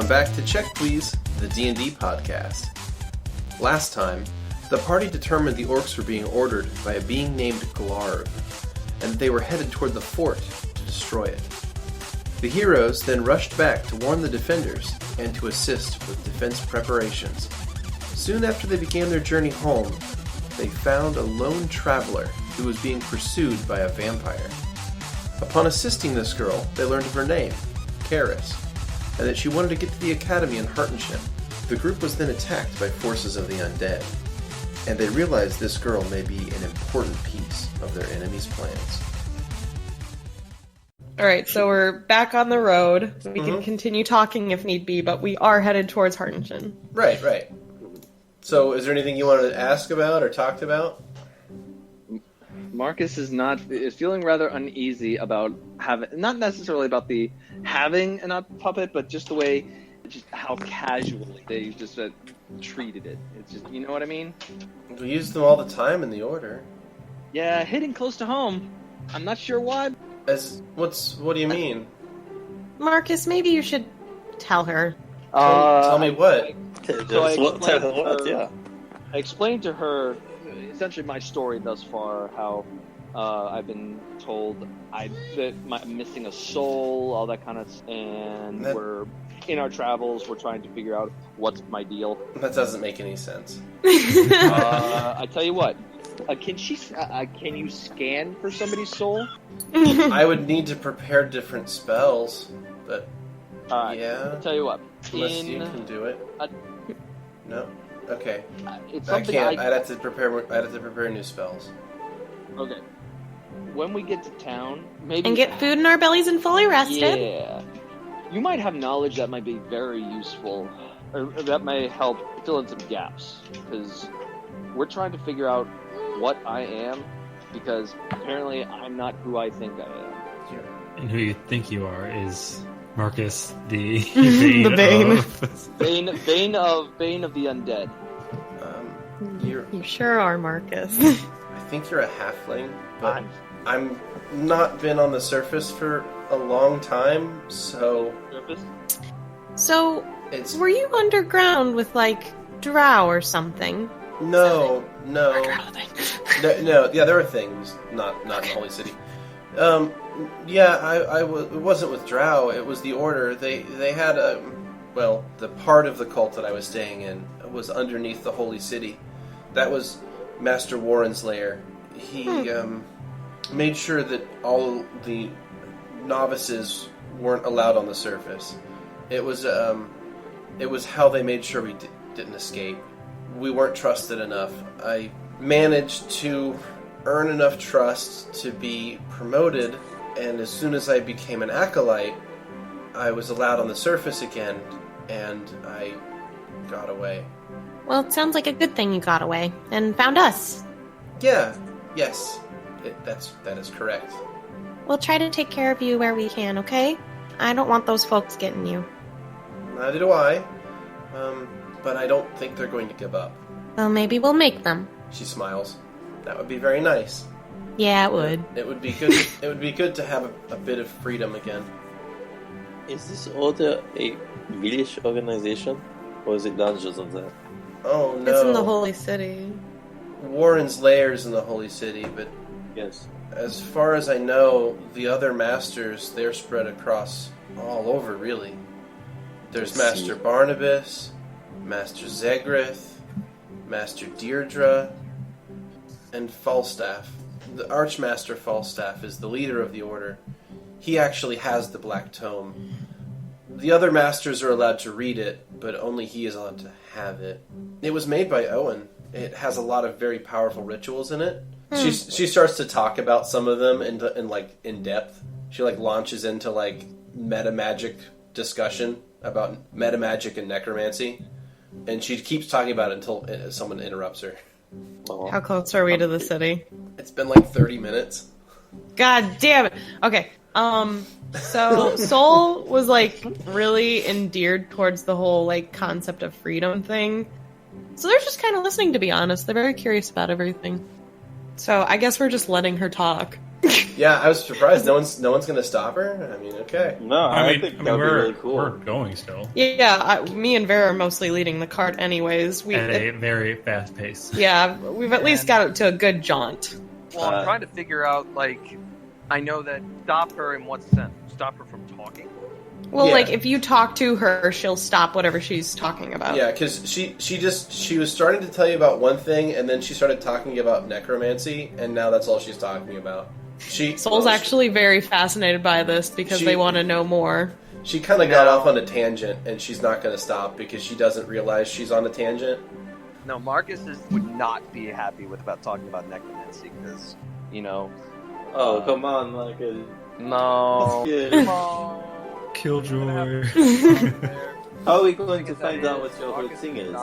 Welcome back to Check Please, the D&D podcast. Last time, the party determined the orcs were being ordered by a being named Glarv, and they were headed toward the fort to destroy it. The heroes then rushed back to warn the defenders and to assist with defense preparations. Soon after they began their journey home, they found a lone traveler who was being pursued by a vampire. Upon assisting this girl, they learned of her name, Karis, and that she wanted to get to the academy in Hartenshire. The group was then attacked by forces of the undead, and they realized this girl may be an important piece of their enemy's plans. Alright, so we're back on the road. We can continue talking if need be, but we are headed towards Hartenshire. Right. So, is there anything you wanted to ask about or talked about? Markus is feeling rather uneasy about not necessarily about the having a puppet, but just the way, just how casually they just treated it. It's just, you know what I mean? We use them all the time in the order. Yeah, hitting close to home. I'm not sure why. What do you mean? Markus, maybe you should tell her. Tell me what? I explained to her essentially my story thus far, how I've been told I'm missing a soul, all that kind of stuff, and we're in our travels, we're trying to figure out what's my deal. That doesn't make any sense. I tell you what, can you scan for somebody's soul? I would need to prepare different spells, but yeah. I'll tell you what. Unless you can do it. No. Okay. It's I something can't. I'd have to prepare new spells. Okay. When we get to town, maybe and get food in our bellies and fully rested. Yeah. You might have knowledge that might be very useful, or that may help fill in some gaps, because we're trying to figure out what I am, because apparently I'm not who I think I am. And who you think you are is Markus, the Bane of the undead. You sure are, Markus. I think you're a halfling, but I'm not been on the surface for a long time, so... So, were you underground with, drow or something? No. Yeah, there were things, not in the Holy City. It wasn't with drow, it was the Order. They had the part of the cult that I was staying in was underneath the Holy City. That was Master Warren's lair. He made sure that all the novices weren't allowed on the surface. It was how they made sure we didn't escape. We weren't trusted enough. I managed to earn enough trust to be promoted, and as soon as I became an acolyte, I was allowed on the surface again, and I got away. Well, it sounds like a good thing you got away, and found us. Yes. That is correct. We'll try to take care of you where we can, okay? I don't want those folks getting you. Neither do I. But I don't think they're going to give up. Well, maybe we'll make them. She smiles. That would be very nice. Yeah, it would. It would be good. It would be good to have a bit of freedom again. Is this order a village organization, or is it Dungeons and that? Oh no! It's in the Holy City. Warren's lair's in the Holy City, but yes, as far as I know, the other masters, they're spread across all over. Really, there's Master Barnabas, Master Zegrith, Master Deirdre, and Falstaff. The Archmaster Falstaff is the leader of the Order. He actually has the Black Tome. The other masters are allowed to read it, but only he is allowed to have it. It was made by Owen. It has a lot of very powerful rituals in it. She starts to talk about some of them in depth. She launches into meta magic discussion about meta magic and necromancy, and she keeps talking about it until someone interrupts her. How close are we to the city? It's been 30 minutes. God damn it. Okay. So Sol was really endeared towards the whole concept of freedom thing. So they're just kind of listening, to be honest. They're very curious about everything. So I guess we're just letting her talk. Yeah, I was surprised. No one's gonna stop her. I mean, okay. No, I think that would be really cool. We're going still. Yeah, me and Vera are mostly leading the cart anyways. At a very fast pace. Yeah, we've at least got it to a good jaunt. Well, I'm trying to figure out, like, I know that stop her in what sense? Stop her from talking? Well, Yeah. like, if you talk to her, she'll stop whatever she's talking about. Yeah, because she was starting to tell you about one thing, and then she started talking about necromancy, and now that's all she's talking about. Soul's actually very fascinated by this because they want to know more. She kind of got off on a tangent, and she's not going to stop because she doesn't realize she's on a tangent. No, Markus would not be happy about talking about necromancy, because, you know... Oh, come on, Markus. No. Yeah. Killjoy. How are we going to find out what your whole thing is?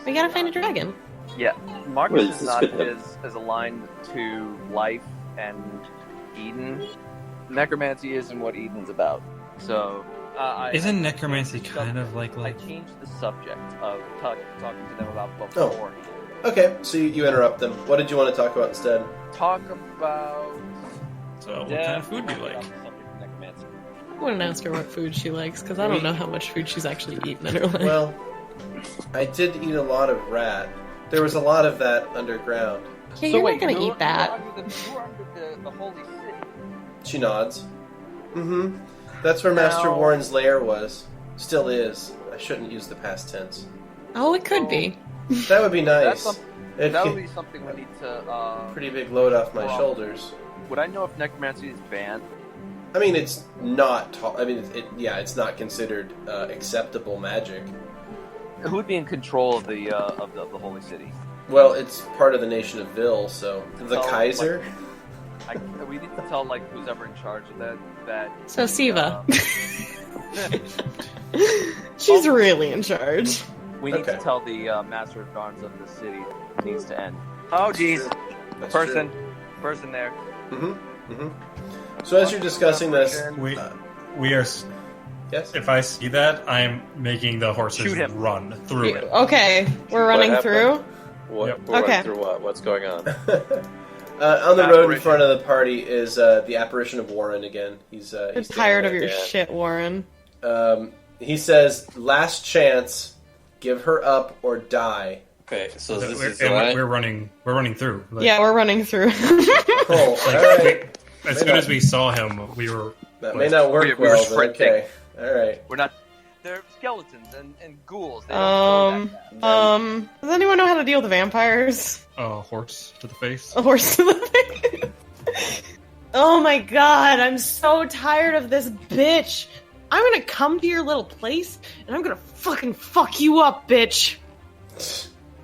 We gotta find a dragon. Yeah, Markus Well, is it's not good. as aligned to life and Eden. Necromancy isn't what Eden's about. So, Isn't necromancy kind of like I changed the subject of talking to them about Oh. before. Okay, so you interrupt them. What did you want to talk about instead? Talk about... So, what kind of food do you like? About the subject of necromancy. I wouldn't ask her what food she likes because I don't know how much food she's actually eaten in her life. Well, I did eat a lot of rat. There was a lot of that underground. Yeah, you're not gonna eat that. You're under the holy city. She nods. Mm-hmm. That's where Master Now- Warren's lair was. Still is. I shouldn't use the past tense. Oh, it could be. That would be nice. It'd That would get be something we need to... a pretty big load off my well- shoulders. Would I know if necromancy is banned? I mean, it's not. I mean, it's not considered acceptable magic. Who would be in control of the holy city? Well, it's part of the nation of Vil, so the Tell, Kaiser. We need to tell who's ever in charge of that. So Siva. She's really in charge. We need Okay. to tell the master of arms of the city it needs to end. Oh, jeez. That's Person true. there. Mm-hmm. Mm-hmm. So as you're discussing this, We are. yes. If I see that, I'm making the horses Shoot him. run through it. Okay, we're running happened? through. What? Yep. We're Okay. running through what? What's going on? On the road in front of the party is the apparition of Warren again. He's I'm tired of your yeah. shit, Warren. He says, "Last chance, give her up or die." Okay, so this We're, is and alright. we're running through. Like, Yeah, we're running through. Oh, like, all right. as soon as we saw him, we were. That may not work We were well, but sprinting. okay. All right. We're not. They're skeletons and ghouls. They don't go that fast. Does anyone know how to deal with vampires? Horse to the face. A horse to the face. Oh my god, I'm so tired of this bitch. I'm gonna come to your little place and I'm gonna fucking fuck you up, bitch.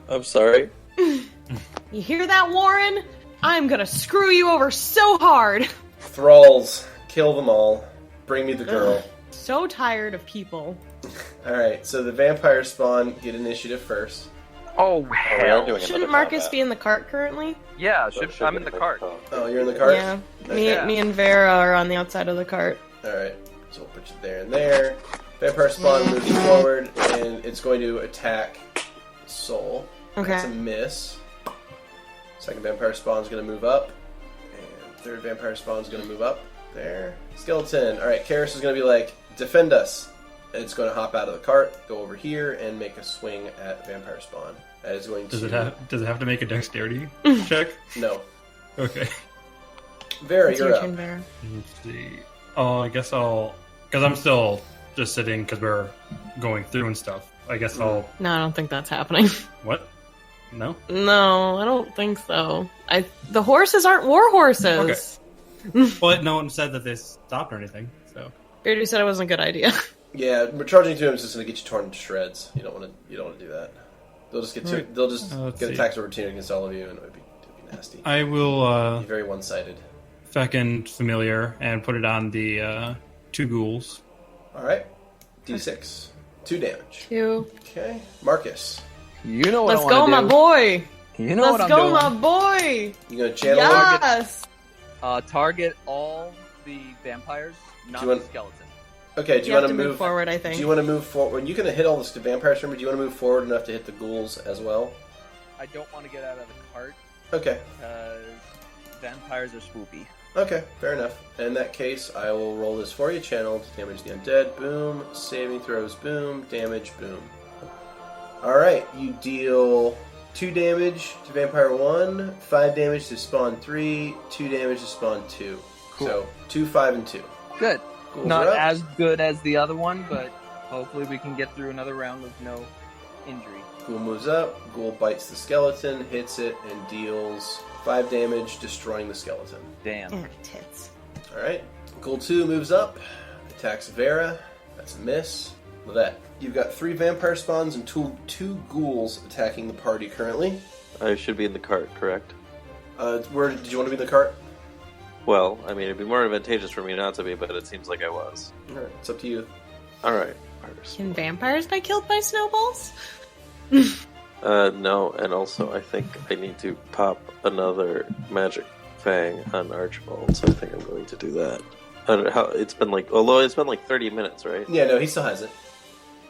I'm sorry. You hear that, Warren? I'm gonna screw you over so hard. Thralls, kill them all. Bring me the girl. So tired of people. All right. So the vampire spawn get initiative first. Oh We are hell! doing Shouldn't another Markus combat. be in the cart currently? Yeah, So it should I'm be in the another cart. combat. Oh, you're in the cart. Yeah. Yeah. Me and Vera are on the outside of the cart. All right. So we'll put you there and there. Vampire spawn moves forward, and it's going to attack Soul. Okay. That's a miss. Second vampire spawn is going to move up, and third vampire spawn is going to move up. There. Skeleton. All right. Karis is going to be like, defend us. And it's going to hop out of the cart, go over here, and make a swing at vampire spawn. That is going to. Does it have to make a dexterity check? No. Okay. Vera, It's you're your up. turn, Vera. Let's see. Oh, I guess because I'm still just sitting because we're going through and stuff. I guess I'll. No, I don't think that's happening. What? No. No, I don't think so. The horses aren't war horses. But no one said that they stopped or anything. So. Beardy said it wasn't a good idea. Yeah, charging to him is just going to get you torn to shreds. You don't want to do that. They'll just get Right. they'll just Let's get see. attacks of routine against all of you, and it'd be nasty. I will Be very one-sided. feckin' familiar and put it on the 2 ghouls. All right, D6, 2 damage. 2. Okay, Markus, You know what Let's I go, want my to do. boy. You know Let's what I'm go, doing. my boy. you gonna channel? Yes. Target all the vampires, not Do you want- the skeletons. Okay, do You you have want to move forward, I think. Do you want to move forward? You're gonna hit all the vampires from me. Do you want to move forward enough to hit the ghouls as well? I don't want to get out of the cart. Okay. Vampires are swoopy. Okay, fair enough. In that case, I will roll this for you. Channel to damage the undead. Boom. Saving throws. Boom. Damage. Boom. Alright, you deal 2 damage to Vampire 1, 5 damage to Spawn 3, 2 damage to Spawn 2. Cool. So, 2, 5, and 2. Good. Ghouls Not are up. as good as the other one, but hopefully we can get through another round with no injury. Ghoul moves up. Ghoul bites the skeleton, hits it, and deals 5 damage, destroying the skeleton. Damn. Tits. Alright. Ghoul 2 moves up, attacks Vera. That's a miss. Lovette. You've got 3 vampire spawns and two ghouls attacking the party currently. I should be in the cart, correct? Where did you want to be in the cart? Well, I mean, it'd be more advantageous for me not to be, but it seems like I was. Alright, it's up to you. Alright. Can vampires be killed by snowballs? No, and also I think I need to pop another magic fang on Archibald, so I think I'm going to do that. I don't know how it's been like, although it's been like 30 minutes, right? Yeah, no, he still has it.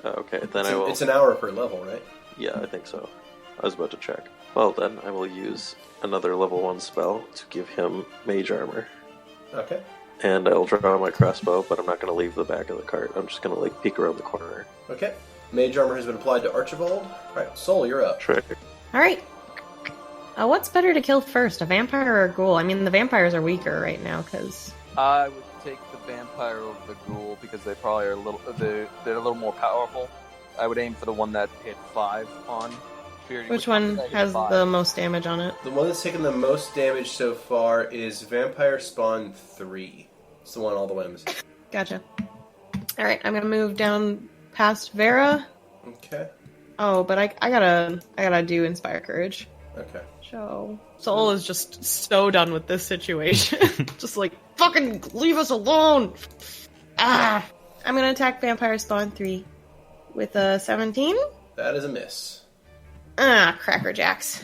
Okay, then I will. It's an hour per level, right? Yeah, I think so. I was about to check. Well, then I will use another level 1 spell to give him mage armor. Okay. And I'll draw my crossbow, but I'm not going to leave the back of the cart. I'm just going to, like, peek around the corner. Okay. Mage armor has been applied to Archibald. Alright, Soul, you're up. Trick. Alright. What's better to kill first, a vampire or a ghoul? I mean, the vampires are weaker right now, because... I would take the vampire over the ghoul because they probably are they're a little more powerful. I would aim for the one that hit 5 on Beardy. Which one has the most damage on it? The one that's taken the most damage so far is Vampire Spawn 3. It's the one all the way on the side. Gotcha. Alright, I'm gonna move down past Vera. Okay. Oh, but I gotta do Inspire Courage. Okay. So Soul is just so done with this situation. Just like, fucking leave us alone! Ah! I'm gonna attack Vampire Spawn 3 with a 17. That is a miss. Ah, Cracker Jacks.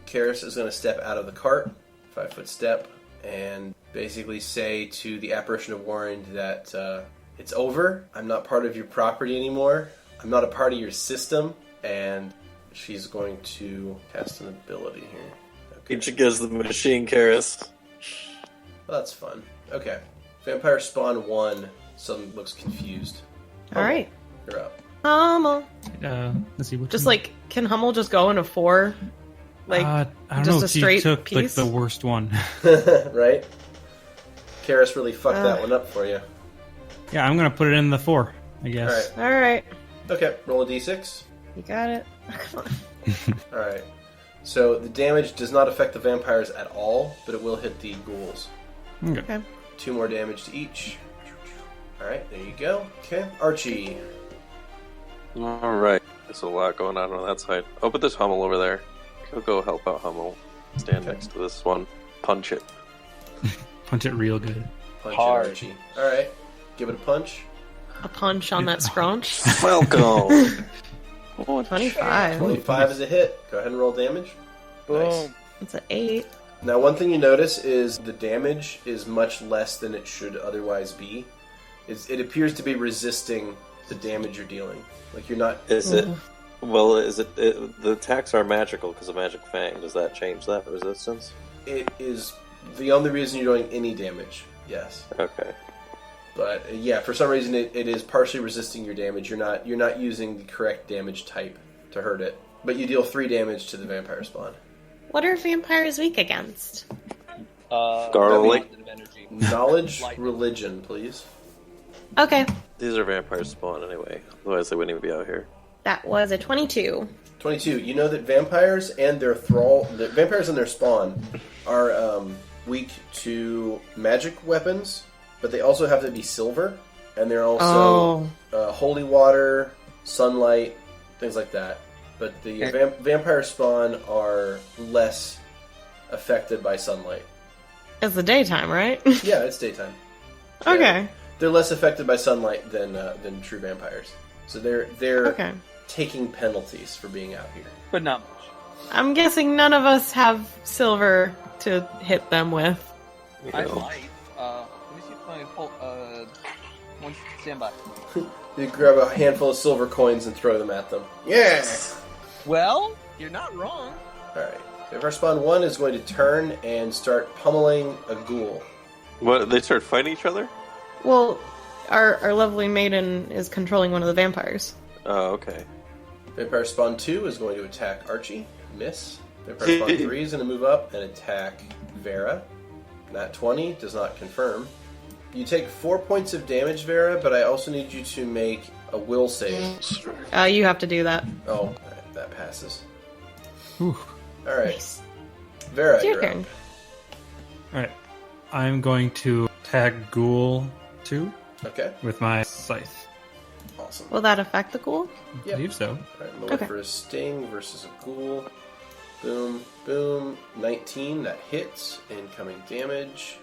Karis is going to step out of the cart, 5-foot step, and basically say to the Apparition of Warren that it's over. I'm not part of your property anymore. I'm not a part of your system. And she's going to cast an ability here. Okay. Each against the machine, Karis. Well, that's fun. Okay. Vampire Spawn 1. Some looks confused. Alright. You're up. Hummel. Let's see. Just like, can Hummel just go into 4? Like, I don't just know. a She straight took piece? like the worst one. Right? Karis really fucked that one up for you. Yeah, I'm gonna put it in the 4, I guess. Alright. Alright. Okay, roll a d6. You got it. Come on. Alright. So the damage does not affect the vampires at all, but it will hit the ghouls. Okay. 2 more damage to each. Alright, there you go. Okay, Archie. Alright. There's a lot going on that side. Oh, but there's Hummel over there. He'll go help out Hummel. Stand next to this one. Punch it. Punch it real good. Punch Hard. it, Archie. Alright, give it a punch. A punch on that scrunch. Welcome! 25. 25 is a hit. Go ahead and roll damage. Nice. Boom. It's an 8. Now, one thing you notice is the damage is much less than it should otherwise be. It appears to be resisting the damage you're dealing. Like, you're not... Is it... Well, the attacks are magical because of Magic Fang. Does that change that resistance? It is the only reason you're doing any damage. Yes. Okay. But, yeah, for some reason it is partially resisting your damage. You're not using the correct damage type to hurt it. But you deal 3 damage to the vampire spawn. What are vampires weak against? Garlic. Energy. Knowledge, Light. religion, please. Okay. These are vampire spawn anyway. Otherwise they wouldn't even be out here. That was a 22. 22. You know that vampires and their the vampires and their spawn are weak to magic weapons, but they also have to be silver, and they're also holy water, sunlight, things like that. But the vampire spawn are less affected by sunlight. It's the daytime, right? Yeah, it's daytime. Okay. They're less affected by sunlight than true vampires. So they're Okay. taking penalties for being out here. But not much. I'm guessing none of us have silver to hit them with. You I know. might. Let me see if my whole. One stand by. You grab a handful of silver coins and throw them at them. Yeah! Well, you're not wrong. Alright. Vampire Spawn 1 is going to turn and start pummeling a ghoul. What? They start fighting each other? Well, our lovely maiden is controlling one of the vampires. Oh, okay. Vampire Spawn 2 is going to attack Archie. Miss. Vampire Spawn 3 is going to move up and attack Vera. Nat 20 does not confirm. You take 4 points of damage, Vera, but I also need you to make a will save. You have to do that. Oh, alright, that passes. Whew. Alright. Nice. Vera, It's your you're turn. up. Alright. I'm going to attack Ghoul 2 Okay, with my scythe. awesome. Will that affect the ghoul? I Yep. believe so. Alright, I'm going Okay. for a sting versus a ghoul. Boom, boom. 19, that hits. Incoming damage.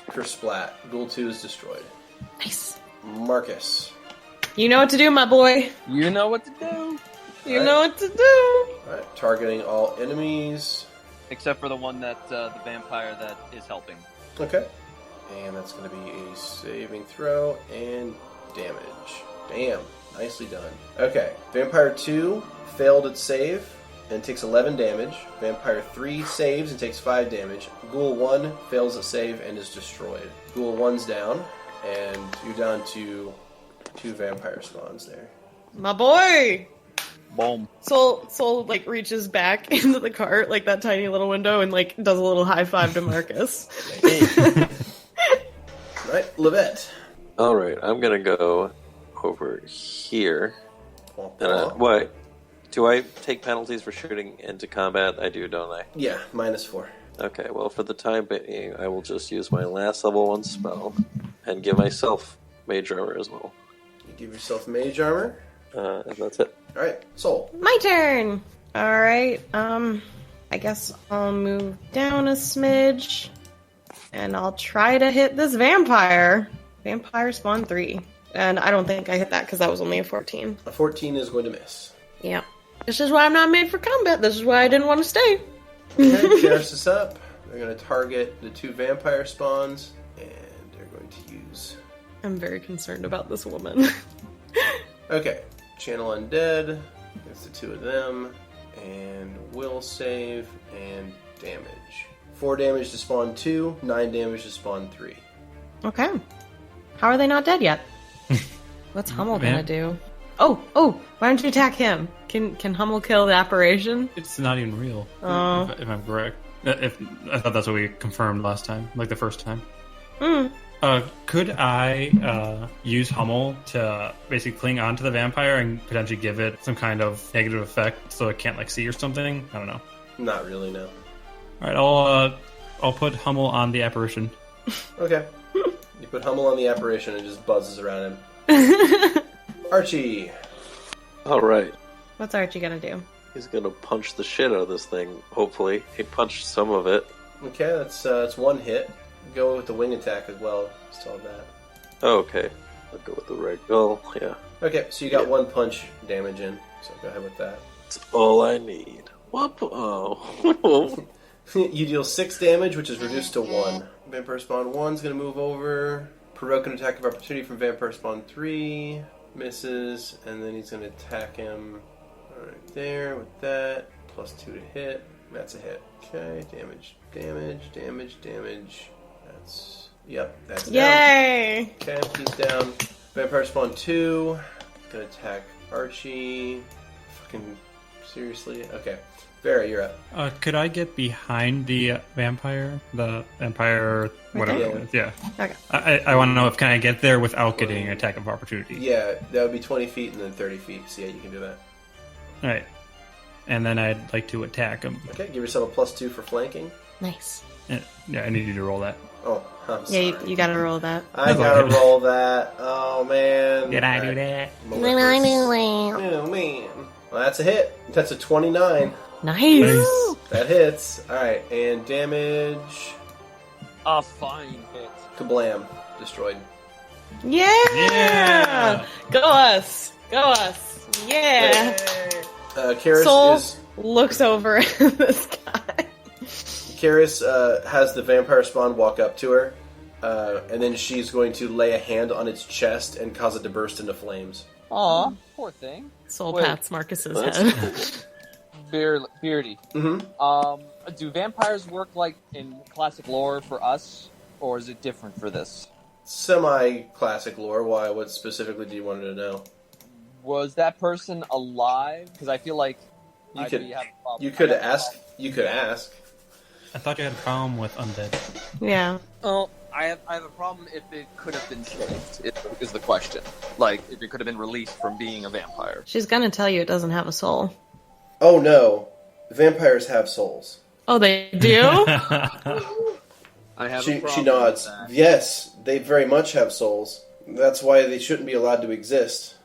Kersplat. Ghoul 2 is destroyed. Nice. Markus. You know what to do, my boy. You know what to do. You know what to do. Alright, targeting all enemies. Except for the one that the vampire that is helping. Okay. And that's going to be a saving throw and damage. Damn. Nicely done. Okay. Vampire 2 failed its save and takes 11 damage. Vampire 3 saves and takes 5 damage. Ghoul 1 fails a save and is destroyed. Ghoul 1's down, and you're down to 2 vampire spawns there. My boy. Boom. Soul like reaches back into the cart, like that tiny little window, and like does a little high five to Markus. Right, Lovette. Alright, I'm gonna go over here. And what? Do I take penalties for shooting into combat? I do, don't I? Yeah, -4. Okay, well, for the time being, I will just use my last level 1 spell and give myself Mage Armor as well. You give yourself mage armor. And that's it. Alright, Soul. My turn. All right. I guess I'll move down a smidge, and I'll try to hit this vampire. Vampire Spawn 3, and I don't think I hit that because that was only a 14. A 14 is going to miss. Yeah. This is why I'm not made for combat. This is why I didn't want to stay. Okay, Karis is up. They're going to target the 2 vampire spawns, and they're going to use... I'm very concerned about this woman. Okay, Channel Undead. It's the 2 of them, and will save and damage. 4 damage to spawn 2, 9 damage to spawn 3. Okay. How are they not dead yet? What's Hummel gonna Man. do? Oh! Why don't you attack him? Can Hummel kill the apparition? It's not even real. Oh. If I'm correct. If I thought that's what we confirmed last time, like the first time. Hmm. Could I use Hummel to basically cling onto the vampire and potentially give it some kind of negative effect so it can't like see or something? I don't know. Not really, no. All right, I'll put Hummel on the apparition. Okay. You put Hummel on the apparition and it just buzzes around him. Archie. Alright, What's Archie gonna do? he's gonna punch the shit out of this thing, hopefully. He punched some of it. Okay, that's 1 hit. Go with the wing attack as well. Still have that. Oh, okay. I'll go with the red. Oh, yeah. Okay, so you got Yeah. 1 punch damage in. So go ahead with that. That's all I need. What? Oh. You deal 6 damage, which is reduced to 1. Vampire Spawn 1's going to move over. Provoke an attack of opportunity from Vampire Spawn 3. Misses. And then he's going to attack him right there with that. +2 to hit. That's a hit. Okay, damage. That's down. Yay! Okay, he's down. Vampire Spawn 2. Gonna attack Archie. Fucking seriously? Okay. Vera, you're up. Could I get behind the vampire? The vampire, whatever there? it is. Yeah. Okay. I want to know if can I get there without getting an attack of opportunity. Yeah, that would be 20 feet and then 30 feet. So yeah, you can do that. All right. And then I'd like to attack him. Okay, give yourself a +2 for flanking. Nice. Yeah, I need you to roll that. Oh, I'm Yeah, sorry. you gotta roll that. I gotta roll that. Oh, man. Did I do that? Oh, man. Well, that's a hit. That's a 29. Nice. That hits. Alright, and damage. A fine hit. Kablam. Destroyed. Yeah! Yeah! Go us! Go us! Yeah! Karis Soul is... looks over at this guy. Karis has the vampire spawn walk up to her, and then she's going to lay a hand on its chest and cause it to burst into flames. Aw, poor thing. Soul Wait. pats Marcus's That's head. cool. Beardy. Mm-hmm. Do vampires work like in classic lore for us, or is it different for this? Semi-classic lore. Why? What specifically do you want to know? Was that person alive? Because I feel like You I'd could. be having a problem. You could ask. You could ask. I thought you had a problem with undead. Yeah. Oh, I have a problem if it could have been saved, is the question. Like, if it could have been released from being a vampire. She's gonna tell you it doesn't have a soul. Oh no, vampires have souls. Oh, they do? I have a She problem nods. with that. Yes, they very much have souls. That's why they shouldn't be allowed to exist.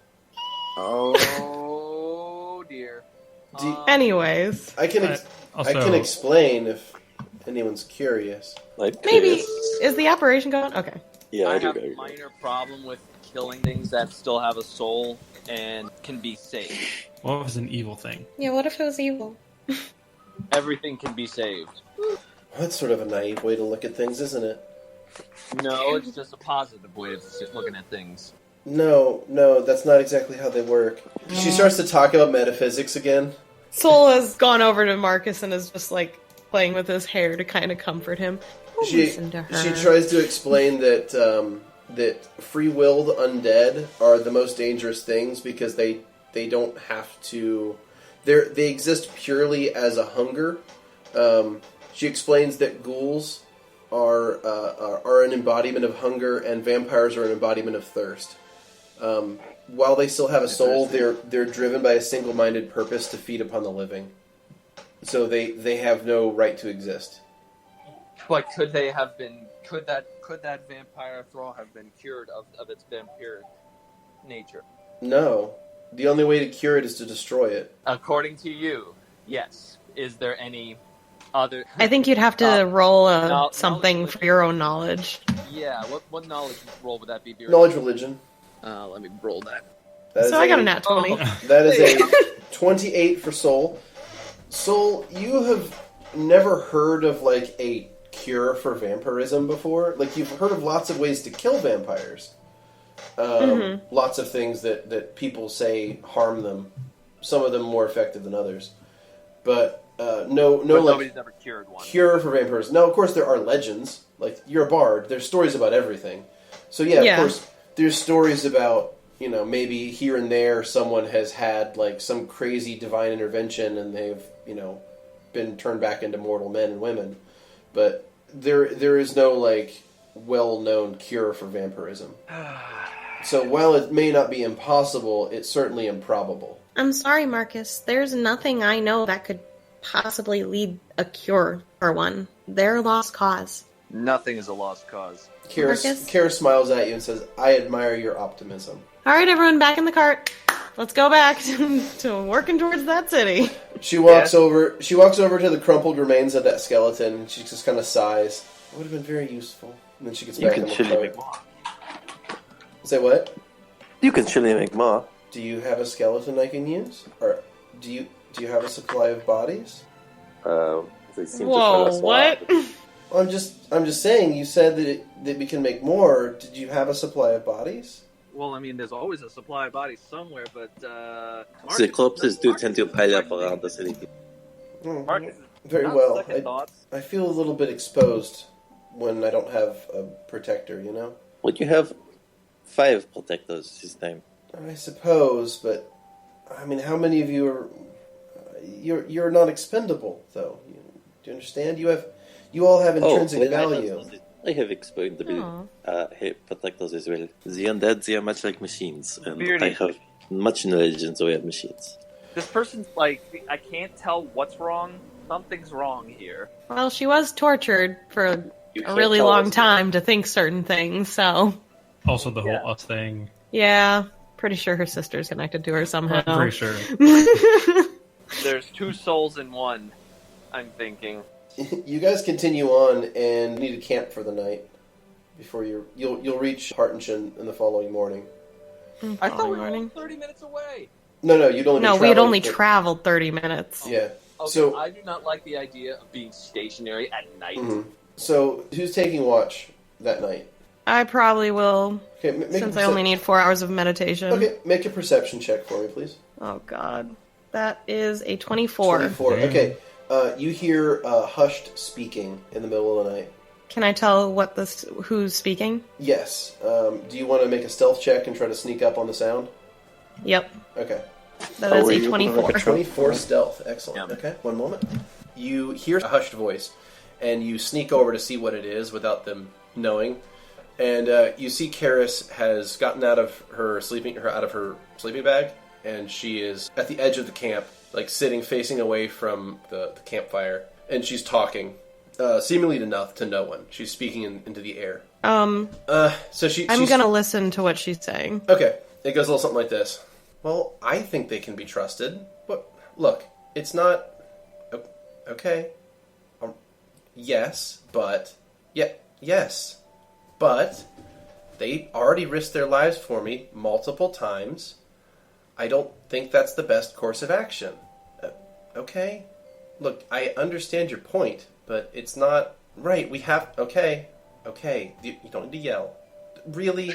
Oh dear. Anyways. I can explain if anyone's curious. I'm Maybe. curious. Is the operation going? Okay. Yeah, I I do have know. a minor problem with killing things that still have a soul and can be saved. What was an evil thing? Yeah, what if it was evil? Everything can be saved. That's sort of a naive way to look at things, isn't it? No, it's just a positive way of looking at things. No, that's not exactly how they work. She starts to talk about metaphysics again. Soul has gone over to Markus and is just like playing with his hair to kind of comfort him. Listen to her. She tries to explain that that free-willed undead are the most dangerous things because they don't have to. They exist purely as a hunger. She explains that ghouls are an embodiment of hunger, and vampires are an embodiment of thirst. While they still have a soul, they're driven by a single-minded purpose to feed upon the living. So they have no right to exist. But could they have been? Could that vampire thrall have been cured of its vampiric nature? No. The only way to cure it is to destroy it. According to you, yes. Is there any other? I think you'd have to roll something knowledge. for your own knowledge. Yeah. What knowledge roll would that be? Beardy? Knowledge religion. Let me roll that. That is So I got a nat 20. That is a 28 for Soul. Soul, you have never heard of like a cure for vampirism before. Like you've heard of lots of ways to kill vampires. Lots of things that people say harm them. Some of them more effective than others. But But like nobody's ever cured one. cure for vampirism. Now, of course, there are legends. Like you're a bard. There's stories about everything. So yeah, Yeah. of course, there's stories about maybe here and there someone has had like some crazy divine intervention and they've been turned back into mortal men and women. But there is no like well-known cure for vampirism. So while it may not be impossible, it's certainly improbable. I'm sorry, Markus. There's nothing I know that could possibly lead a cure for one. They're a lost cause. Nothing is a lost cause. Markus? Kara smiles at you and says, "I admire your optimism." All right, everyone, back in the cart. Let's go back to working towards that city. She walks over. She walks over to the crumpled remains of that skeleton, and she just kind of sighs. It would have been very useful. And then she gets You back can in the chili cart. make more. Say what? You can chili make more. Do you have a skeleton I can use, or do you have a supply of bodies? They seem to tell Whoa, us a what? lot. Well, I'm just saying. You said that we can make more. Did you have a supply of bodies? Well, I mean, there's always a supply of bodies somewhere, but The corpses do tend to pile up around the city. Marcus, Very not well. second thoughts. I feel a little bit exposed when I don't have a protector. Would you have 5 protectors this time? I suppose, but I mean, how many of you are? You're not expendable, though. Do you understand? You all have intrinsic well, value. I have expendable protectors as well. The undead, they are much like machines, and Beardy. I have much knowledge in the way of machines. This person's like, I can't tell what's wrong. Something's wrong here. Well, she was tortured for You a can't really tell long us. time to think certain things, so... Also, the whole us thing. Yeah, pretty sure her sister's connected to her somehow. I'm pretty sure. There's 2 souls in one, I'm thinking. You guys continue on and need to camp for the night before you'll reach Hartenshin in the following morning. I thought we were morning. only 30 minutes away. No, you'd only No, be we had traveling only for- traveled 30 minutes. Yeah. Okay, So I do not like the idea of being stationary at night. so who's taking watch that night? I probably will, Okay, make since a I only need 4 hours of meditation. Okay, make a perception check for me, please. Oh, God. That is a 24. 24. Okay. You hear hushed speaking in the middle of the night. Can I tell who's speaking? Yes. Do you want to make a stealth check and try to sneak up on the sound? Yep. Okay. That is a 24. 24 stealth. Excellent. Yeah. Okay, one moment. You hear a hushed voice, and you sneak over to see what it is without them knowing. And you see Karis has gotten out of her sleeping bag, and she is at the edge of the camp, like sitting facing away from the campfire, and she's talking, seemingly to no one. She's speaking into the air. I'm gonna listen to what she's saying. Okay, it goes a little something like this. Well, I think they can be trusted, but look, it's not okay. Yes, but yes, but they already risked their lives for me multiple times. I don't think that's the best course of action. Okay? Look, I understand your point, but it's not right. We have... Okay. You don't need to yell. Really?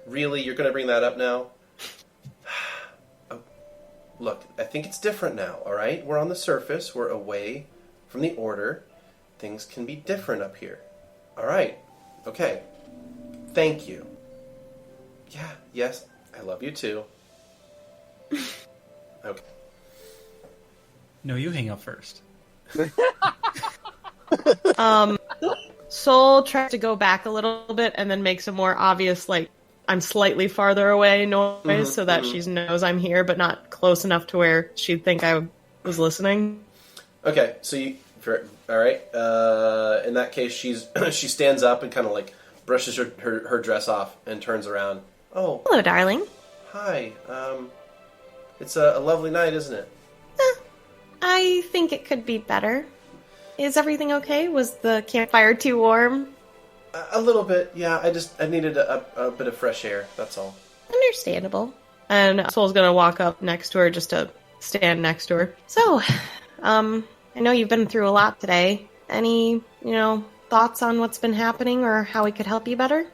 You're going to bring that up now? Look, I think it's different now, alright? We're on the surface. We're away from the order. Things can be different up here. Alright. Okay. Thank you. Yeah, yes, I love you too. Okay. No, you hang up first. Soul tries to go back a little bit and then makes a more obvious, like, I'm slightly farther away noise so that she knows I'm here, but not close enough to where she'd think I was listening. Okay, so alright. In that case, she stands up and kind of like brushes her dress off and turns around. Oh. Hello, darling. Hi. It's a lovely night, isn't it? I think it could be better. Is everything okay? Was the campfire too warm? A little bit, yeah. I needed a bit of fresh air, that's all. Understandable. And Soul's gonna walk up next to her just to stand next to her. So, I know you've been through a lot today. Any, thoughts on what's been happening or how we could help you better?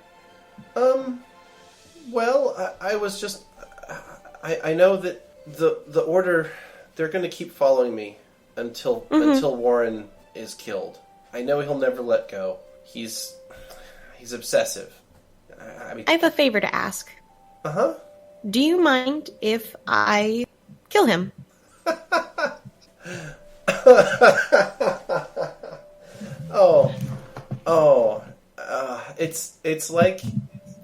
Well, I was just... I know that the Order, they're going to keep following me until Warren is killed. I know he'll never let go. He's obsessive. I have a favor to ask. Uh-huh. Do you mind if I kill him?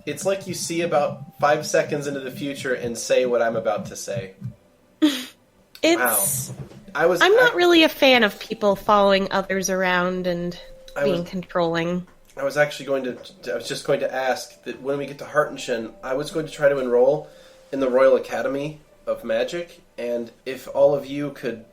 It's like you see about 5 seconds into the future and say what I'm about to say. Wow. I'm not really a fan of people following others around and being controlling. I was just going to ask that when we get to Hartenshin, I was going to try to enroll in the Royal Academy of Magic, and if all of you could,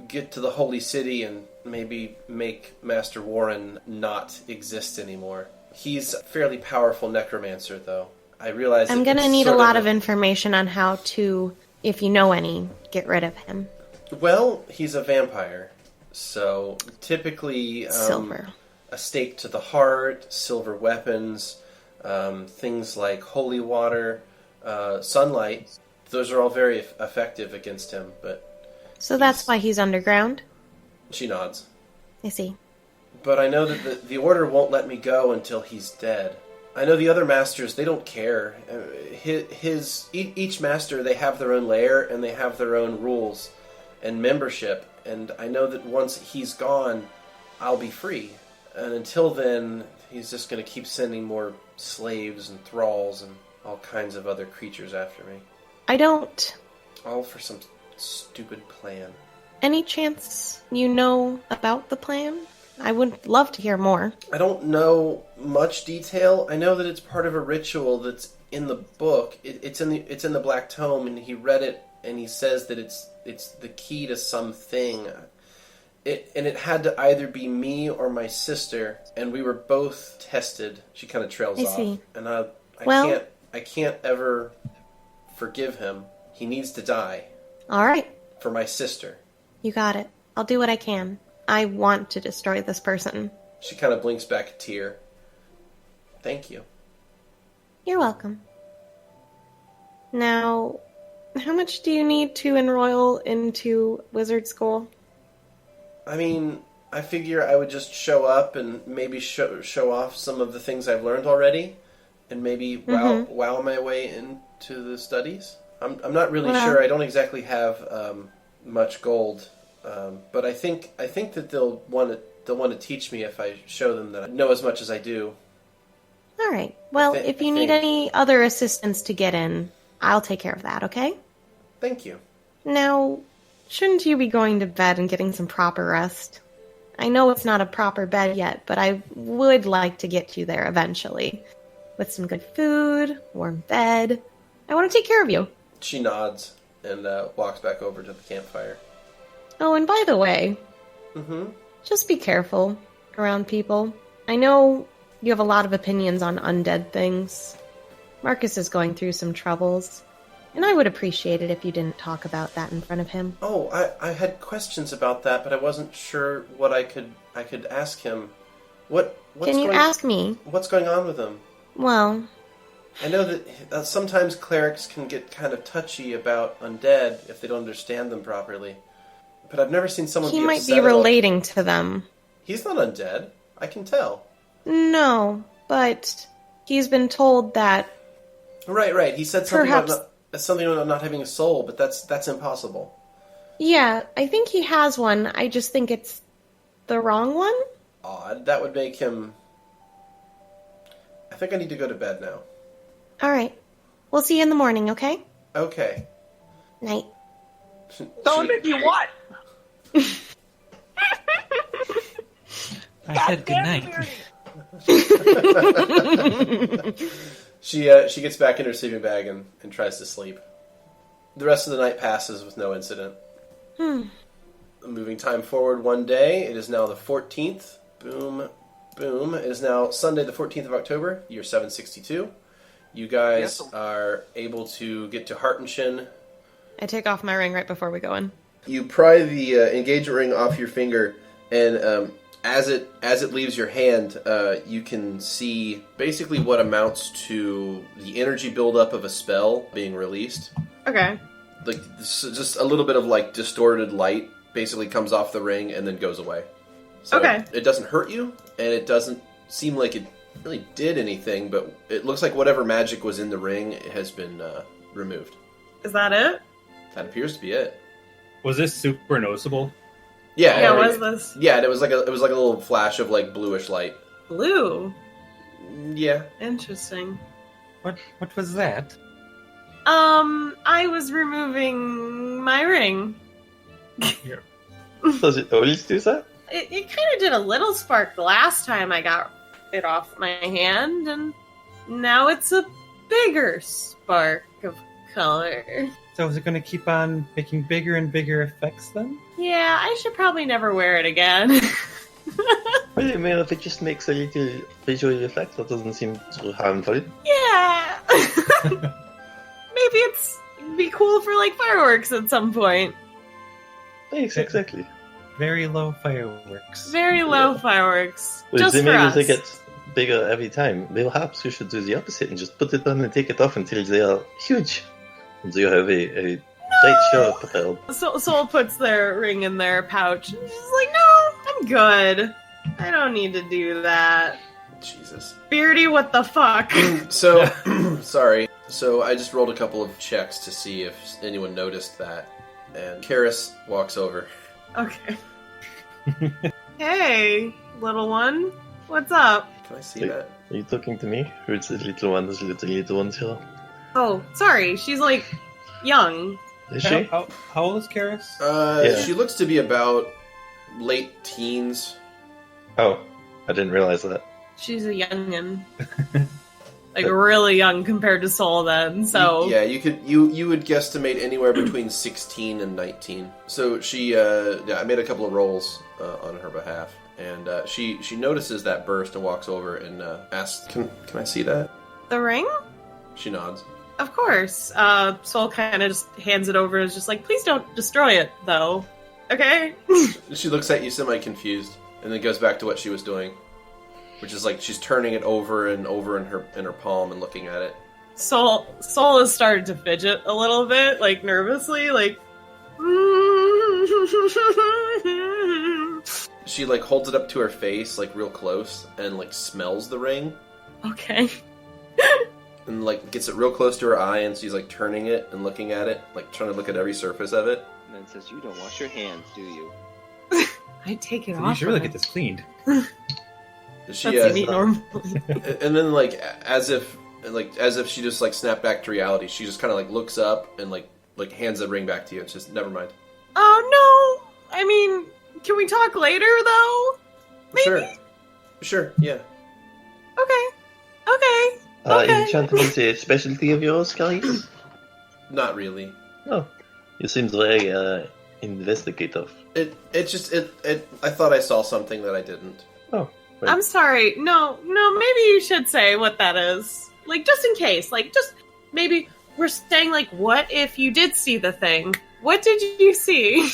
get to the Holy City and maybe make Master Warren not exist anymore. He's a fairly powerful necromancer, though. I realize I'm going to need a lot of information on how to, if you know any, get rid of him. Well, he's a vampire, so typically silver. A stake to the heart, silver weapons, things like holy water, sunlight. Those are all very effective against him. So that's why he's underground? She nods. I see. But I know that the Order won't let me go until he's dead. I know the other masters, they don't care. Each master, they have their own lair, and they have their own rules and membership. And I know that once he's gone, I'll be free. And until then, he's just going to keep sending more slaves and thralls and all kinds of other creatures after me. I don't... All for some stupid plan. Any chance you know about the plan? I would love to hear more. I don't know much detail. I know that it's part of a ritual that's in the book. It's in the Black Tome, and he read it, and he says that it's the key to something. It had to either be me or my sister, and we were both tested. She kind of trails off. See. And I can't ever forgive him. He needs to die. All right. For my sister. You got it. I'll do what I can. I want to destroy this person. She kind of blinks back a tear. Thank you. You're welcome. Now, how much do you need to enroll into wizard school? I mean, I figure I would just show up and maybe show off some of the things I've learned already, and maybe wow my way into the studies. I'm not really sure. I don't exactly have much gold, but I think that they'll want to teach me if I show them that I know as much as I do. All right. Well, if you need any other assistance to get in, I'll take care of that. Okay? Thank you. Now, shouldn't you be going to bed and getting some proper rest? I know it's not a proper bed yet, but I would like to get you there eventually. With some good food, warm bed. I want to take care of you. She nods and walks back over to the campfire. Oh, and by the way, just be careful around people. I know you have a lot of opinions on undead things. Markus is going through some troubles, and I would appreciate it if you didn't talk about that in front of him. Oh, I had questions about that, but I wasn't sure what I could ask him. Can you ask me? What's going on with him? Well, I know that sometimes clerics can get kind of touchy about undead if they don't understand them properly. But I've never seen someone he be might upset be relating to them. He's not undead. I can tell. No, but he's been told that... Right. He said something about not having a soul, but that's impossible. Yeah, I think he has one. I just think it's the wrong one. Odd. That would make him... I think I need to go to bed now. All right. We'll see you in the morning, okay? Okay. Night. Don't make you what? I said good night. She gets back in her sleeping bag and tries to sleep. The rest of the night passes with no incident. Moving time forward one day, it is now the 14th. Boom. It is now Sunday the 14th of October, year 762. You guys are able to get to Hartenshin. I take off my ring right before we go in. You pry the engagement ring off your finger, and as it leaves your hand, you can see basically what amounts to the energy buildup of a spell being released. Okay. Like just a little bit of like distorted light basically comes off the ring and then goes away. So okay. It doesn't hurt you, and it doesn't seem like it really did anything, but it looks like whatever magic was in the ring has been removed. Is that it? That appears to be it. Was this super noticeable? Yeah. What was this? Yeah, and it was like a little flash of like bluish light. Blue. Yeah. Interesting. What was that? I was removing my ring. Does it always do that? It kind of did a little spark the last time I got it off my hand, and now it's a bigger spark of color. So is it going to keep on making bigger and bigger effects then? Yeah, I should probably never wear it again. Well, I mean, if it just makes a little visual effect, that doesn't seem too harmful. Yeah. Maybe it'd be cool for like fireworks at some point. Yes, exactly. Very low fireworks. Very low fireworks. Well, just for maybe us. they get bigger every time. Perhaps you should do the opposite and just put it on and take it off until they are huge. And so you have a great show prepared. Soul puts their ring in their pouch. And she's like, no, I'm good. I don't need to do that. Jesus. Beardy, what the fuck? So, sorry. So I just rolled a couple of checks to see if anyone noticed that. And Karis walks over. Okay. Hey, little one. What's up? Can I see that? Are you talking to me? Or is the little one, there's little ones here? Oh, sorry. She's like young. Is she? How old is Karis? Yeah. She looks to be about late teens. Oh, I didn't realize that. She's a youngin. Like really young compared to Soul then, so Yeah, you would guesstimate anywhere between 16 and 19. So she I made a couple of rolls on her behalf, and she notices that burst and walks over and asks, "Can I see that?" the ring? She nods. Of course. Soul kind of just hands it over and is just like, please don't destroy it, though. Okay? She looks at you semi-confused, and then goes back to what she was doing, which is like she's turning it over and over in her palm and looking at it. Soul has started to fidget a little bit, like nervously, like. She like holds it up to her face, like real close, and like smells the ring, Okay. and like gets it real close to her eye, and she's like turning it and looking at it, like trying to look at every surface of it. And then says, "You don't wash your hands, do you?" I take it So off. you should really get this cleaned. She That's me normally. and then like as if she just like snapped back to reality, she just kind of like looks up and like hands the ring back to you. It's just never mind. Oh no! I mean, can we talk later though? Maybe. Sure, yeah. Okay. Enchantment a specialty of yours, Skrewy? Not really. Oh, you seem very investigative. I thought I saw something that I didn't. Oh, I'm sorry. No, maybe you should say what that is. Like, just in case. Like, just maybe we're saying, like, what if you did see the thing? What did you see?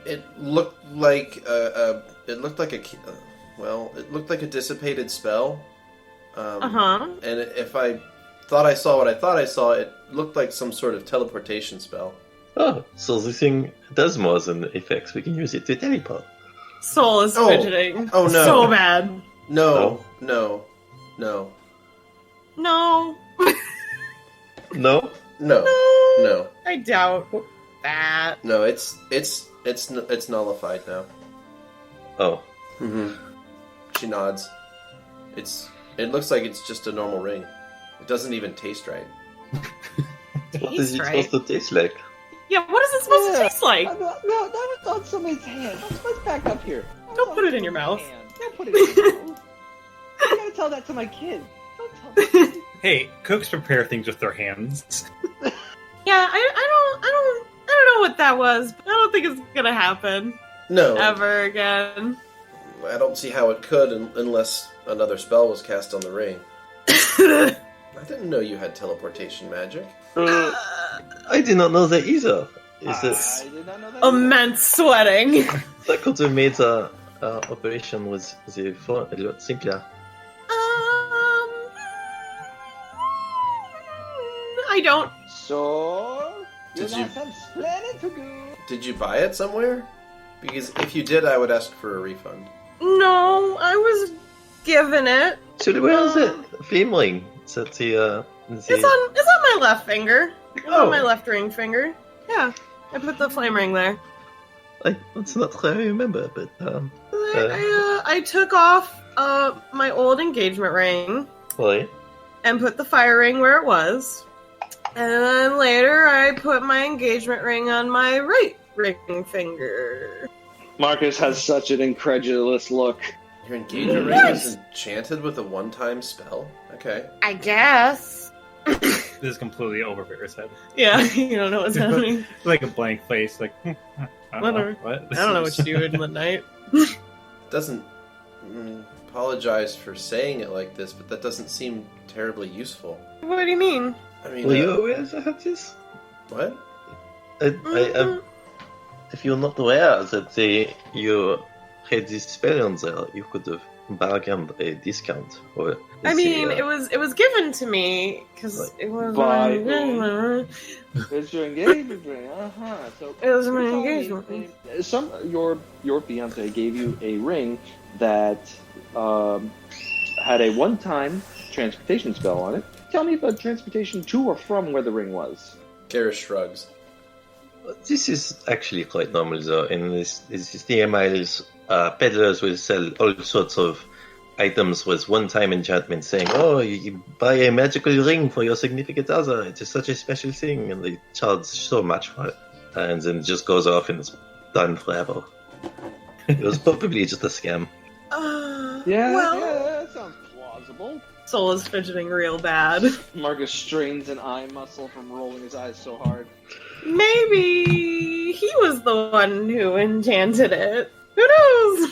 It looked like it looked like a dissipated spell. And if I thought I saw what I thought I saw, it looked like some sort of teleportation spell. Oh, so this thing does more than effects. We can use it to teleport. Soul is fidgeting. Oh no. So bad. No. No. No? No. I doubt that. No, it's nullified now. Oh. Mm-hmm. She nods. It looks like it's just a normal ring. It doesn't even taste right. What is it supposed to taste like? Yeah, what is it supposed to taste like? No, that was on someone's hand. Let's back up here. Don't put it in your mouth. Don't put it in your mouth. I gotta tell that to my kid. Don't tell that. Hey, cooks prepare things with their hands. Yeah, I don't know what that was, but I don't think it's gonna happen No. ever again. I don't see how it could unless another spell was cast on the ring. I didn't know you had teleportation magic. I did not know that either. I did not know that. Immense sweating. That could have made the operation was a lot simpler. I don't. So, Did you you- got some splendid to do. Did you buy it somewhere? Because if you did, I would ask for a refund. No, I was given it. So where is it? Flame ring. Is that the It's on my left finger. It's Oh. on my left ring finger. Yeah, I put the flame ring there. That's not how I remember, but I took off my old engagement ring right. and put the fire ring where it was. And then later I put my engagement ring on my right ring finger. Markus has such an incredulous look. Your engagement ring is enchanted with a one-time spell? Okay. I guess. This is completely over Vera's head. Yeah, you don't know what's happening. Like a blank face, like, I don't know, Whatever. what? I don't know what you do in the night. Doesn't... apologize for saying it like this, but that doesn't seem terribly useful. What do you mean? I mean... Were you aware that this? What? If you're not aware that you had this spell on there, you could have bargained a discount. Or I mean, it was given to me because it was By my engagement. It's your engagement ring. So It was my you're telling me engagement ring. your fiance gave you a ring that had a one-time transportation spell on it. Tell me about transportation to or from where the ring was. Garrus shrugs. This is actually quite normal, though. In this TMIs, peddlers will sell all sorts of items with one-time enchantment, saying, "Oh, you buy a magical ring for your significant other. It is such a special thing," and they charge so much for it, and then it just goes off and it's done forever. It was probably just a scam. Well, that sounds plausible. Soul is fidgeting real bad. Markus strains an eye muscle from rolling his eyes so hard. Maybe he was the one who enchanted it. Who knows?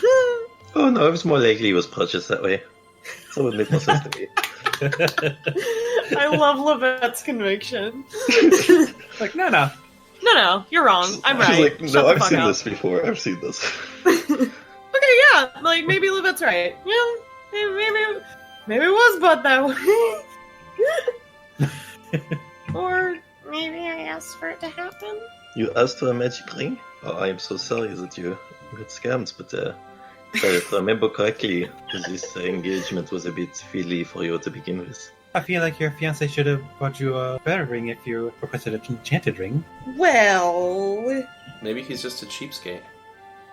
Oh no, it was more likely it was purchased that way. So it would make more sense to me. I love Lovette's conviction. Like, no. No, you're wrong. I'm right. She's like, Shut no, the I've fuck seen up. this before. I've seen this. Okay, yeah, like maybe Lovette's right. Yeah, maybe it was bought that way. Or maybe I asked for it to happen? You asked for a magic ring? Oh, I am so sorry that you got scammed, but if I remember correctly, this engagement was a bit fiddly for you to begin with. I feel like your fiance should have bought you a better ring if you requested an enchanted ring. Well, Maybe he's just a cheapskate.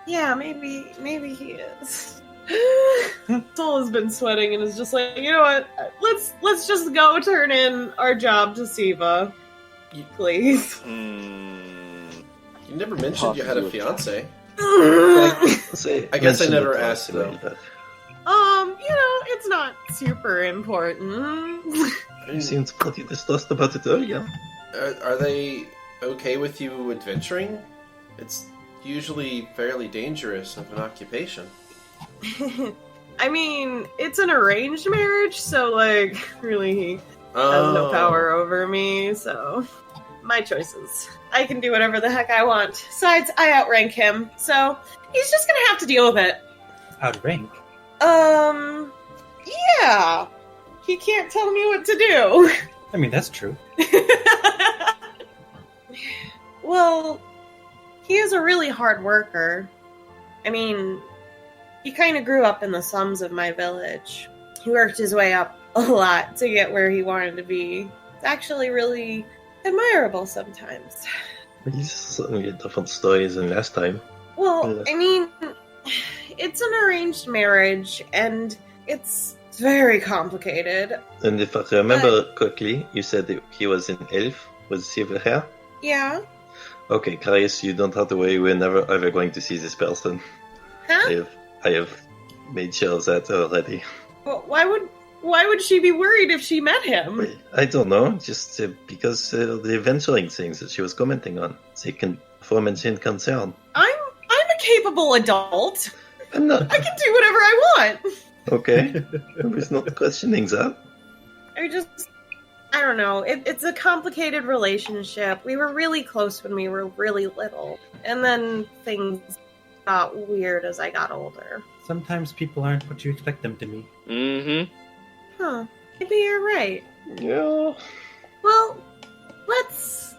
yeah, maybe he is. Soul has been sweating and is just like, you know what? Let's just go turn in our job to Siva, please. You never mentioned you had a fiance. Say, I guess I mention never it asked, though. but It's not super important. You seemed pretty distressed about it earlier. Are they okay with you adventuring? It's usually fairly dangerous of an occupation. I mean, it's an arranged marriage, so, like, really, he has no power over me, so... My choices. I can do whatever the heck I want. Besides, I outrank him, so he's just gonna have to deal with it. Outrank? Yeah. He can't tell me what to do. I mean, that's true. Well, he is a really hard worker. I mean, he kind of grew up in the slums of my village. He worked his way up a lot to get where he wanted to be. It's actually really admirable sometimes. He's certainly a different story than last time. Well, Yeah. I mean, it's an arranged marriage, and it's very complicated. And if I remember correctly, you said that he was an elf with silver hair? Yeah? Okay, Carius, you don't have to worry, we're never ever going to see this person. Huh? I have made sure of that already. Well, why would she be worried if she met him? I don't know, just because the adventuring things that she was commenting on. They can aforementioned concern. I'm a capable adult. I'm not. I can do whatever I want. Okay, I was not questioning that. I don't know. It's a complicated relationship. We were really close when we were really little. And then things got weird as I got older. Sometimes people aren't what you expect them to be. Mm-hmm. Huh. Maybe you're right. Yeah. Well, let's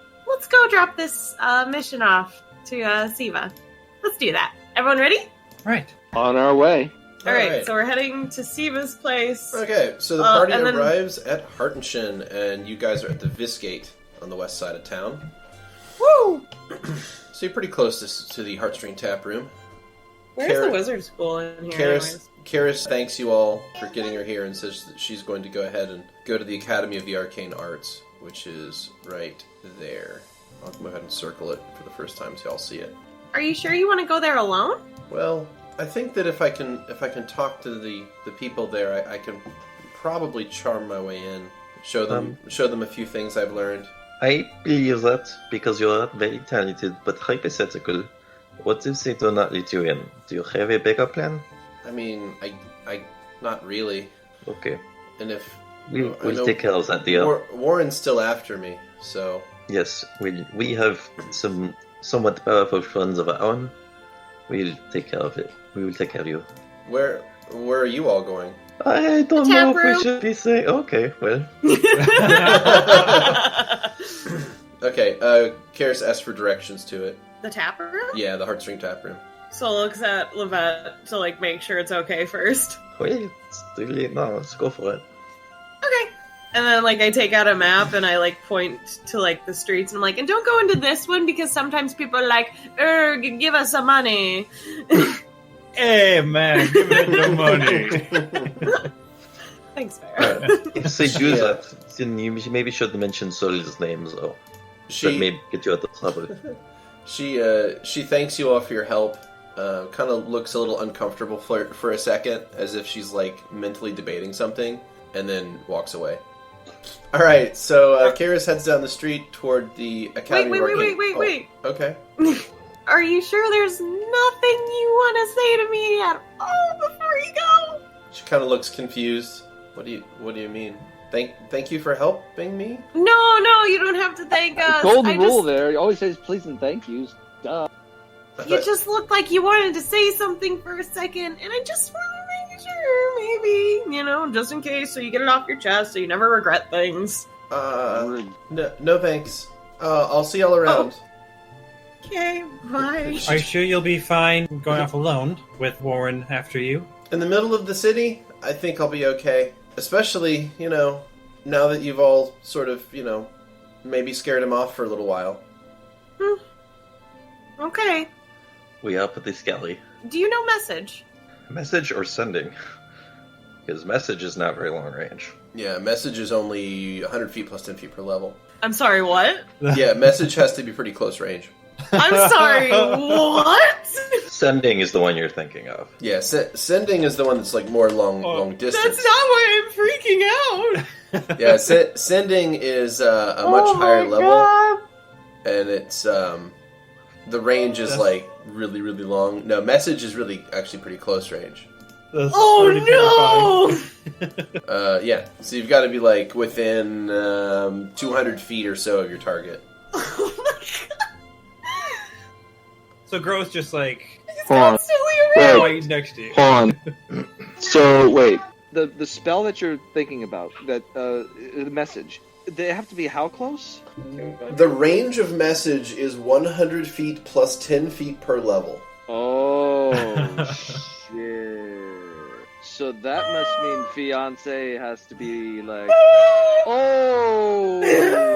go drop this mission off to Siva. Let's do that. Everyone ready? Right. On our way. All right, so we're heading to Siva's place. Okay, so the party and then- arrives at Hartenshin, and you guys are at the Visgate on the west side of town. Woo! So you're pretty close to the Heartstring Tap Room. Where's the wizard school in here? anyways? Karis thanks you all for getting her here and says that she's going to go ahead and go to the Academy of the Arcane Arts, which is right there. I'll go ahead and circle it for the first time so y'all see it. Are you sure you want to go there alone? Well, I think that if I can talk to the people there, I can probably charm my way in. Show them a few things I've learned. I believe that because you're very talented, but hypothetical. What if they do not let you in? Do you have a backup plan? I mean, I not really. Okay. And if We'll take care of that, dear. Warren's still after me, so Yes, we have some somewhat powerful friends of our own. We'll take care of it. We will take care of you. where are you all going? I don't The know tap if we room. should be saying. Okay, well. Okay, Karis asks for directions to it. The tap room? Yeah, the Heartstring Tap Room. So looks at Lovette to like make sure it's okay first. Wait, it's too late now. Let's go for it. Okay. And then like I take out a map and I like point to like the streets and I'm like, and don't go into this one because sometimes people are like, give us some money. Hey, man, give me the money. Thanks, Vera. If they do that, then you maybe should mention Sol's names, or that may get you out of trouble. She thanks you all for your help. Kind of looks a little uncomfortable for a second, as if she's like mentally debating something, and then walks away. All right, so Karis heads down the street toward the Academy. Wait. Okay. Are you sure there's nothing you want to say to me at all before you go? She kind of looks confused. What do you mean? Thank you for helping me. No, you don't have to thank us. Golden rule there. It always says please and thank yous. Duh. You just looked like you wanted to say something for a second, and I just want to make sure, maybe, just in case, so you get it off your chest, so you never regret things. No thanks. I'll see y'all around. Okay, bye. Are you sure you'll be fine going off alone with Warren after you? In the middle of the city, I think I'll be okay. Especially, now that you've all sort of, maybe scared him off for a little while. Okay. We up at the skelly. Do you know message? Message or sending? Because message is not very long range. Yeah, message is only 100 feet plus 10 feet per level. I'm sorry, what? Yeah, message has to be pretty close range. I'm sorry, what? Sending is the one you're thinking of. Yeah, sending is the one that's like more long distance. That's not why I'm freaking out. Yeah, sending is a much higher level, God. and it's the range is like really, really long. No, message is really actually pretty close range. That's Oh no! Yeah, so you've got to be like within 200 feet or so of your target. Oh my god! So Gro's just like Hold on. Silly around. right next to you. Hold on. So wait, the spell that you're thinking about, that the message, they have to be how close? The range of message is 100 feet plus 10 feet per level. Oh shit! So that must mean fiance has to be like. Oh.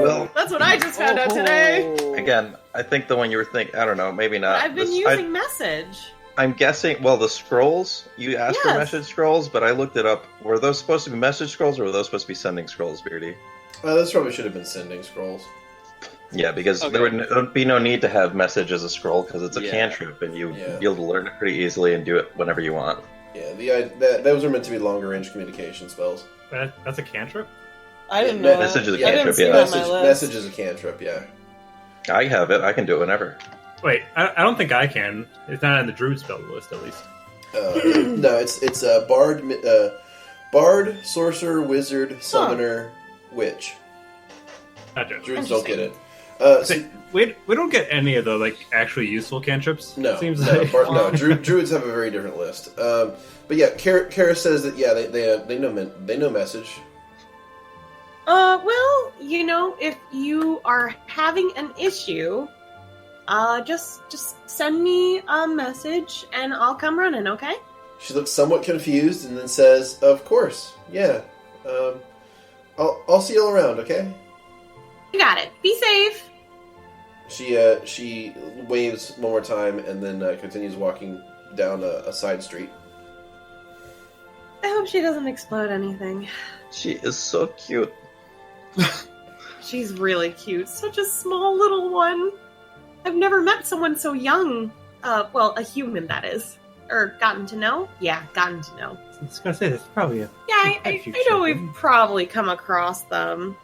Well, That's what I just found out today. again, I think the one you were thinking, I don't know, maybe not. I've been using message. I'm guessing, well, the scrolls, you asked for Yes. message scrolls, but I looked it up. Were those supposed to be message scrolls, or were those supposed to be sending scrolls, Beardy? This probably should have been sending scrolls. Yeah, because Okay. there would be no need to have message as a scroll, because it's a Yeah. cantrip, and you'll Yeah. be able to learn it pretty easily and do it whenever you want. Yeah, those are meant to be longer range communication spells. That's a cantrip? I didn't Yeah, know. message is a I didn't cantrip, see yeah. it on my list. Message is a cantrip, yeah. I have it, I can do it whenever. Wait, I don't think I can. It's not on the Druid spell list, at least. No, it's a bard, sorcerer, wizard, summoner, witch. Gotcha. Druids don't get it. We don't get any of the actually useful cantrips. No, it seems no, like. Druids have a very different list. But yeah, Kara says that they know message. Well, if you are having an issue, just send me a message and I'll come running, okay? She looks somewhat confused and then says, "Of course, yeah. I'll see you all around, okay?" You got it. Be safe. She waves one more time and then continues walking down a side street. I hope she doesn't explode anything. She is so cute. She's really cute. Such a small little one. I've never met someone so young. Well, a human, that is. Or gotten to know? Yeah, gotten to know. I was gonna say this is probably a Yeah, I few know children. we've probably come across them.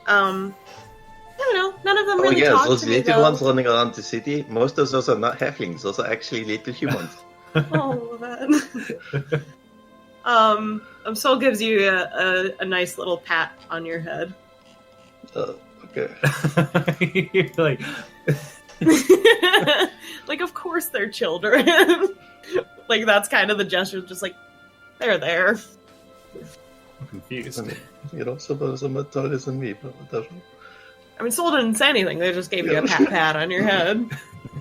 I don't know. None of them Oh really yes, talk those to me, little though. ones running around the city, most of those are not halflings, those are actually little humans. Oh, that. Sol gives you a nice little pat on your head. Okay. You're like, Like, of course they're children. Like, that's kind of the gesture, just like, they're there. I'm confused. You don't suppose I'm as tall as me, but it doesn't. I mean, Sol didn't say anything, they just gave you a pat on your head.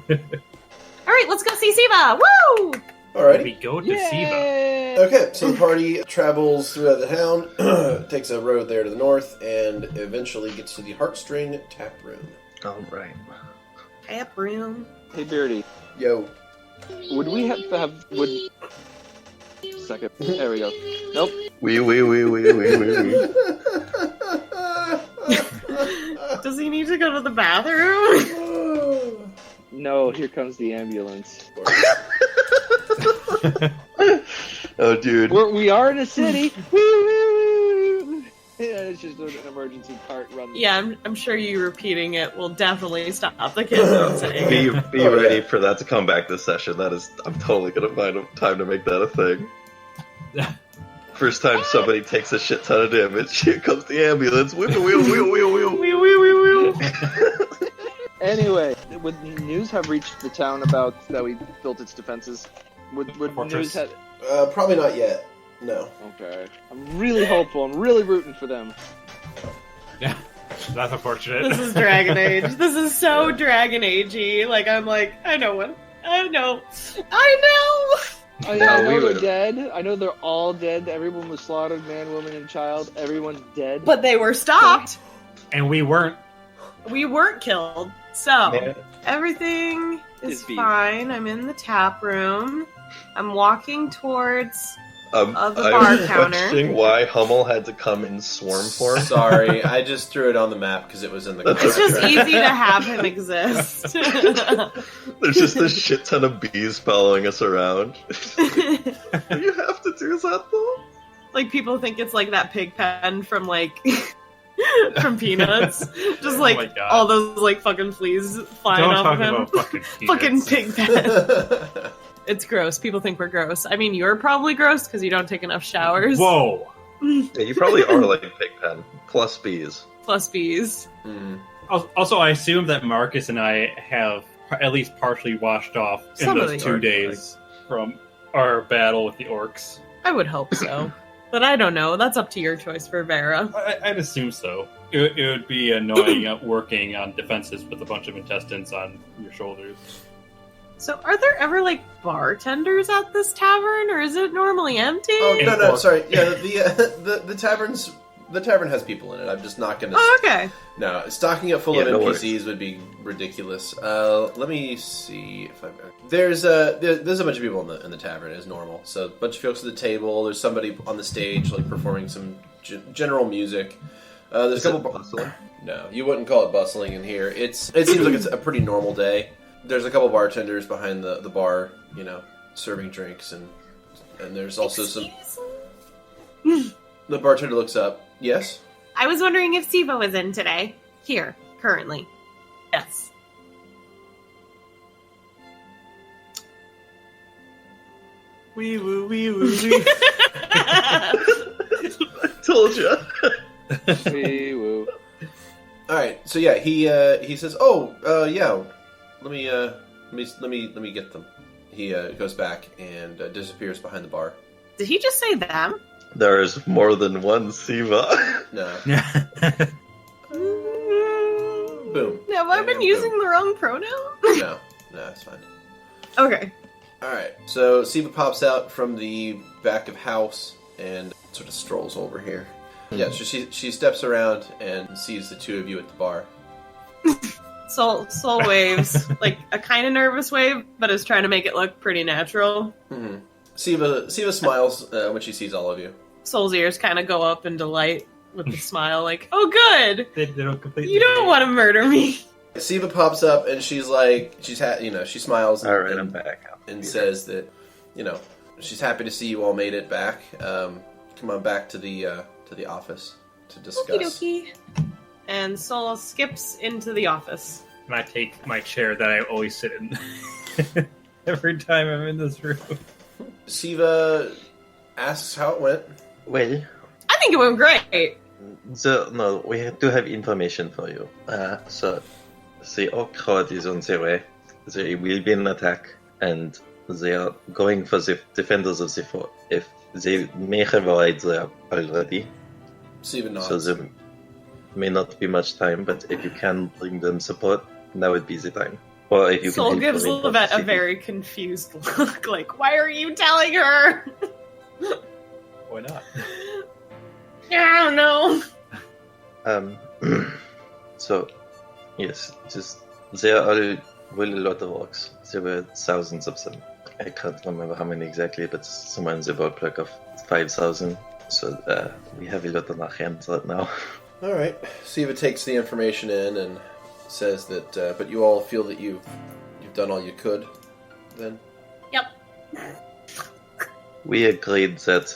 Alright, let's go see Siva! Woo! Alrighty. We go to Siva. Okay, so the party travels throughout the town, takes a road there to the north, and eventually gets to the Heartstring Tap Room. Alright. Tap room. Hey Beardy, Yo. would we would? Second. There we go. Nope. We. Does he need to go to the bathroom? No. Here comes the ambulance. Oh, dude. We are in a city. Woo! Yeah, it's just an emergency cart running. Yeah, I'm sure you repeating it will definitely stop the kids from saying it. Be ready for that to come back this session. I'm totally gonna find a time to make that a thing. First time somebody takes a shit ton of damage, here comes the ambulance. Wheel. Anyway, would news have reached the town about that we built its defenses? Would news have? Probably not yet. No. Okay. I'm really hopeful. I'm really rooting for them. That's unfortunate. This is Dragon Age. This is so Dragon Agey. Like, I'm like, I know. Oh yeah, I No, know we they're would've- dead. I know they're all dead. Everyone was slaughtered, man, woman, and child. Everyone's dead. But they were stopped. And we weren't. We weren't killed. So, Man. everything is Is beef. fine. I'm in the tap room. I'm walking towards... Of the I bar was counter. questioning why Hummel had to come in swarm form. Sorry, I just threw it on the map because it was in the It's just contract. easy to have him exist. There's just a shit ton of bees following us around. You have to do that though? Like, people think it's like that pig pen from, like... from Peanuts. Just, like, my God. all those, like, fucking fleas flying Don't off talk of him. about fucking Fucking peanuts. pig pen. It's gross. People think we're gross. I mean, you're probably gross because you don't take enough showers. Whoa. Yeah, you probably are like Pigpen, plus bees. Plus bees. Mhm. Also, I assume that Markus and I have at least partially washed off in Some of those the 2 orcs, days from our battle with the orcs. I would hope so. But I don't know. That's up to your choice for Vera. I'd assume so. It would be annoying working on defenses with a bunch of intestines on your shoulders. So, are there ever, like, bartenders at this tavern, or is it normally empty? Oh In no, no, pork. sorry. Yeah, the tavern has people in it. I'm just not gonna. Oh, okay. No, stocking it full Yeah, of no NPCs would be ridiculous. Let me see if I. There's a bunch of people in the tavern as normal. So a bunch of folks at the table. There's somebody on the stage like performing some general music. There's Is a it couple. bustling? No, you wouldn't call it bustling in here. It seems like it's a pretty normal day. There's a couple bartenders behind the bar, you know, serving drinks, and there's also some. The bartender looks up. Yes. I was wondering if Siva was in today. Here, currently. Yes. Wee woo wee woo wee. I told you. Wee woo. All right, so yeah, he says, "Oh, yeah, let me get them." He goes back and disappears behind the bar. Did he just say them? There's more than one Siva. No, boom. Have I been And using boom. the wrong pronoun? No, it's fine. Okay. All right, so Siva pops out from the back of house and sort of strolls over here. Yeah, so she steps around and sees the two of you at the bar. Soul waves, like a kind of nervous wave, but is trying to make it look pretty natural. Mm-hmm. Siva smiles when she sees all of you. Soul's ears kind of go up in delight with the smile, like, "Oh, good! They don't completely. You don't want to murder me." Siva pops up and she's like, she smiles. All right, and, I'm back. and says that, she's happy to see you all made it back. Come on back to the office to discuss. Okie dokie. And Soul skips into the office. And I take my chair that I always sit in every time I'm in this room. Siva asks how it went. Well, I think it went great. no, we do have information for you. So, the orc crowd is on their way. There will be an attack, and they are going for the defenders of the fort. If they may have arrived there already, Siva nods. so there may not be much time. But if you can bring them support, now would be the time. Or if you Soul can gives help Lovette a them, very confused look, like, "Why are you telling her?" Why not? I don't know. So, yes, just there are really a lot of orcs. There were thousands of them. I can't remember how many exactly, but somewhere in the ballpark of 5,000. So we have a lot on our hands right now. All right. Siva takes the information in and says that, but you all feel that you've done all you could. Then. Yep. We agreed that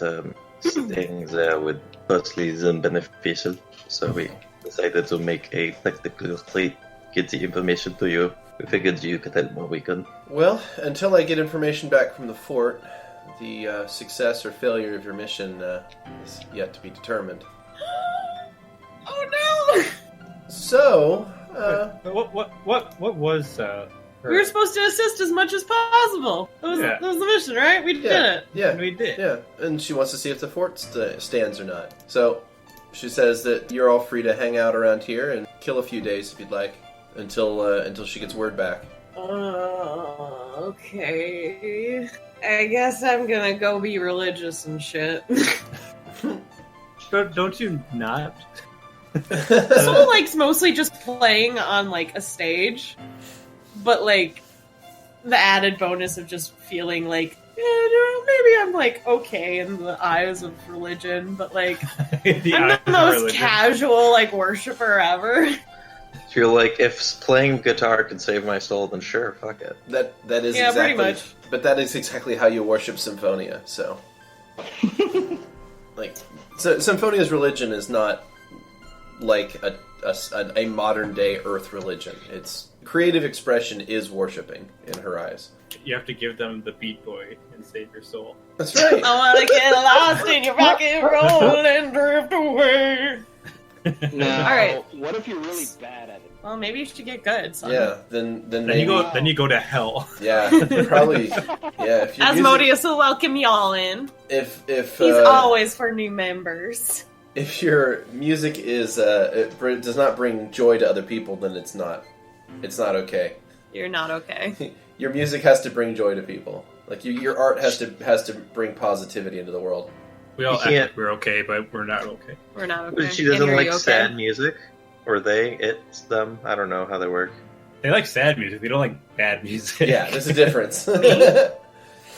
staying there would firstly isn't beneficial, so we decided to make a tactical retreat, get the information to you. We figured you could help more we could. Well, until I get information back from the fort, the success or failure of your mission is yet to be determined. Oh So, What was her? no! We were supposed to assist as much as possible. That was the mission, right? We did it. yeah, And we did. yeah, and she wants to see if the fort stands or not. So, She says that you're all free to hang out around here and kill a few days if you'd like, until she gets word back. Okay. I guess I'm gonna go be religious and shit. Don't you not? Soul likes mostly just playing on like a stage, but like the added bonus of just feeling like maybe I'm like okay in the eyes of religion, but like I'm the most casual like worshiper ever. If you're like, if playing guitar can save my soul, then sure, fuck it. That is Yeah, exactly, pretty much. But that is exactly how you worship Symphonia. So, so Symphonia's religion is not like a modern day Earth religion. It's creative expression is worshiping in her eyes. You have to give them the Beat Boy and save your soul. That's right. I wanna get lost in your rock and roll and drift away. No. All right. What if you're really bad at it? Well, maybe you should get good. Son. Yeah. Then you go. Then you go to hell. Yeah. Probably. Yeah. If your Asmodeus will welcome y'all in. If He's always for new members. If your music is does not bring joy to other people, then it's not okay. You're not okay. Your music has to bring joy to people. Like your art has to bring positivity into the world. We all You act like we're okay, but we're not okay. We're not okay. She doesn't Henry, like you okay? sad music? Or they, it's them. I don't know how they work. They like sad music. They don't like bad music. Yeah, there's a difference.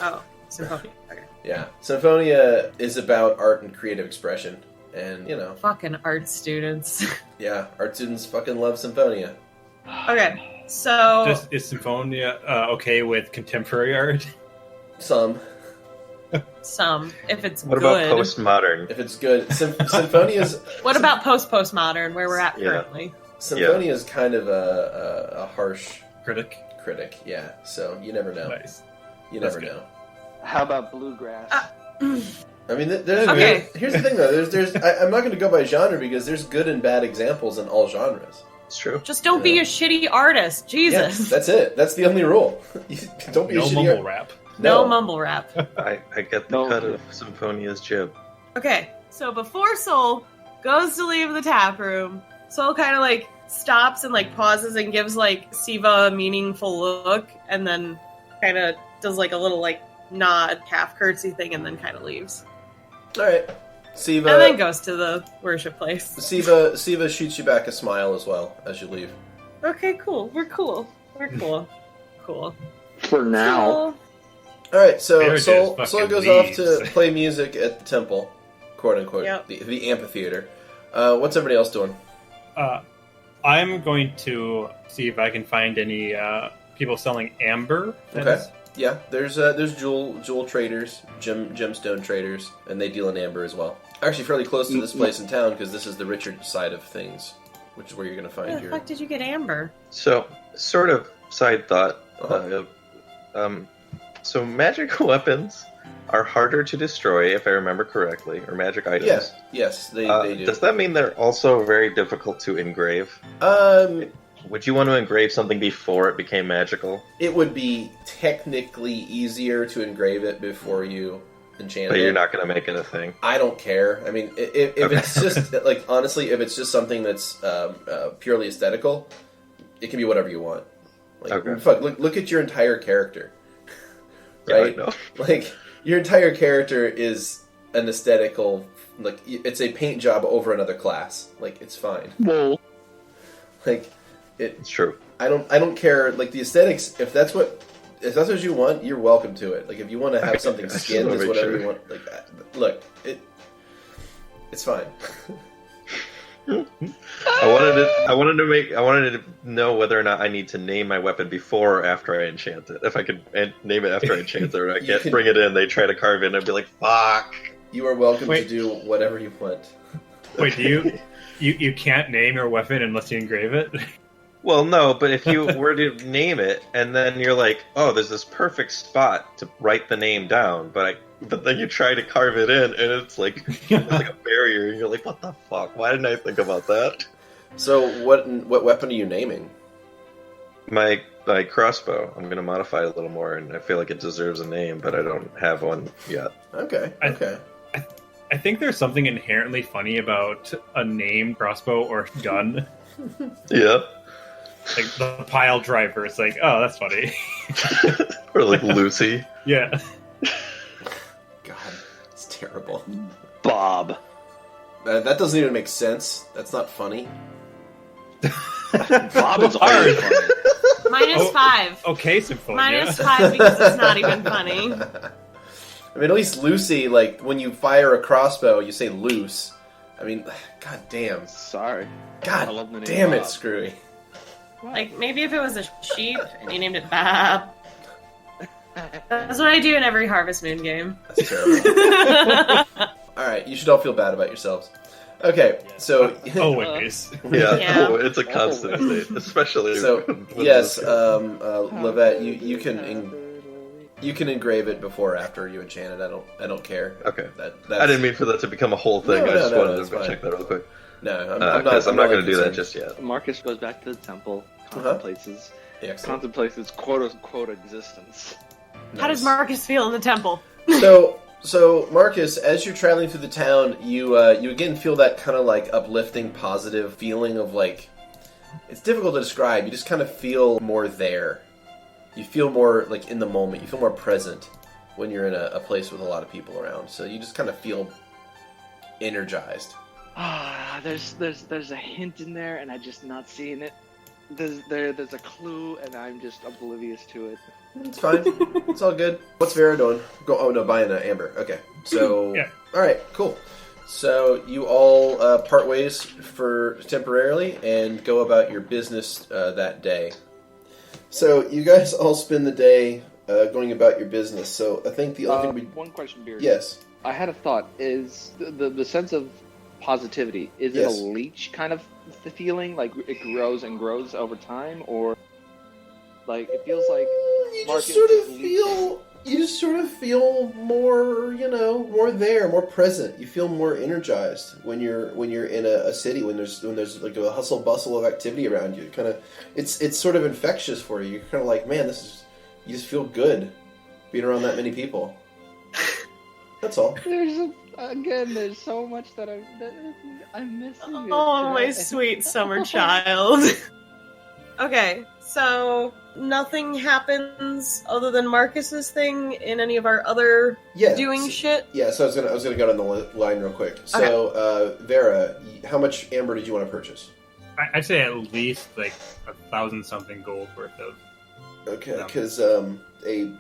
Oh, Symphonia. Okay. Yeah, Symphonia is about art and creative expression, and Fucking art students. yeah, art students fucking love Symphonia. Okay, so Is Symphonia okay with contemporary art? Some, if it's What good. about postmodern? if it's good. Symphonia's What about postmodern, where we're at Yeah. currently? Symphonia is kind of a harsh Critic. critic. Yeah, so you never know. Nice. You That's never good. know. How about bluegrass? I mean, there's Okay. here's the thing though. I'm not going to go by genre because there's good and bad examples in all genres. It's true. Just don't be a shitty artist, Jesus. Yeah, that's it. That's the only rule. Don't be a No shitty mumble art- rap. No mumble rap. I get the No. cut of Symphonia's jib. Okay, so before Soul goes to leave the tap room, Soul kind of like stops and like pauses and gives like Siva a meaningful look, and then kind of does like a little like nod, half curtsy thing, and then kind of leaves. All right, Siva. And then goes to the worship place. Siva shoots you back a smile as well as you leave. Okay, cool. We're cool. Cool. For now. All right, so There it Soul is, Soul fucking goes off leaves. to play music at the temple, quote unquote, Yep. the amphitheater. What's everybody else doing? I'm going to see if I can find any people selling amber. Okay. Yeah, there's jewel traders, gemstone traders, and they deal in amber as well. Actually, fairly close to this place in town because this is the richer side of things, which is where you're going to Where find the your. fuck did you get amber? So, sort of side thought. Uh-huh. So magic weapons are harder to destroy, if I remember correctly, or magic items. Yes, they do. Does that mean they're also very difficult to engrave? Would you want to engrave something before it became magical? It would be technically easier to engrave it before you enchant But it. you're not going to make it a thing. I don't care. I mean, if it's just like honestly, if it's just something that's purely aesthetical, it can be whatever you want. Like, Okay. fuck, look at your entire character, Yeah, I right? know. Like your entire character is an aesthetical, like it's a paint job over another class. Like it's fine. Whoa. Like It's true. I don't care. Like the aesthetics, if that's what you want, you're welcome to it. Like if you want to have Okay, something I just skinned, wanna is make whatever sure. you want. Like look, it's fine. I wanted to know whether or not I need to name my weapon before or after I enchant it. If I could name it after I enchant it, or I You can't can- bring it in, they try to carve it in, I'd be like, fuck. You are welcome to Wait. do whatever you want. Wait, do you can't name your weapon unless you engrave it? Well, no, but if you were to name it, and then you're like, oh, there's this perfect spot to write the name down, but then you try to carve it in, and it's like a barrier, and you're like, what the fuck? Why didn't I think about that? So what weapon are you naming? My crossbow, I'm going to modify it a little more, and I feel like it deserves a name, but I don't have one yet. Okay. I- Okay. I think there's something inherently funny about a name, crossbow, or gun. Yeah. Like the pile driver. It's like, oh, that's funny. Or like Lucy. Yeah. God, it's terrible. Bob. That doesn't even make sense. That's not funny. Bob is always funny. -5. Okay, Symphonia. -5 because it's not even funny. I mean, at least Lucy, like, when you fire a crossbow, you say loose. I mean, god damn. Sorry. God I love the name damn it, Bob. Skrewy. Like, maybe if it was a sheep and you named it Bob. That's what I do in every Harvest Moon game. That's terrible. Alright, you should all feel bad about yourselves. Okay, so... Always. Yeah, Yeah. Oh, it's a constant state, especially. So, when yes, those- Lovette, you can engrave it before or after you enchant it. I don't care. Okay. That's, I didn't mean for that to become a whole thing. No, I just no, wanted that's to go fine. check that real quick. No, I'm I'm not not going to do that concerned. just yet. Markus goes back to the temple, Uh-huh. contemplates his Excellent. quote-unquote existence. How does Nice. Marcus feel in the temple? So Markus, as you're traveling through the town, you again feel that kind of like uplifting, positive feeling of like, it's difficult to describe. You just kind of feel more there. You feel more like in the moment. You feel more present when you're in a place with a lot of people around. So you just kind of feel energized. Ah, there's a hint in there, and I'm just not seeing it. There's a clue, and I'm just oblivious to it. It's fine. It's all good. What's Vera doing? Oh no, buying an amber. Okay. So Yeah. all right, cool. So you all part ways for temporarily and go about your business that day. So you guys all spend the day going about your business. So I think the only thing One question, Beardy. yes. I had a thought. Is the sense of positivity, is Yes. it a leech kind of the feeling? Like it grows and grows over time? Or like it feels like You Marcus just sort of is leeching? feel more, more there, more present. You feel more energized when you're in a city, when there's like a hustle bustle of activity around you. It's sort of infectious for you. You're kind of like, man, you just feel good being around that many people. That's all. There's so much that I'm missing. it. Oh, my sweet summer child. Okay, so nothing happens other than Marcus's thing in any of our other Yeah. doing shit? Yeah, so I was gonna go down the line real quick. So, Vera, how much amber did you want to purchase? I'd say at least like 1,000 something gold worth of. Okay, Yeah. because a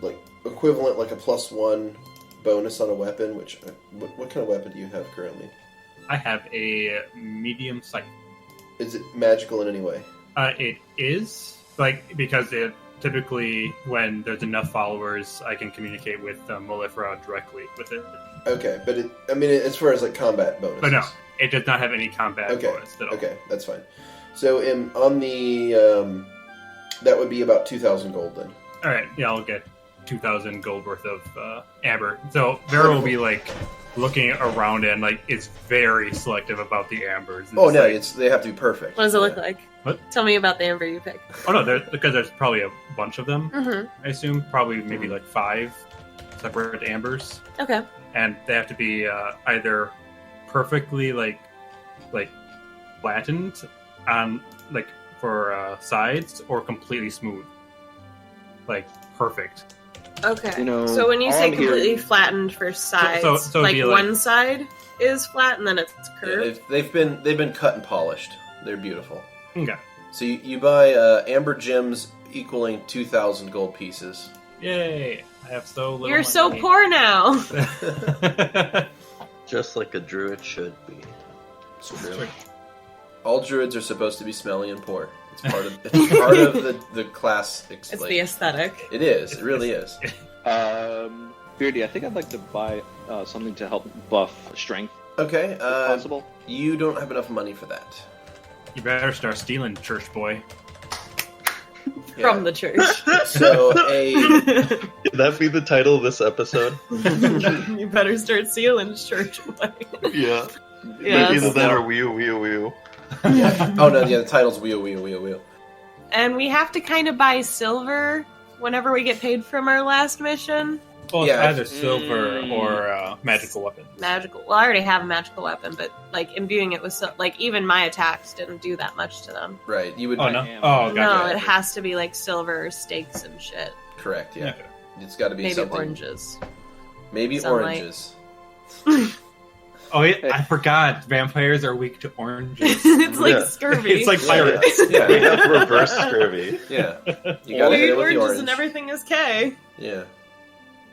like equivalent like a +1 bonus on a weapon. Which what kind of weapon do you have currently? I have a medium sight. Is it magical in any way? It is like because it typically when there's enough followers, I can communicate with Molifera directly with it. Okay, but as far as like combat bonuses. But no, it does not have any combat Okay. bonus at all. Okay, that's fine. So on the that would be about 2,000 gold then. All right, yeah, I'll get 2,000 gold worth of amber. So Vera will be like looking around and like is very selective about the ambers. It's Oh no, like, they have to be perfect. What does it Yeah. look like? What? Tell me about the amber you pick. Oh no, because there's probably a bunch of them. Mm-hmm. I assume probably maybe like 5 separate ambers, Okay. and they have to be either perfectly like flattened on like for sides or completely smooth, like perfect. Okay. You know, so when you all say I'm hearing- completely flattened for sides, so it'd like be like- one side is flat and then it's Yeah, curved? they've been cut and polished. They're beautiful. Okay, So you buy amber gems equaling 2,000 gold pieces. yay! I have so little. You're so money. poor now. Just like a druid should be. It's true. All druids are supposed to be smelly and poor. It's part of the class. It's the aesthetic. It is. It really is. Beardy, I think I'd like to buy something to help buff strength, Okay. if possible. You don't have enough money for that. You better start stealing, church boy. Yeah. From the church. So Can that be the title of this episode? You better start sealing church boy. Yeah. Yes. Either that or wee. Oh no, yeah, the title's wheel. And we have to kind of buy silver whenever we get paid from our last mission. Well, Yeah, it's either silver or magical weapons. Magical. Well, I already have a magical weapon, but like imbuing it with even my attacks didn't do that much to them. Right. You would. Oh no! Damn. Oh, No, gotcha. it has to be like silver stakes and shit. Correct. Yeah. Okay. It's got to be Maybe something. oranges. Maybe Sunlight. oranges. Oh, yeah, I forgot. Vampires are weak to oranges. It's like Yeah. scurvy. It's like pirates. Yeah. We have reverse scurvy. Yeah. You gotta hit it with the oranges orange. and everything is K. Yeah.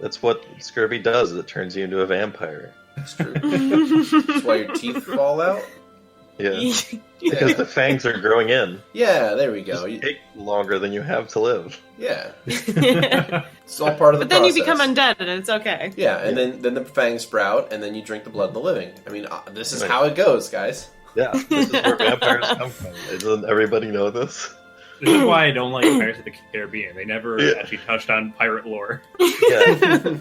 That's what scurvy does. It turns you into a vampire. That's true. That's why your teeth fall out. Yeah. Because the fangs are growing in. Yeah. There we go. Just You- take longer than you have to live. Yeah. But It's all part of the then process. you become undead and it's okay. Yeah, and then the fangs sprout, and then you drink the blood of the living. I mean, this is Right. how it goes, guys. Yeah, this is where vampires come from. Doesn't everybody know this? This is why I don't like Pirates of the Caribbean. They never Yeah. actually touched on pirate lore. Yeah.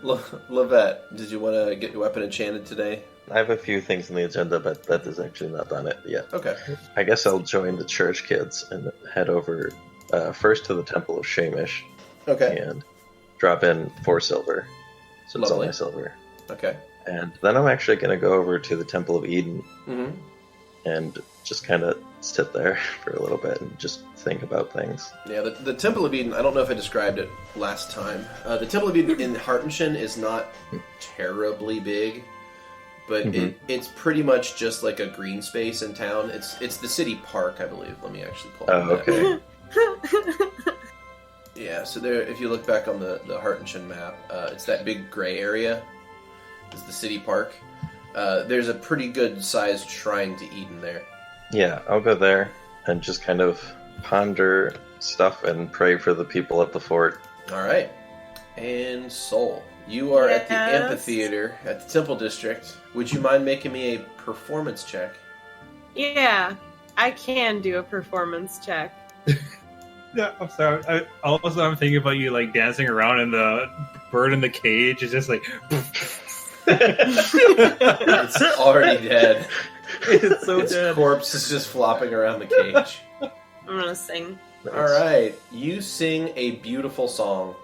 Lovette, did you want to get your weapon enchanted today? I have a few things on the agenda, but that is actually not on it yet. Okay. I guess I'll join the church kids and head over first to the Temple of Shamish Okay. and drop in 4 silver. So it's all Lovely. my silver. Okay. And then I'm actually going to go over to the Temple of Eden Mm-hmm. and just kind of sit there for a little bit and just think about things. Yeah, the Temple of Eden, I don't know if I described it last time. The Temple of Eden in Hartenshin is not terribly big, but Mhm. it's pretty much just like a green space in town. It's the city park, I believe. Let me actually pull Oh, up that. okay. Yeah, so there, if you look back on the Hartenshin map, it's that big gray area. Is the city park. There's a pretty good sized shrine to Eden there. Yeah, I'll go there and just kind of ponder stuff and pray for the people at the fort. All right. And Soul, you are at the Yes. amphitheater at the Temple District. Would you mind making me a performance check? Yeah, I can do a performance check. Yeah, I'm sorry. Also, I'm thinking about you like dancing around, and the bird in the cage is just like. It's already dead. It's so Its dead. corpse is just flopping around the cage. I'm gonna sing. All right, you sing a beautiful song.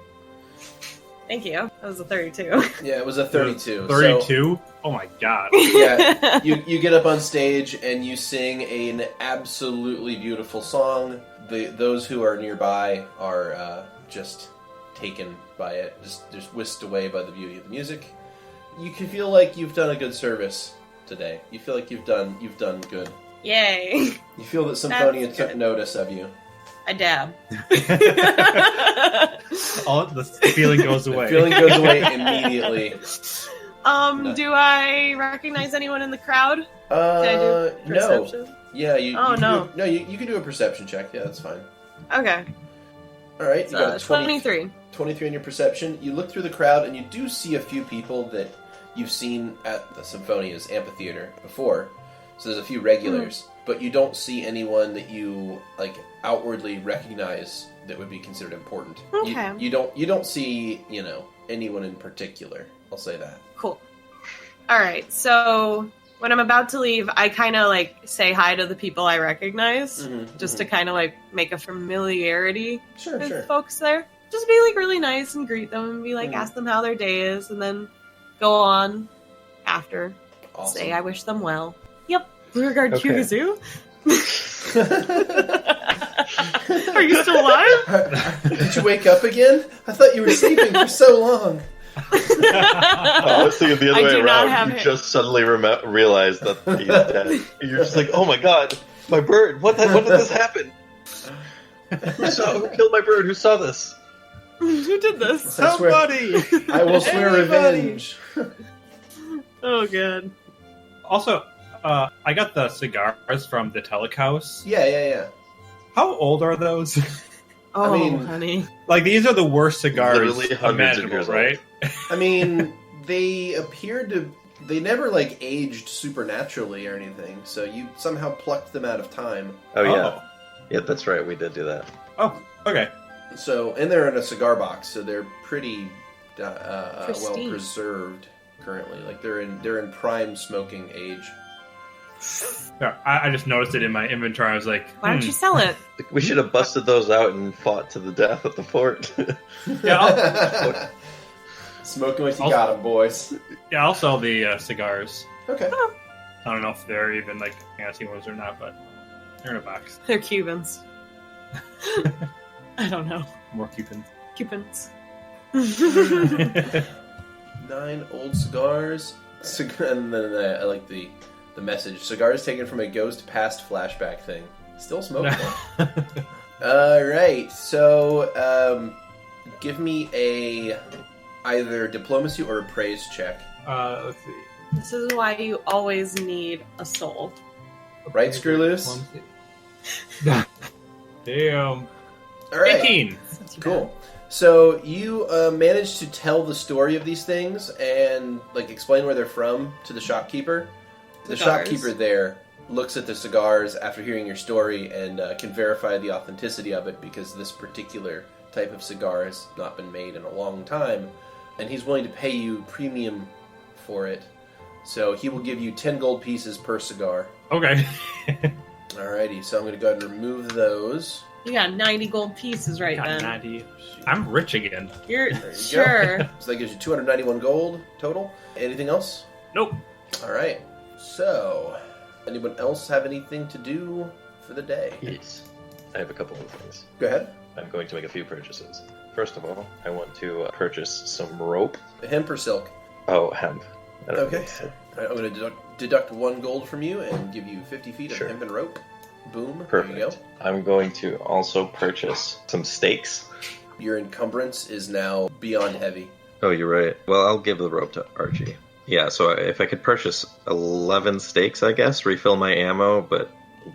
Thank you. That was a 32. Yeah, it was a 32. 32? Oh my god. Yeah, you get up on stage and you sing an absolutely beautiful song. Those who are nearby are just taken by it, just whisked away by the beauty of the music. You can feel like you've done a good service today. You feel like you've done good. Yay. You feel that Symphonia That's took good. notice of you. I dab. All the feeling goes The away. feeling goes away immediately. Do I recognize anyone in the crowd? Can I do No. perception? Yeah, you. Oh, you can no. do, you can do a perception check. Yeah, that's fine. Okay. All right, you got a 23. 23 in your perception. You look through the crowd and you do see a few people that you've seen at the Symphonia's amphitheater before. So there's a few regulars, but you don't see anyone that you like outwardly recognize that would be considered important. Okay. You don't see, anyone in particular. I'll say that. Cool. All right. So when I'm about to leave, I kind of like say hi to the people I recognize, just to kind of like make a familiarity Sure, with sure. folks there. Just be like really nice and greet them and be like, ask them how their day is, and then go on after. Awesome. Say I wish them well. Yep. Regard Okay. Kyuzu. Are you still alive? Did you wake up again? I thought you were sleeping for so long. I was thinking the I other way do not around. have You him. just suddenly realized that he's dead. You're just like, oh my god, my bird! What did this happen? Who killed my bird? Who saw this? Who did this? I swear- Somebody! I will swear Everybody! revenge. Oh, good. Also, I got the cigars from the Telehouse. Yeah. How old are those? Oh, mean- honey. Like, these are the worst cigars Literally hundreds of imaginable, years old. right? I mean, they appeared to... They never, aged supernaturally or anything, so you somehow plucked them out of time. Oh yeah, yeah, that's right. We did do that. Oh, okay. So, and they're in a cigar box, so they're pretty well Pristine. preserved currently. Like, they're in prime smoking age. Yeah, I just noticed it in my inventory. I was like, Why don't you sell it? We should have busted those out and fought to the death at the fort. Yeah, Smoking like you got 'em, boys. Yeah, I'll sell the cigars. Okay. I don't know if they're even like fancy ones or not, but they're in a box. They're Cubans. I don't know. More Cubans. Cubans. 9 old cigars. And then I like the message. Cigars taken from a ghost past flashback thing. Still smokable. Alright, so give me a either diplomacy or appraise check. Let's see. This is why you always need a soul. Right, Screw Loose? Damn. Alright. 18. Cool. So you managed to tell the story of these things and like explain where they're from to the shopkeeper. The Cigars. shopkeeper there looks at the cigars after hearing your story and can verify the authenticity of it because this particular type of cigar has not been made in a long time, and he's willing to pay you premium for it. So he will give you 10 gold pieces per cigar. Okay. Alrighty, so I'm going to go ahead and remove those. You got 90 gold pieces right then. 90. I'm rich again. You're There you sure. go. So that gives you 291 gold total. Anything else? Nope. Alright, so anyone else have anything to do for the day? Yes. I have a couple of things. Go ahead. I'm going to make a few purchases. First of all, I want to purchase some rope. Hemp or silk? Oh, hemp. I don't Okay. think so. Alright, I'm going to deduct 1 gold from you and give you 50 feet of Sure. hemp and rope. Boom. Perfect. There you go. I'm going to also purchase some stakes. Your encumbrance is now beyond heavy. Oh, you're right. Well, I'll give the rope to Archie. Yeah, so if I could purchase 11 stakes, I guess, refill my ammo, but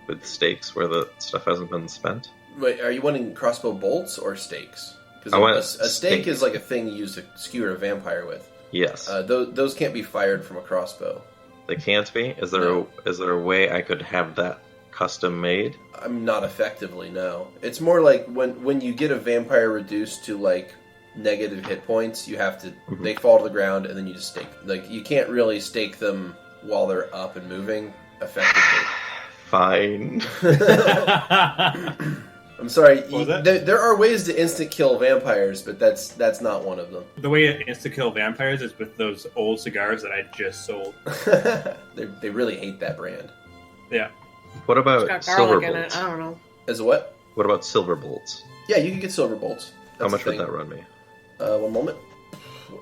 with stakes where the stuff hasn't been spent. Wait, are you wanting crossbow bolts or stakes? Because I want a stake stakes. is like a thing you use to skewer a vampire with. Yes. Those can't be fired from a crossbow. They can't be? Is there No. is there a way I could have that custom made? I'm not effectively, no. It's more like when you get a vampire reduced to like negative hit points, you have to they fall to the ground and then you just stake. Like you can't really stake them while they're up and moving effectively. Fine. I'm sorry. What was that? There are ways to instant kill vampires, but that's not one of them. The way it insta-kill vampires is with those old cigars that I just sold. They really hate that brand. Yeah. What It's about got silver garlic in it. bolts? I don't know. As a what? What about silver bolts? Yeah, you can get silver bolts. How That's much a would thing. that run me? 1 moment.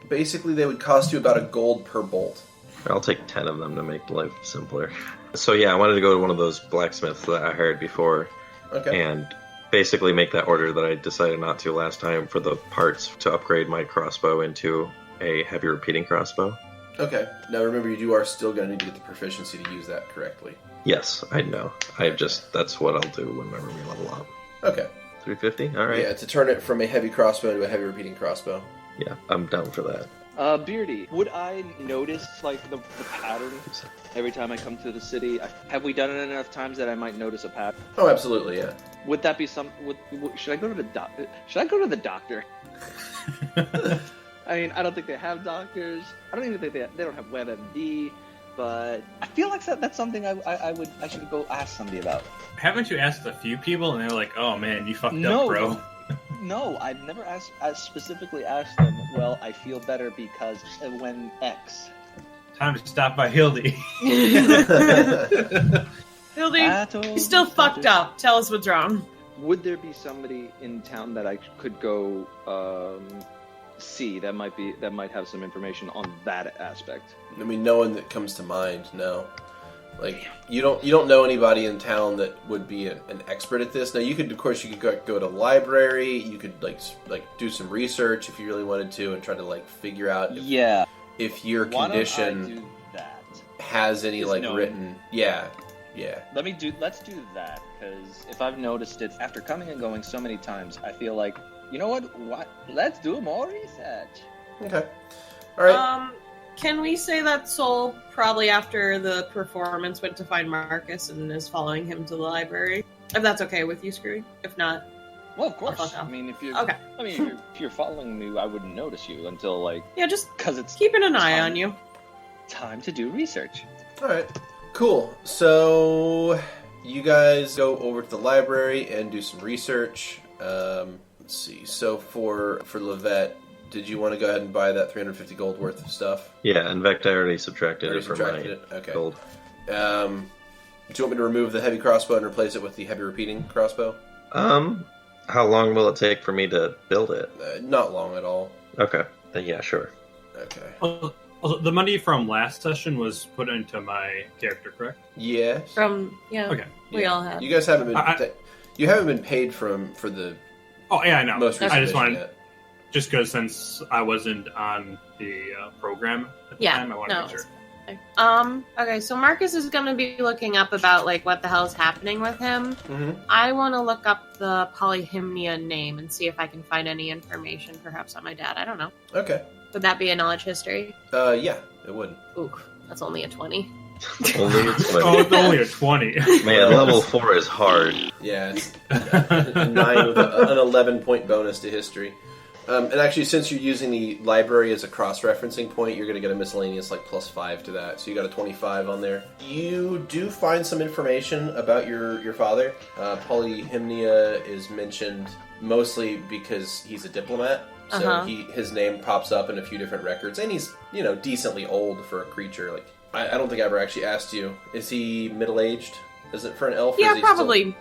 Basically, they would cost you about a gold per bolt. I'll take 10 of them to make life simpler. So yeah, I wanted to go to one of those blacksmiths that I hired before Okay. and basically make that order that I decided not to last time for the parts to upgrade my crossbow into a heavy repeating crossbow. Okay. Now remember, you are still going to need to get the proficiency to use that correctly. Yes, I know. That's what I'll do whenever we level up. Okay. 350? Alright. Yeah, to turn it from a heavy crossbow to a heavy repeating crossbow. Yeah, I'm down for that. Beardy, would I notice like the pattern every time I come to the city? Have we done it enough times that I might notice a pattern? Oh, absolutely, yeah. Would that be should I go to the doctor? Should I go to the doctor? I mean, I don't think they have doctors. I don't even think they don't have WebMD. But I feel like that's something I should go ask somebody about. Haven't you asked a few people and they're like, "Oh man, you fucked No. up, bro." No, I've never specifically asked them. Well, I feel better because when X. Time to stop by Hildy. Hildy, you're still fucked up. Tell us what's wrong. Would there be somebody in town that I could go see that might have some information on that aspect? I mean, no one that comes to mind, no. Like, you don't know anybody in town that would be an expert at this. Now, you could, of course, you could go to the library. You could like do some research if you really wanted to, and try to like figure out if your condition Why don't I do that? has any like Gnome. written. Yeah. Let's do that, because if I've noticed it after coming and going so many times, I feel like, you know what? Let's do more research. Okay. All right. Can we say that Soul probably after the performance went to find Markus and is following him to the library? If that's okay with you, Skrewy. If not, Well, of course. fuck off. I mean, if you're Okay. if you're following me, I wouldn't notice you until like yeah, just because it's keeping an eye time- on you. time to do research. All right. Cool. So you guys go over to the library and do some research. Let's see. So for Lovette, did you want to go ahead and buy that 350 gold worth of stuff? Yeah, in fact, I already subtracted Already it from subtracted my it? Okay. gold. Do you want me to remove the heavy crossbow and replace it with the heavy repeating crossbow? How long will it take for me to build it? Not long at all. Okay, then yeah, sure. Okay. Also, the money from last session was put into my character, correct? Yes. Okay. We all have. You guys haven't been. You haven't been paid for the Oh yeah, I know. most recent I just mission wanted, yet. just because since I wasn't on the program at the time, I wanted to make sure. Okay, so Markus is going to be looking up about, like, what the hell is happening with him. Mm-hmm. I want to look up the Polyhymnia name and see if I can find any information, perhaps on my dad. I don't know. Okay. Would that be a knowledge history? Yeah, it would. Ooh, that's only a 20. Only it's Oh, it's only a 20. Man, level 4 is hard. Yeah, it's a 9 with an 11-point bonus to history. And actually, since you're using the library as a cross-referencing point, you're going to get a miscellaneous, like, +5 to that. So you got a 25 on there. You do find some information about your father. Polyhymnia is mentioned mostly because he's a diplomat. So his name pops up in a few different records. And he's, decently old for a creature. Like, I don't think I ever actually asked you. Is he middle-aged? Is it for an elf? Yeah, or is he probably. Still...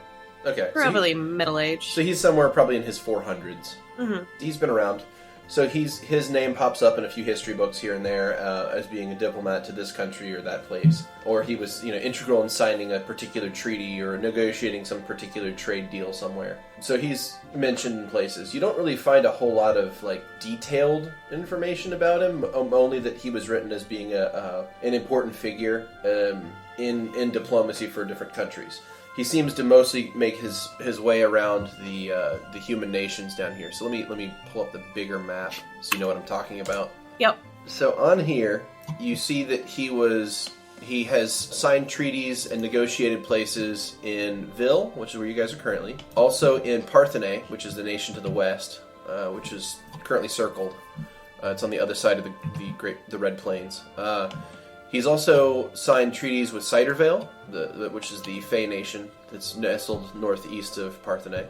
Okay. Probably middle-aged. So he's somewhere probably in his 400s. Mm-hmm. He's been around. So his name pops up in a few history books here and there as being a diplomat to this country or that place. Or he was, integral in signing a particular treaty or negotiating some particular trade deal somewhere. So he's mentioned in places. You don't really find a whole lot of, like, detailed information about him, only that he was written as being an important figure in diplomacy for different countries. He seems to mostly make his way around the human nations down here. So let me pull up the bigger map so you know what I'm talking about. Yep. So on here, you see that he has signed treaties and negotiated places in Vil, which is where you guys are currently. Also in Parthenae, which is the nation to the west, which is currently circled. It's on the other side of the Red Plains. He's also signed treaties with Cidervale, which is the Fey nation that's nestled northeast of Parthenae.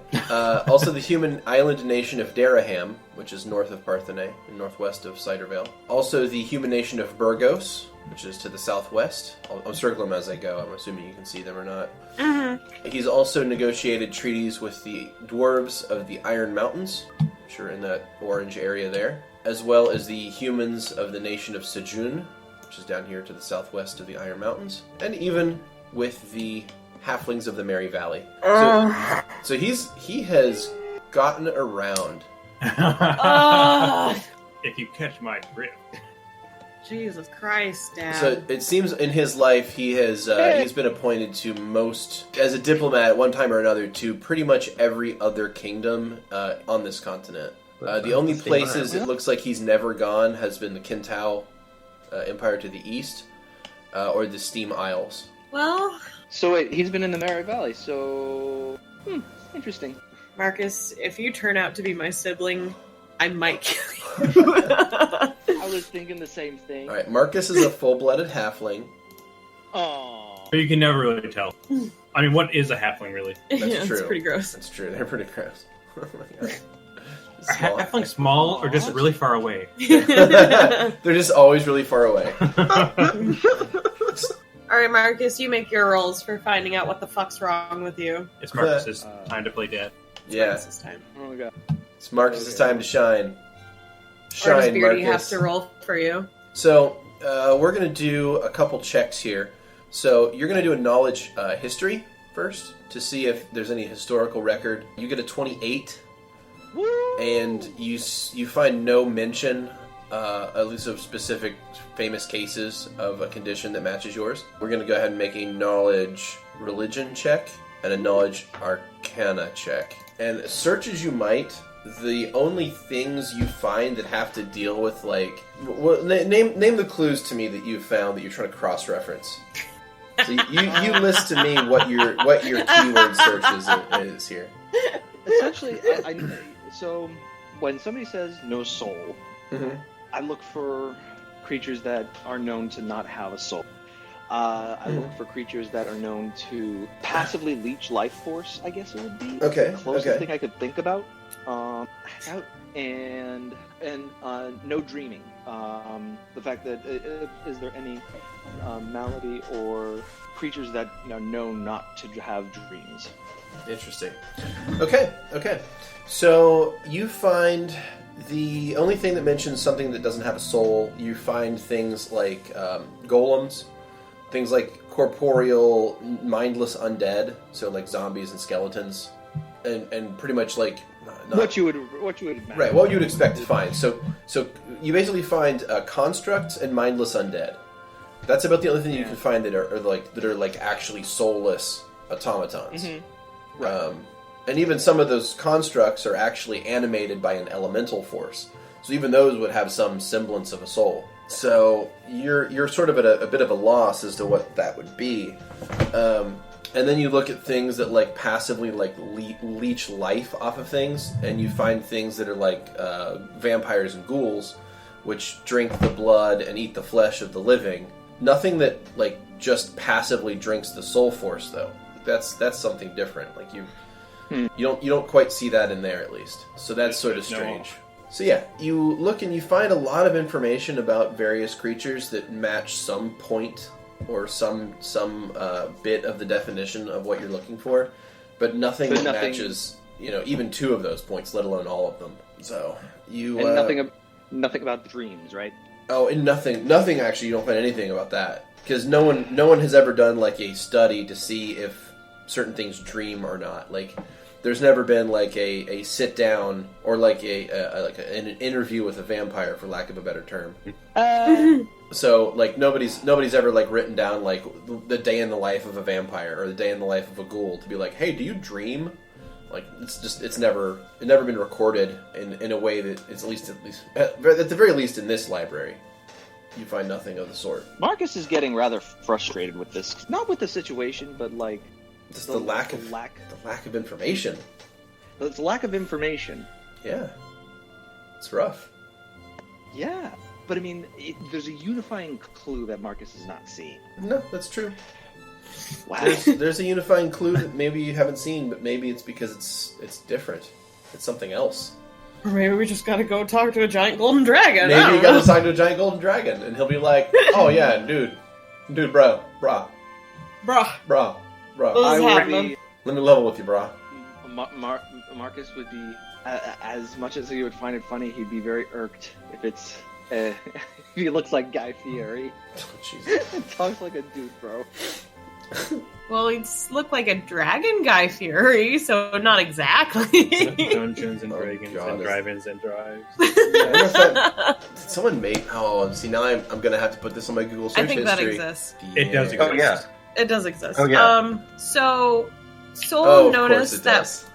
Also the human island nation of Daraham, which is north of Parthenae and northwest of Cidervale. Also the human nation of Burgos, which is to the southwest. I'll circle them as I go. I'm assuming you can see them or not. Mm-hmm. He's also negotiated treaties with the dwarves of the Iron Mountains, which are in that orange area there, as well as the humans of the nation of Sejun, which is down here to the southwest of the Iron Mountains, and even with the halflings of the Merry Valley. So he has gotten around. If you catch my drift. Jesus Christ, Dad. So it seems in his life he has he's been appointed to as a diplomat at one time or another to pretty much every other kingdom on this continent. The only places it looks like he's never gone has been the Kintao Empire to the east, or the Steam Isles. Well... So wait, he's been in the Merry Valley, so... interesting. Markus, if you turn out to be my sibling, I might kill you. I was thinking the same thing. Alright, Markus is a full-blooded halfling. Aww. But you can never really tell. I mean, what is a halfling, really? That's true. It's pretty gross. That's true, they're pretty gross. Oh my god. Are halflings small or just really far away? They're just always really far away. Alright, Markus, you make your rolls for finding out what the fuck's wrong with you. It's Marcus's time to play dad. Yeah. Marcus's time. Oh my god. It's Marcus's time to shine. Or does Shine, Beardy Marcus. have to roll for you? So, we're going to do a couple checks here. So, you're going to do a knowledge history first to see if there's any historical record. You get a 28. Woo! And you find no mention, at least of specific famous cases of a condition that matches yours. We're going to go ahead and make a knowledge religion check and a knowledge arcana check. And search as you might, the only things you find that have to deal with, like... name the clues to me that you've found that you're trying to cross-reference. So you list to me what your keyword search is here. Essentially, so when somebody says no soul, Mm-hmm. I look for creatures that are known to not have a soul. I look for creatures that are known to passively leech life force, I guess it would be. Okay, The closest okay. thing I could think about. And no dreaming. The fact that is there any malady or creatures that know not to have dreams? Interesting. Okay. So you find the only thing that mentions something that doesn't have a soul. You find things like golems, things like corporeal, mindless undead, so like zombies and skeletons, and pretty much like What you would imagine. right. What you would expect to find. So you basically find constructs and mindless undead. That's about the only thing you can find that are actually soulless automatons. Mm-hmm. Right. And even some of those constructs are actually animated by an elemental force. So even those would have some semblance of a soul. So you're sort of at a bit of a loss as to what that would be. And then you look at things that like passively like leech life off of things, and you find things that are like vampires and ghouls, which drink the blood and eat the flesh of the living. Nothing that like just passively drinks the soul force though. That's something different. Like you don't quite see that in there at least. So that's sort of strange. So yeah, you look and you find a lot of information about various creatures that match some point or some bit of the definition of what you're looking for, but nothing that matches, even two of those points, let alone all of them. So you and nothing about dreams, right? Oh, and nothing actually. You don't find anything about that because no one has ever done like a study to see if certain things dream or not. Like, there's never been like a sit down or like an interview with a vampire, for lack of a better term. So like nobody's ever like written down like the day in the life of a vampire or the day in the life of a ghoul to be like, hey, do you dream? Like it's never been recorded in a way that it's at least at the very least in this library, you find nothing of the sort. Markus is getting rather frustrated with this, not with the situation, but like just the lack of information. It's lack of information. Yeah, it's rough. Yeah, but I mean, there's a unifying clue that Markus is not seeing. No, that's true. Wow. There's a unifying clue that maybe you haven't seen, but maybe it's because it's different. It's something else. Or maybe we just gotta go talk to a giant golden dragon. Maybe you gotta talk to a giant golden dragon, and he'll be like, "Oh yeah, dude, brah. Let me level with you, brah." Markus would be, as much as he would find it funny, he'd be very irked if it's if he looks like Guy Fieri. Oh, Jesus. And talks like a dude, bro. Well, he'd look like a dragon Guy Fury, so not exactly. Dungeons and Dragons and Drive-ins and Drives. Someone made... Oh, see, now I'm going to have to put this on my Google search history. I think that exists. It does exist. Oh, yeah. It does exist. Oh, yeah. So Soul noticed that does.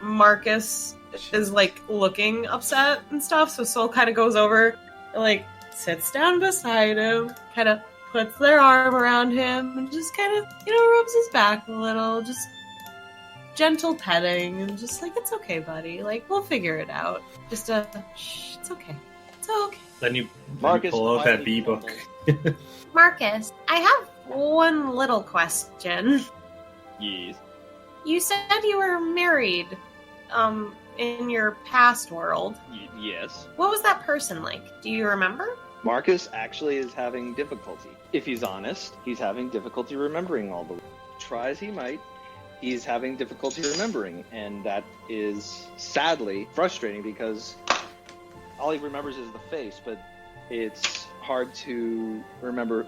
Markus is, like, looking upset and stuff, so Soul kind of goes over and, like, sits down beside him, kind of puts their arm around him, and just kind of, rubs his back a little, just gentle petting, and just like, it's okay, buddy, like, we'll figure it out. Just shh, it's okay. It's okay. Then you Markus pull out that B-book. Markus, I have one little question. Yes. You said you were married, in your past world. Yes. What was that person like? Do you remember? Markus actually is having difficulty. If he's honest, he's having difficulty remembering all the... Try as he might, he's having difficulty remembering, and that is sadly frustrating because all he remembers is the face, but it's hard to remember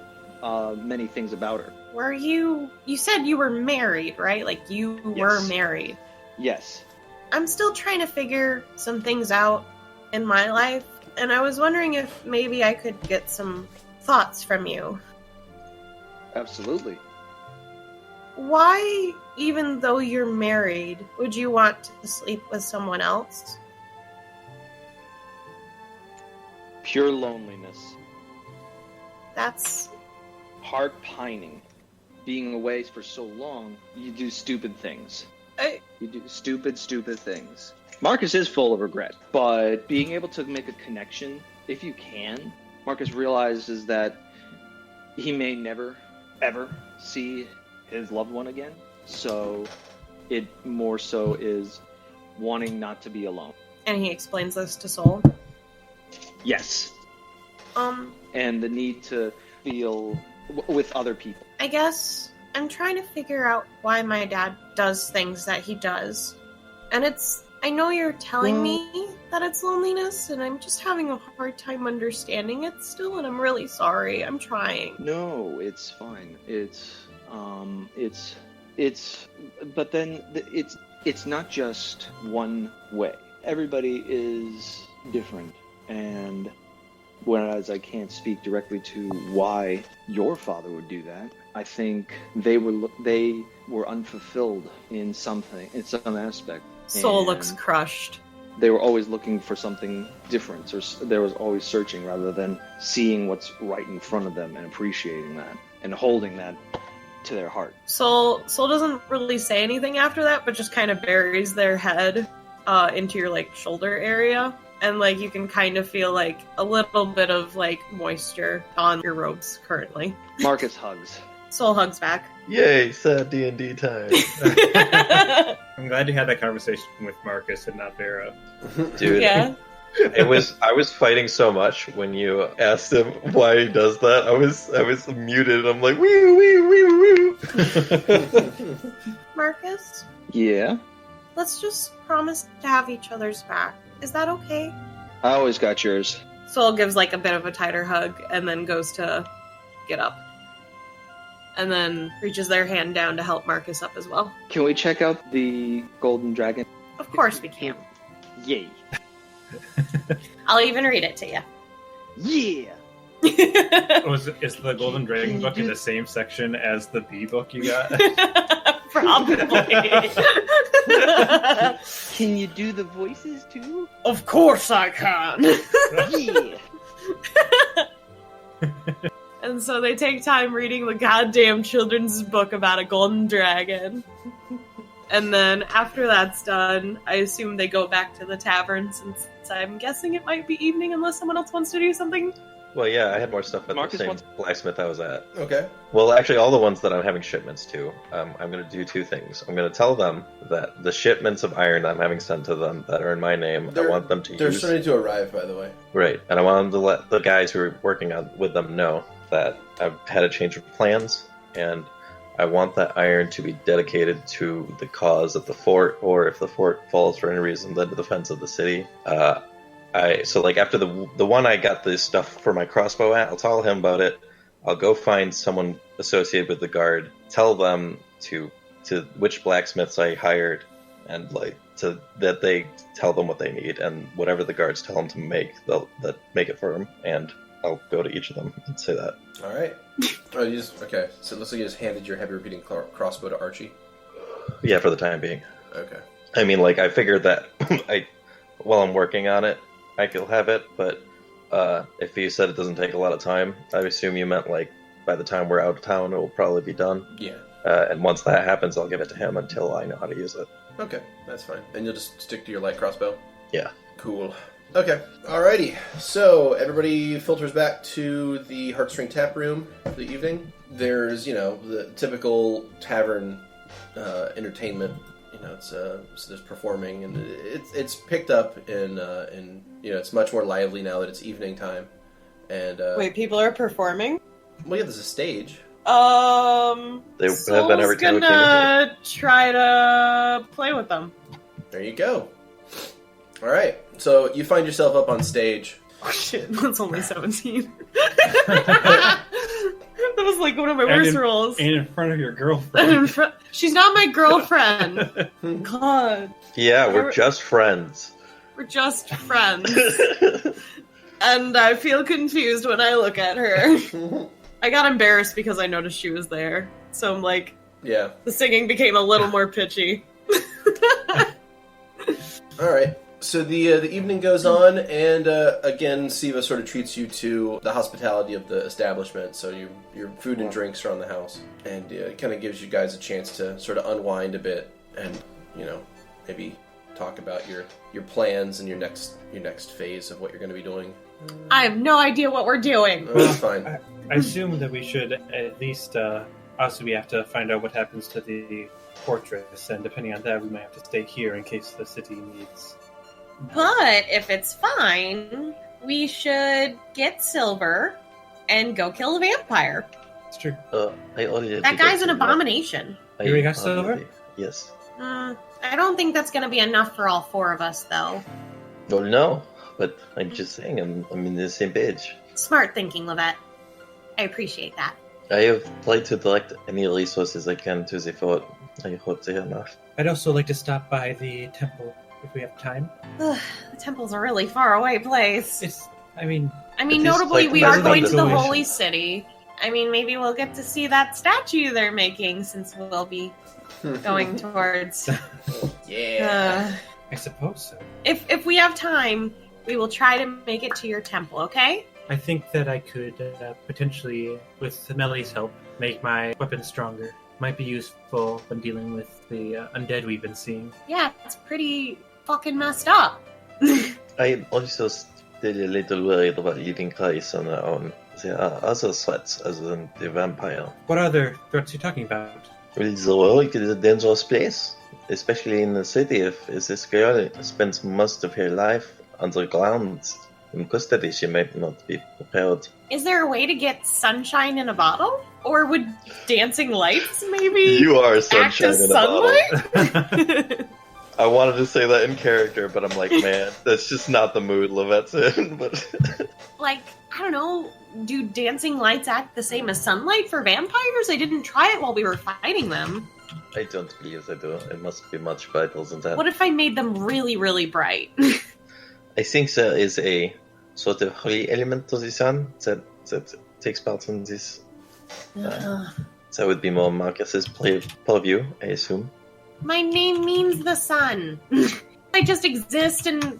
many things about her. Were you said you were married, right? Like, you were married. Yes. I'm still trying to figure some things out in my life, and I was wondering if maybe I could get some thoughts from you. Absolutely. Why, even though you're married, would you want to sleep with someone else? Pure loneliness. That's... Heart pining. Being away for so long, you do stupid things. You do stupid things. Markus is full of regret, but being able to make a connection, if you can, Markus realizes that he may never ever see his loved one again. So it more so is wanting not to be alone. And he explains this to Soul. Yes. And the need to feel with other people. I guess I'm trying to figure out why my dad does things that he does. And I know you're telling me that it's loneliness, and I'm just having a hard time understanding it still, and I'm really sorry. I'm trying. No, it's fine. But then it's not just one way. Everybody is different, and whereas I can't speak directly to why your father would do that, I think they were unfulfilled in some aspect. Soul looks crushed. They were always looking for something different, or they was always searching rather than seeing what's right in front of them and appreciating that and holding that to their heart. Soul doesn't really say anything after that, but just kind of buries their head into your like shoulder area, and like you can kind of feel like a little bit of like moisture on your robes currently. Markus hugs. Soul hugs back. Yay, sad D&D time. I'm glad you had that conversation with Markus and not Vera. Dude, Yeah. I was fighting so much when you asked him why he does that. I was muted. I'm like, wee wee wee wee. Markus, Yeah? let's just promise to have each other's back. Is that okay? I always got yours. Soul gives like a bit of a tighter hug and then goes to get up. And then reaches their hand down to help Markus up as well. Can we check out the golden dragon? Of course we can. Yay. I'll even read it to you. Yeah! Is the Golden Dragon book in the same section as the B book you got? Probably. Can you do the voices too? Of course I can. Yeah! And so they take time reading the goddamn children's book about a golden dragon. And then after that's done, I assume they go back to the tavern, since I'm guessing it might be evening unless someone else wants to do something. Well, yeah, I had more stuff at Markus the same wants- blacksmith I was at. Okay. Well, actually, all the ones that I'm having shipments to, I'm going to do two things. I'm going to tell them that the shipments of iron I'm having sent to them that are in my name, I want them to They're use. starting to arrive, by the way. Right, and I want them to let the guys who are working with them know that I've had a change of plans, and I want that iron to be dedicated to the cause of the fort, or if the fort falls for any reason, then the defense of the city. After the one I got this stuff for my crossbow at, I'll tell him about it. I'll go find someone associated with the guard, tell them to which blacksmiths I hired, and that they tell them what they need, and whatever the guards tell them to make, they'll make it for them, and I'll go to each of them and say that. All right. Okay. So it looks like you just handed your heavy repeating crossbow to Archie. Yeah, for the time being. Okay. I mean, I figured that while I'm working on it, I could have it, but if you said it doesn't take a lot of time, I assume you meant, by the time we're out of town, it will probably be done. Yeah. And once that happens, I'll give it to him until I know how to use it. Okay, that's fine. And you'll just stick to your light crossbow? Yeah. Cool. Okay. Alrighty. So, everybody filters back to the Heartstring Tap Room for the evening. There's, the typical tavern entertainment. So there's performing, and it's picked up in it's much more lively now that it's evening time. And Wait, people are performing? well, yeah, there's a stage. They have been every time we came in here. gonna try to play with them. There you go. All right. So you find yourself up on stage. Oh shit, that's only 17. That was like one of my worst rolls. And in front of your girlfriend. She's not my girlfriend. God. Yeah, we're just friends. We're just friends. And I feel confused when I look at her. I got embarrassed because I noticed she was there. So I'm like, Yeah. the singing became a little more pitchy. All right. So the evening goes on, and again, Siva sort of treats you to the hospitality of the establishment. So your food and drinks are on the house, and it kind of gives you guys a chance to sort of unwind a bit, and maybe talk about your plans and your next phase of what you're going to be doing. I have no idea what we're doing. That's fine. I assume that we should at least. Also, we have to find out what happens to the fortress, and depending on that, we might have to stay here in case the city needs. But if it's fine, we should get Silver and go kill the vampire. It's true. I already That guy's an abomination. You already got Silver? Yes. I don't think that's going to be enough for all four of us, though. Well, no, but I'm just saying I'm in the same page. Smart thinking, Lovette. I appreciate that. I have tried to direct any resources I can to the fort. I hope they are enough. I'd also like to stop by the temple if we have time. The temple's a really far away place. I mean, notably, like we are going to the isolation. holy city. I mean, maybe we'll get to see that statue they're making since we'll be going towards. Yeah. I suppose so. If we have time, we will try to make it to your temple, okay? I think that I could potentially, with Meli's help, make my weapon stronger. Might be useful when dealing with the undead we've been seeing. Yeah, it's pretty fucking messed up. I am also still a little worried about leaving Christ on our own. There are other threats other than the vampire. What other threats are you talking about? Well, the world is a dangerous place, especially in the city. If this girl spends most of her life underground in custody, she might not be prepared. Is there a way to get sunshine in a bottle? Or would dancing lights maybe You are act sunshine as in a bottle. sunlight? I wanted to say that in character, but I'm like, man, that's just not the mood Lovette's in. But Like, I don't know, do dancing lights act the same as sunlight for vampires? I didn't try it while we were fighting them. I don't believe I do. It must be much brighter than that. What if I made them really, really bright? I think there is a sort of holy element to the sun that takes part in this. That would be more Marcus's purview, I assume. My name means the sun. I just exist and,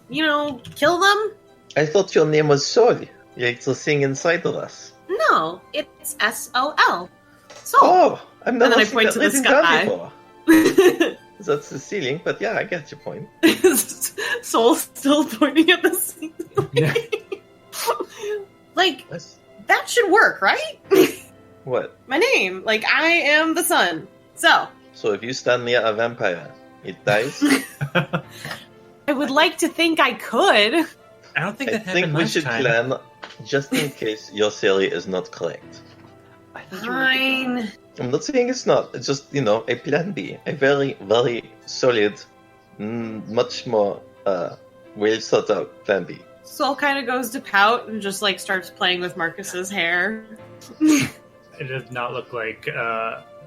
kill them? I thought your name was Sol, like the thing inside of us. No, it's S-O-L. Soul. Oh, I've never then I seen point that to the written down sky. before. That's the ceiling, but yeah, I get your point. Soul still pointing at the ceiling. Yeah. Like, That's- that should work, right? What? My name. Like, I am the sun. So, So if you stand near a vampire, it dies? I would like to think I could. I don't think I that think happened we last should time. plan, just in case your theory is not correct. Fine. I'm not saying it's not, it's just, a plan B. A very, very solid, much more well thought out plan B. Soul kind of goes to pout and just, starts playing with Marcus's hair. It does not look like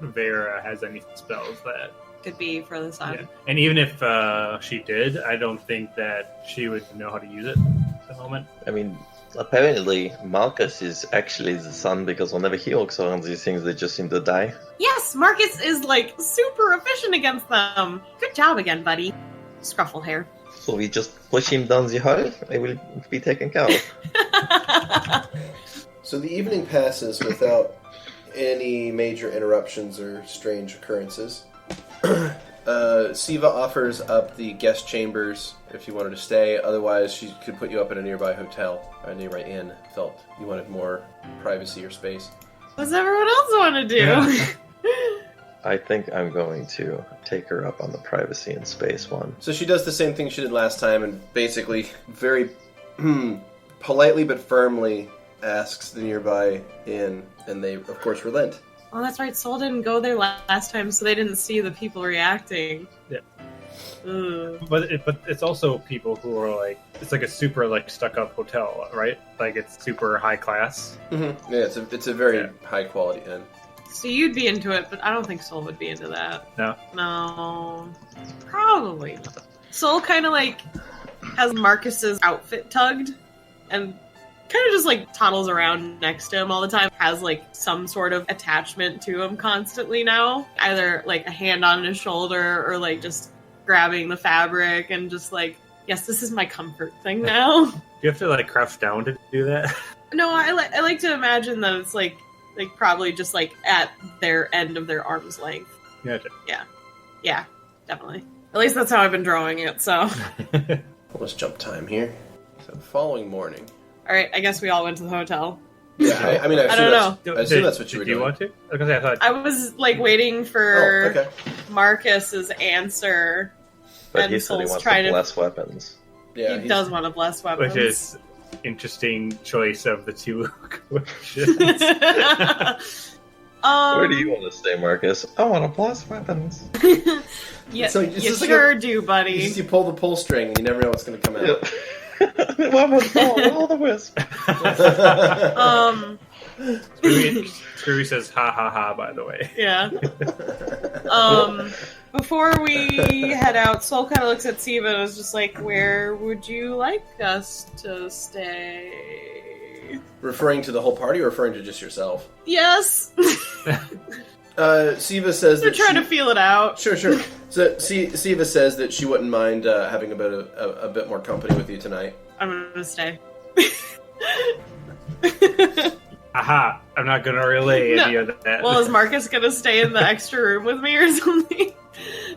Vera has any spells that. Could be for the sun. Yeah. And even if she did, I don't think that she would know how to use it at the moment. I mean, apparently Markus is actually the sun because whenever he walks around these things, they just seem to die. Yes, Marcus is, super efficient against them. Good job again, buddy. Scruffle hair. So we just push him down the hall, I will be taken care of. So the evening passes without any major interruptions or strange occurrences. Siva offers up the guest chambers if you wanted to stay. Otherwise, she could put you up at a nearby hotel or a nearby inn. Felt you wanted more privacy or space. What's everyone else want to do? Yeah. I think I'm going to take her up on the privacy and space one. So she does the same thing she did last time and basically very politely but firmly asks the nearby inn, and they, of course, relent. Oh, that's right. Soul didn't go there last time, so they didn't see the people reacting. Yeah. Ugh. But it's also people who are it's like a super stuck up hotel, right? Like it's super high class. Mm-hmm. Yeah, it's a very high quality inn. So you'd be into it, but I don't think Soul would be into that. No. No. Probably not. Soul kind of has Marcus's outfit tugged and kind of just toddles around next to him all the time. Has some sort of attachment to him constantly now. Either a hand on his shoulder or just grabbing the fabric and just yes, this is my comfort thing now. Do you have to crouch down to do that? No, I like to imagine that it's probably just at their end of their arm's length. Gotcha. Yeah, definitely. At least that's how I've been drawing it, so. Let's jump time here. So the following morning. Alright, I guess we all went to the hotel. Yeah, I mean, I don't know. I assume that's what you were Do you doing. want to? Because I thought I was like waiting for Oh, okay. Marcus's answer. But And he said he Soul's wants trying to to- bless weapons. Yeah, He he's- does want to bless weapons. which is interesting choice of the two questions. Where do you want to stay, Marcus? I want to bless weapons. Yeah, So it's you just like sure do, buddy. You pull the pull string, and you never know what's going to come out. Weapons, all the wisp. Skrewy says ha ha ha, by the way. Yeah. Before we head out, Soul kind of looks at Siva and is just like, "Where would you like us to stay?" Referring to the whole party, or referring to just yourself? Yes. Siva says They're that trying to feel it out. Sure. So Siva says that she wouldn't mind having a bit more company with you tonight. I'm gonna stay. Aha! I'm not gonna relay any of that. Well, is Marcus gonna stay in the extra room with me or something?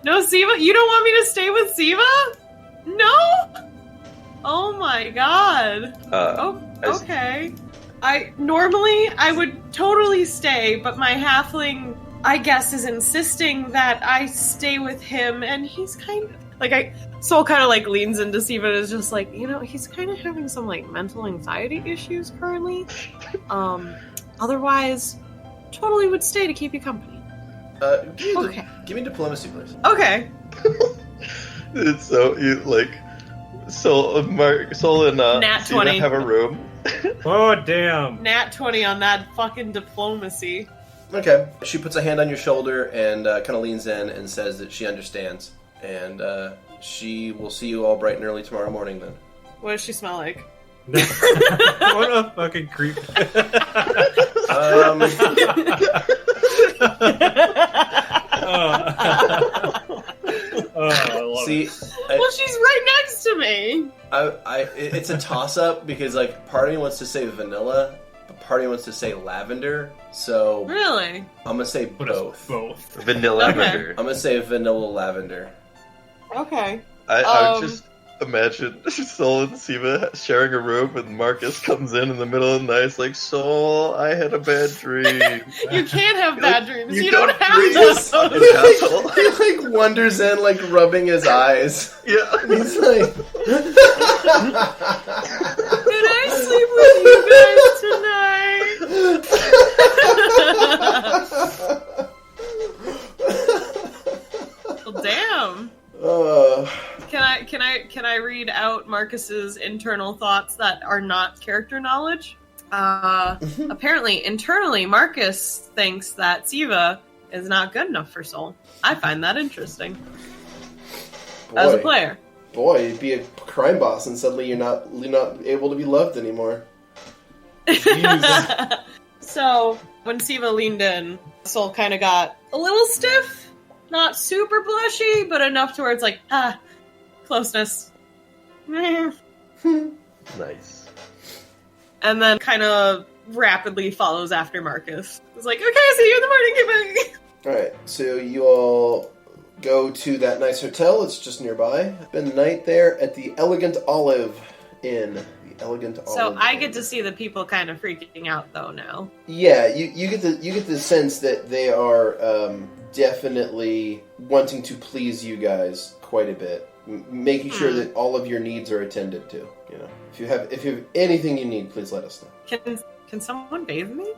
No, Siva? You don't want me to stay with Siva? No? Oh my god. Okay. Normally I would totally stay, but my halfling, I guess, is insisting that I stay with him, and he's kind of Soul kind of like leans into Siva and is just like, he's kind of having some like mental anxiety issues currently. Otherwise, totally would stay to keep you company. Okay. Give me diplomacy, please. Okay. It's so you like Soul and Nat Siva 20. have a room. Oh damn! Nat 20 on that fucking diplomacy. Okay. She puts a hand on your shoulder and kind of leans in and says that she understands. And she will see you all bright and early tomorrow morning then. What does she smell like? What a fucking creep! I love See, Well, she's right next to me. it's a toss-up because like part of me wants to say vanilla, but part of me wants to say lavender. So Really? I'm gonna say What is both. both? Vanilla Okay. lavender. I'm gonna say vanilla lavender. Okay. I would just imagine Soul and Siva sharing a room, and Marcus comes in the middle of the night. It's like, Soul, I had a bad dream. You can't have bad dreams. You don't don't have dream. those. He like wanders in, like rubbing his eyes. Yeah. And he's like, Can I sleep with you guys tonight? Well, damn. Can I read out Marcus's internal thoughts that are not character knowledge? Apparently, internally, Marcus thinks that Siva is not good enough for Soul. I find that interesting. As a player. Boy, you'd be a crime boss and suddenly you're not able to be loved anymore. So, when Siva leaned in, Soul kind of got a little stiff. Not super blushy, but enough to where it's like, closeness. Nice. And then kind of rapidly follows after Marcus. It's like, okay, see you in the morning, goodbye. Alright, so you all go to that nice hotel. It's just nearby. Spend the night there at the Elegant Olive Inn. The Elegant Olive So I Inn. get to see the people kind of freaking out, though, now. Yeah, you get the sense that they are definitely wanting to please you guys quite a bit, making sure that all of your needs are attended to. If you have anything you need, please let us know. Can someone bathe me?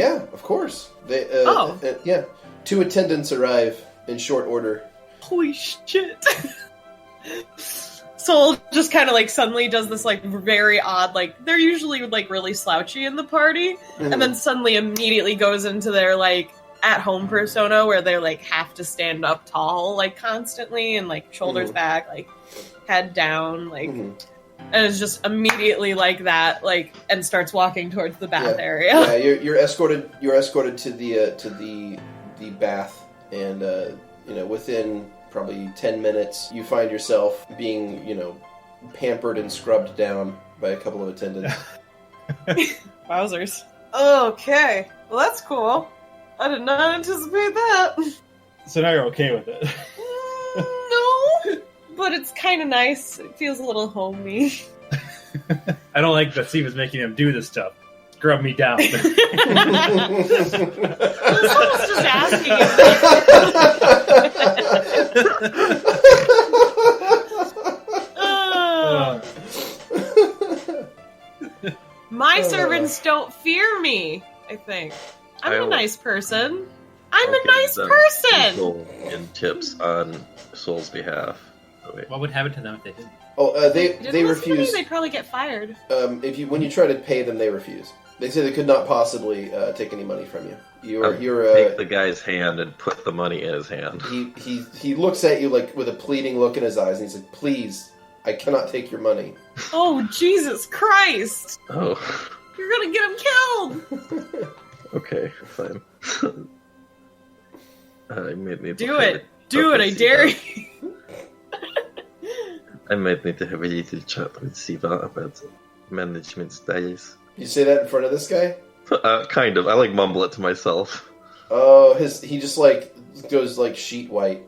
Of course. Oh. 2 attendants arrive in short order. Holy shit. Soul just kind of like suddenly does this like very odd, like they're usually like really slouchy in the party, and then suddenly immediately goes into their like at-home persona where they like have to stand up tall like constantly and like shoulders back, like head down, like and it's just immediately like that, like, and starts walking towards the bath area. Yeah, you're escorted to the bath, and within probably 10 minutes you find yourself being pampered and scrubbed down by a couple of attendants. Wowzers. Okay, well that's cool. I did not anticipate that. So now you're okay with it. No, but it's kind of nice. It feels a little homey. I don't like that Steve is making him do this stuff. scrub me down. Someone's just asking My servants don't fear me, I think. I'm a nice person. I'm a nice person! In tips on Soul's behalf. Oh, wait. What would happen to them if they didn't? Oh, they refuse. They'd probably get fired. When you try to pay them, they refuse. They say they could not possibly take any money from you. Take the guy's hand and put the money in his hand. He looks at you like with a pleading look in his eyes, and he's like, "Please, I cannot take your money." Oh, Jesus Christ! Oh. You're gonna get him killed! Okay, fine. I might need Do it! Do it, I dare you! I might need to have a little chat with Siva about management styles. You say that in front of this guy? Kind of. I mumble it to myself. Oh, he just goes sheet white.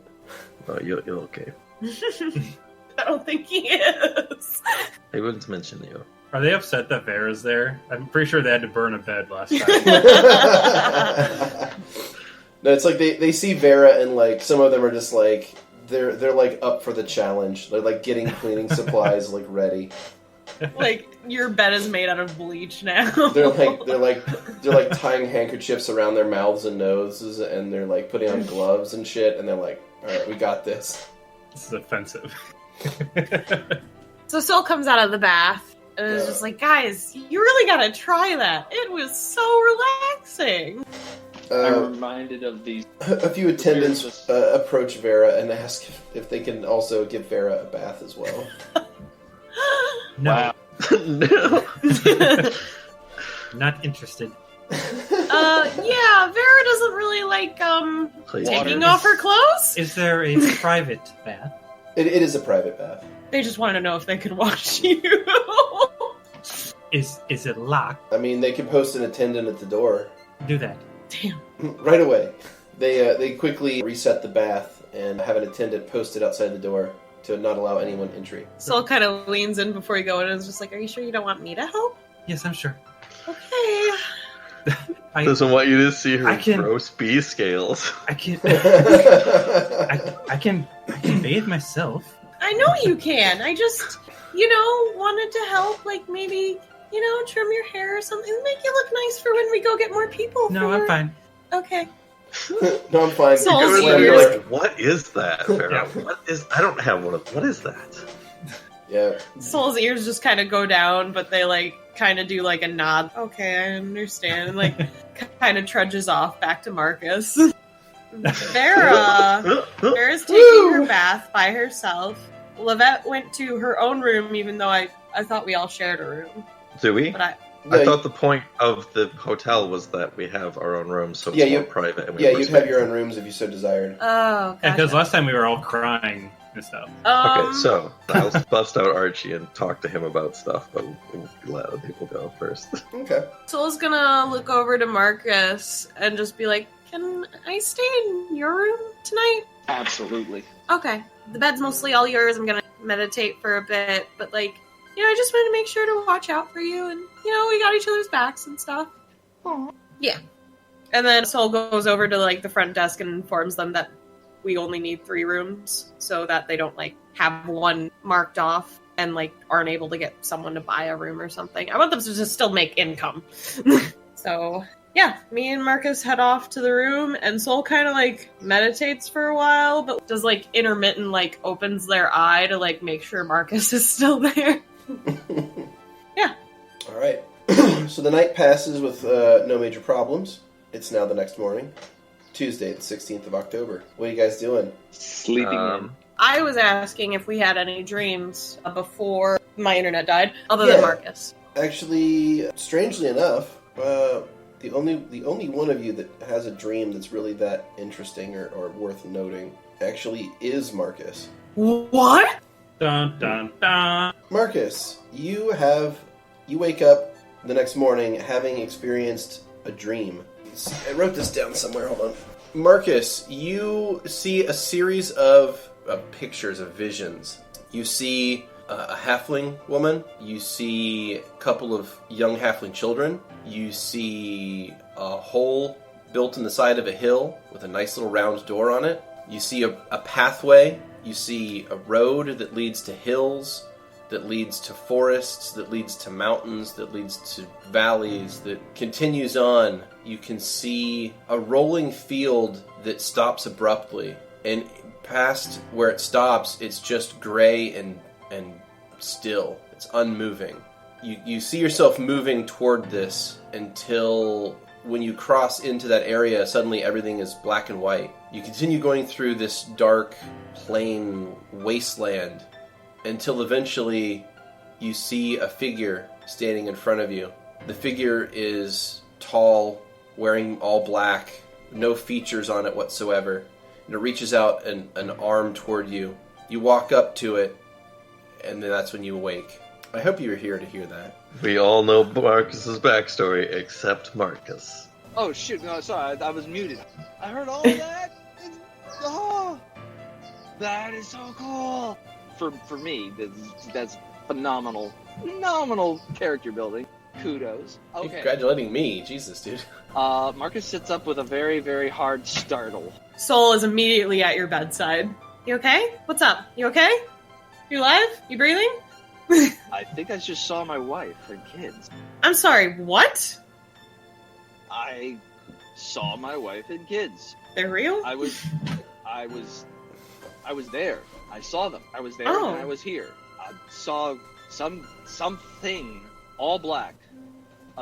Oh, you're okay. I don't think he is. I wouldn't mention you. Are they upset that Vera's there? I'm pretty sure they had to burn a bed last time. No, it's they see Vera and some of them are just they're up for the challenge. They're getting cleaning supplies ready. Your bed is made out of bleach now. They're tying handkerchiefs around their mouths and noses, and they're putting on gloves and shit, and they're all right, we got this. This is offensive. So Soul comes out of the bath and is just guys, you really gotta try that. It was so relaxing. I'm reminded of these. A few attendants approach Vera and ask if they can also give Vera a bath as well. No. Wow. No. Not interested. Yeah, Vera doesn't really taking off her clothes. Is there a private bath? It is a private bath. They just want to know if they can watch you. Is it locked? I mean, they can post an attendant at the door. Do that. Damn. Right away. They quickly reset the bath and have an attendant posted outside the door to not allow anyone entry. Soul kind of leans in before you go in and is just are you sure you don't want me to help? Yes, I'm sure. Okay. Doesn't want you to see her gross bee scales. I can bathe myself. I know you can. I just, wanted to help, maybe, trim your hair or something, make you look nice for when we go get more people. No, I'm fine. Okay. No, I'm fine. Soul's ears. What is that, Vera? I don't have one of. What is that? Yeah. Soul's ears just kind of go down, but they kind of do a nod. Okay, I understand. And kind of trudges off back to Markus. Vera's taking her bath by herself. Lovette went to her own room, even though I thought we all shared a room. Do we? But I thought the point of the hotel was that we have our own rooms, so it's more private. And you'd have your own rooms if you so desired. Oh, gotcha. Because last time we were all crying and stuff. Okay, so I'll bust out Archie and talk to him about stuff, but we'll let other people go first. Okay. Soul's gonna look over to Markus and just be can I stay in your room tonight? Absolutely. Okay. The bed's mostly all yours. I'm gonna meditate for a bit, but I just wanted to make sure to watch out for you, and we got each other's backs and stuff. Aww. Yeah. And then Soul goes over to the front desk and informs them that we only need 3 rooms, so that they don't have one marked off and aren't able to get someone to buy a room or something. I want them to just still make income. So yeah, me and Markus head off to the room, and Soul kind of meditates for a while, but does intermittent opens their eye to make sure Markus is still there. Yeah. All right. So the night passes with no major problems. It's now the next morning, Tuesday, the 16th of October. What are you guys doing? Sleeping in. I was asking if we had any dreams before my internet died, other than Markus. Actually, strangely enough, the only one of you that has a dream that's really that interesting or worth noting actually is Markus. What? Dun dun dun. Markus, you wake up the next morning having experienced a dream. I wrote this down somewhere, hold on. Markus, you see a series of pictures, of visions. You see a halfling woman. You see a couple of young halfling children. You see a hole built in the side of a hill with a nice little round door on it. You see a pathway. You see a road that leads to hills, that leads to forests, that leads to mountains, that leads to valleys, that continues on. You can see a rolling field that stops abruptly. And past where it stops, it's just gray and still. It's unmoving. You see yourself moving toward this until when you cross into that area, suddenly everything is black and white. You continue going through this dark, plain wasteland until eventually you see a figure standing in front of you. The figure is tall, wearing all black, no features on it whatsoever, and it reaches out an arm toward you. You walk up to it, and then that's when you awake. I hope you were here to hear that. We all know Marcus's backstory, except Markus. Oh shoot! No, sorry, I was muted. I heard all that. Oh, that is so cool. For me, that's phenomenal character building. Kudos. You're Okay. congratulating me, Jesus, dude. Marcus sits up with a very, very hard startle. Soul is immediately at your bedside. You okay? What's up? You okay? You alive? You breathing? I think I just saw my wife and kids. I'm sorry, what? I saw my wife and kids. They're real? I was there. I saw them. I was there Oh. and I was here. I saw something all black.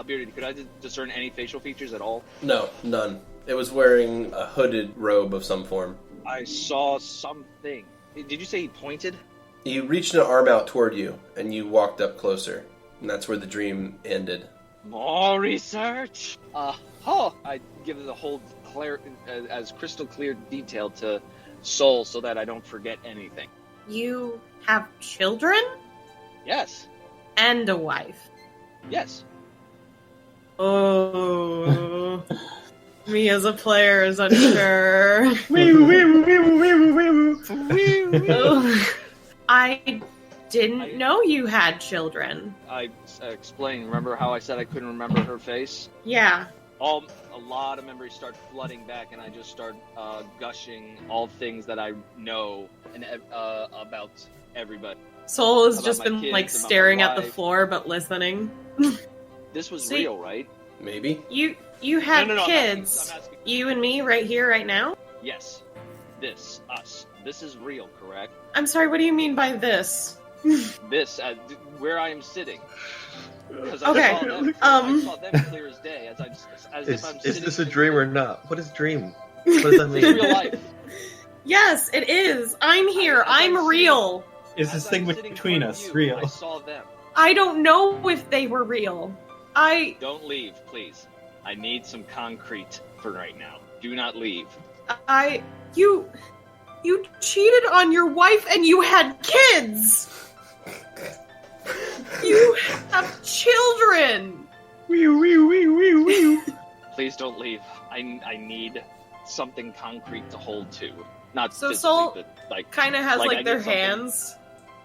Beardy, could I discern any facial features at all? No, none. It was wearing a hooded robe of some form. I saw something. Did you say he pointed? He reached an arm out toward you, and you walked up closer. And that's where the dream ended. More research. I give the whole as crystal clear detail to Soul so that I don't forget anything. You have children? Yes. And a wife. Yes. Oh. Me as a player is unsure. Oh. I didn't know you had children. I explained. Remember how I said I couldn't remember her face? Yeah. A lot of memories start flooding back, and I just start gushing all things that I know and about everybody. Soul has About just my been kids, like about my staring at the wife. floor but listening. This was See- real, right? Maybe? You had No, kids. I'm asking. You and me right here, right now? Yes. Us. This is real, correct? I'm sorry, what do you mean by this? This, where I am sitting. Because Okay, I saw them clear as day, as if I'm Is sitting. this a dream or not? What is dream? What does that It's real mean? life. Yes, it is. I'm here. I'm real. Is this As thing I'm sitting in between front of us you, real? I saw them. I don't know if they were real. Don't leave, please. I need some concrete for right now. Do not leave. You cheated on your wife and you had kids. You have children. Please don't leave. I need something concrete to hold to. Not So physically, Soul but like Kind of has Like, I like their need something. hands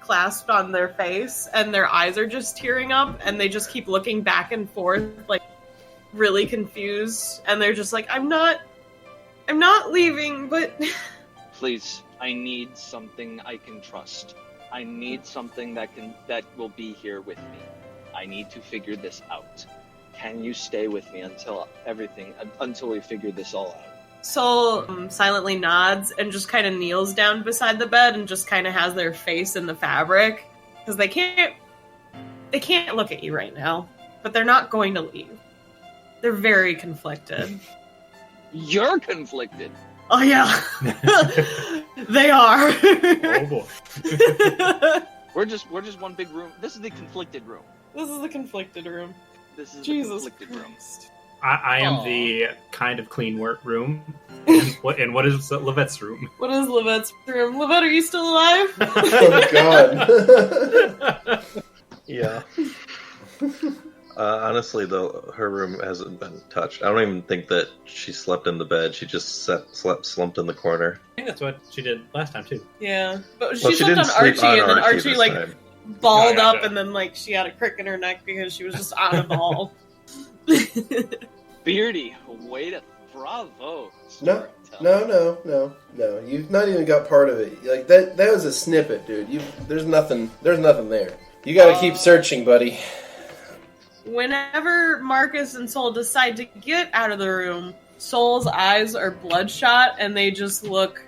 clasped on their face and their eyes are just tearing up and they just keep looking back and forth like really confused and they're just like I'm not leaving but please. I need something I can trust. I need something that will be here with me. I need to figure this out. Can you stay with me until we figure this all out? Soul silently nods and just kind of kneels down beside the bed and just kind of has their face in the fabric because they can't look at you right now, but they're not going to leave. They're very conflicted. You're conflicted. Oh yeah, they are. Oh boy. We're just one big room. This is the conflicted room. This is the conflicted room. This is Jesus the conflicted room. Christ. I am Aw. the kind of clean room. And what is Lovette's room? What is Lovette's room? Lovette, are you still alive? Oh, God. Yeah. Honestly, though, her room hasn't been touched. I don't even think that she slept in the bed. She just slept slumped in the corner. I think that's what she did last time too. Yeah, but she Well, slept didn't on sleep Archie, and then Archie Archie this like time. balled yeah, up, yeah. and then like she had a crick in her neck because she was just on a ball. Beardy, way to bravo. No, storyteller. no. You've not even got part of it. Like that was a snippet, dude. There's nothing there. You gotta keep searching, buddy. Whenever Markus and Soul decide to get out of the room, Soul's eyes are bloodshot and they just look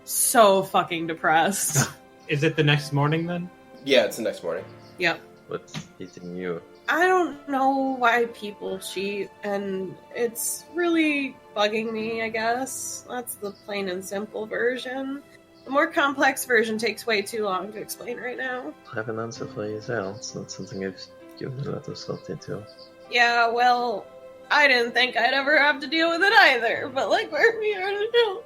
so fucking depressed. Is it the next morning then? Yeah, it's the next morning. Yep. What's eating you? I don't know why people cheat, and it's really bugging me, I guess. That's the plain and simple version. The more complex version takes way too long to explain right now. I have an answer for you there. It's not something I've given a lot of thought into. Yeah, well, I didn't think I'd ever have to deal with it either, but like, where we are to know.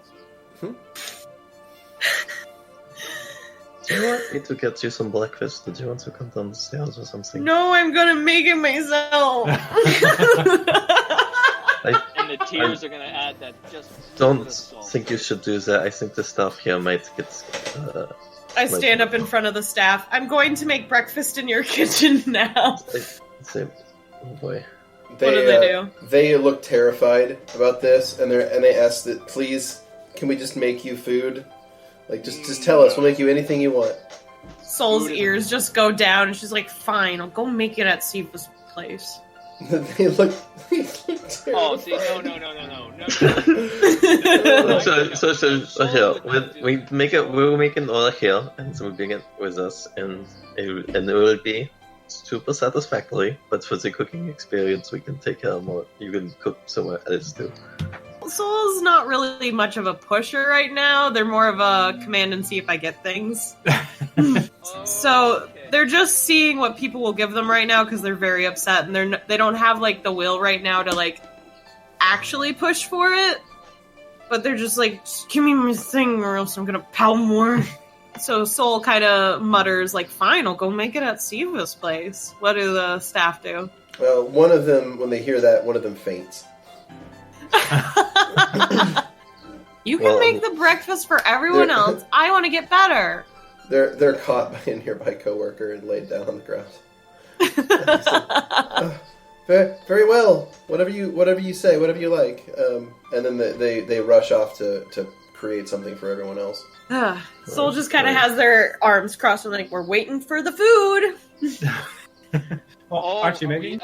Do you want me to get you some breakfast? Did you want to come down the stairs or something? No, I'm gonna make it myself. And the tears are gonna add that just. Don't think you should do that. I think the staff here might get... I stand up in front of the staff. I'm going to make breakfast in your kitchen now. Oh boy. What do they do? They look terrified about this, and they ask that, please, can we just make you food? Like, just tell us. We'll make you anything you want. Soul's ears just go down, and she's like, fine, I'll go make it at Siva's place. They look terrified. Oh, see, no. So here, we'll make an order here, and so we bring it with us, and it will be super satisfactory, but for the cooking experience, we can take care of more. You can cook somewhere else too. Soul's not really much of a pusher right now. They're more of a command and see if I get things. So they're just seeing what people will give them right now because they're very upset, and they don't have like the will right now to like actually push for it. But they're just like, just give me my thing or else I'm gonna pout more. So Soul kind of mutters like, fine, I'll go make it at Siva's place. What do the staff do? Well, one of them, when they hear that, one of them faints. You can make the breakfast for everyone else. I want to get better. They're caught by a nearby coworker and laid down on the ground. Very, very well. Whatever you say, whatever you like. And then they rush off to create something for everyone else. Soul just kind of has their arms crossed and like, we're waiting for the food. Aren't you making?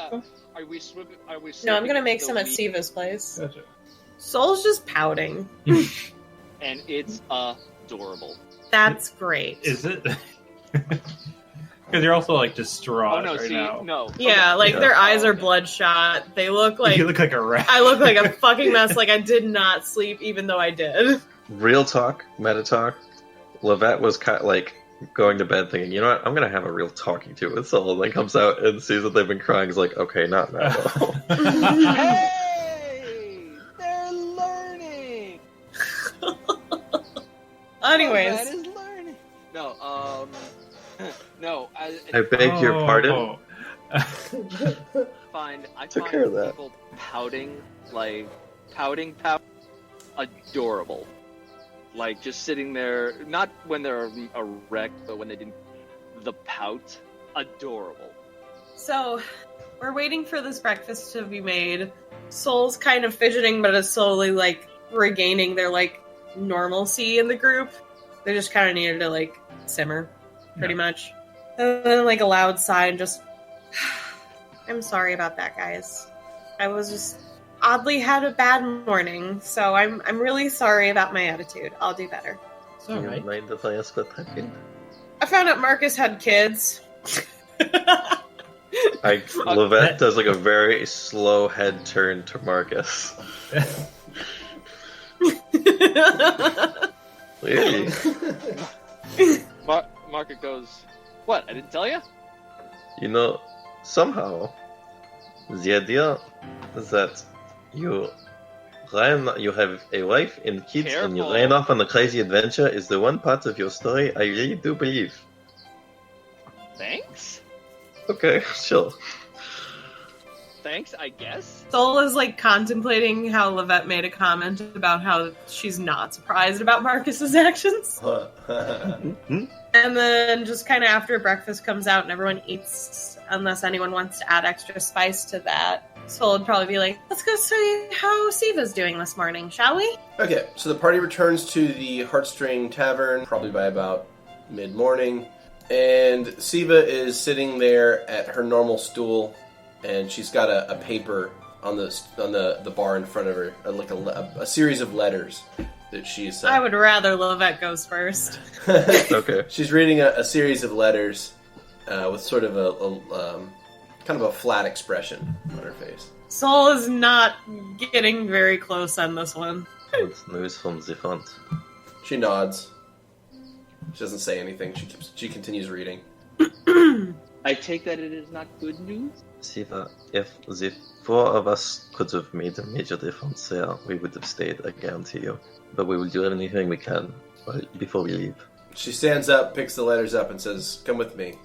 Are we swimming? No, I'm gonna make some at Siva's place. Gotcha. Soul's just pouting. And it's adorable. That's great. Is it? Because you're also like distraught now. No. Yeah, like their eyes are bloodshot. They look like you look like a rat. I look like a fucking mess. Like I did not sleep, even though I did. Real talk, meta talk. Lovette was kind of like going to bed thinking, you know what, I'm gonna have a real talking to with Soul, and then comes out and sees that they've been crying. Is like, okay, not now. Hey, they're learning. Anyways, That is learning. No, no. I beg your pardon. I find people pouting, adorable. Like, just sitting there, not when they're a wreck, but when they didn't, the pout, adorable. So, we're waiting for this breakfast to be made. Soul's kind of fidgeting, but is slowly, like, regaining their, like, normalcy in the group. They just kind of needed to, like, simmer, pretty much. And then, like, a loud sigh and just... I'm sorry about that, guys. I was just... oddly had a bad morning, so I'm really sorry about my attitude. I'll do better. It's alright. Mind if I ask what happened? I found out Markus had kids. Lovette does like a very slow head turn to Markus. Really? Markus goes, what, I didn't tell you? You know, somehow, the idea that you have a wife and kids and you ran off on a crazy adventure is the one part of your story I really do believe. Thanks? Okay, sure. thanks, I guess. Soul is like contemplating how Lovette made a comment about how she's not surprised about Markus's actions. And then just kind of after breakfast comes out and everyone eats, unless anyone wants to add extra spice to that, Soul would probably be like, let's go see how Siva's doing this morning, shall we? Okay, so the party returns to the Heartstring Tavern, probably by about mid-morning, and Siva is sitting there at her normal stool, and she's got a paper on the bar in front of her, like a series of letters that she's... I would rather Lovette goes first. Okay. She's reading a series of letters with sort of a kind of a flat expression on her face. Soul is not getting very close on this one. What's news from the front? She nods. She doesn't say anything. She continues reading. I take that it is not good news? Siva, if the four of us could have made a major difference there, we would have stayed, I guarantee you. But we will do anything we can before we leave. She stands up, picks the letters up, and says, "Come with me."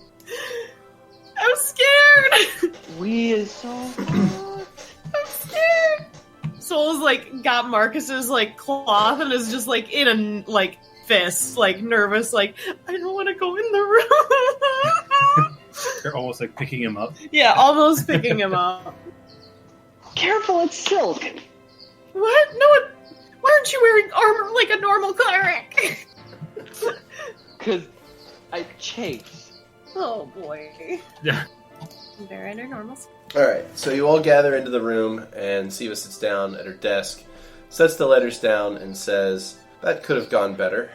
I'm scared! We is so good. I'm scared! Soul's like got Markus's like cloth and is just like in a like fist, like nervous, like I don't want to go in the room. They're almost like picking him up. Yeah, almost picking him up. Careful, it's silk. What? No, why aren't you wearing armor like a normal cleric? Because I chase. Oh boy. Yeah. They're in her normal. Alright, so you all gather into the room, and Siva sits down at her desk, sets the letters down, and says, "That could have gone better."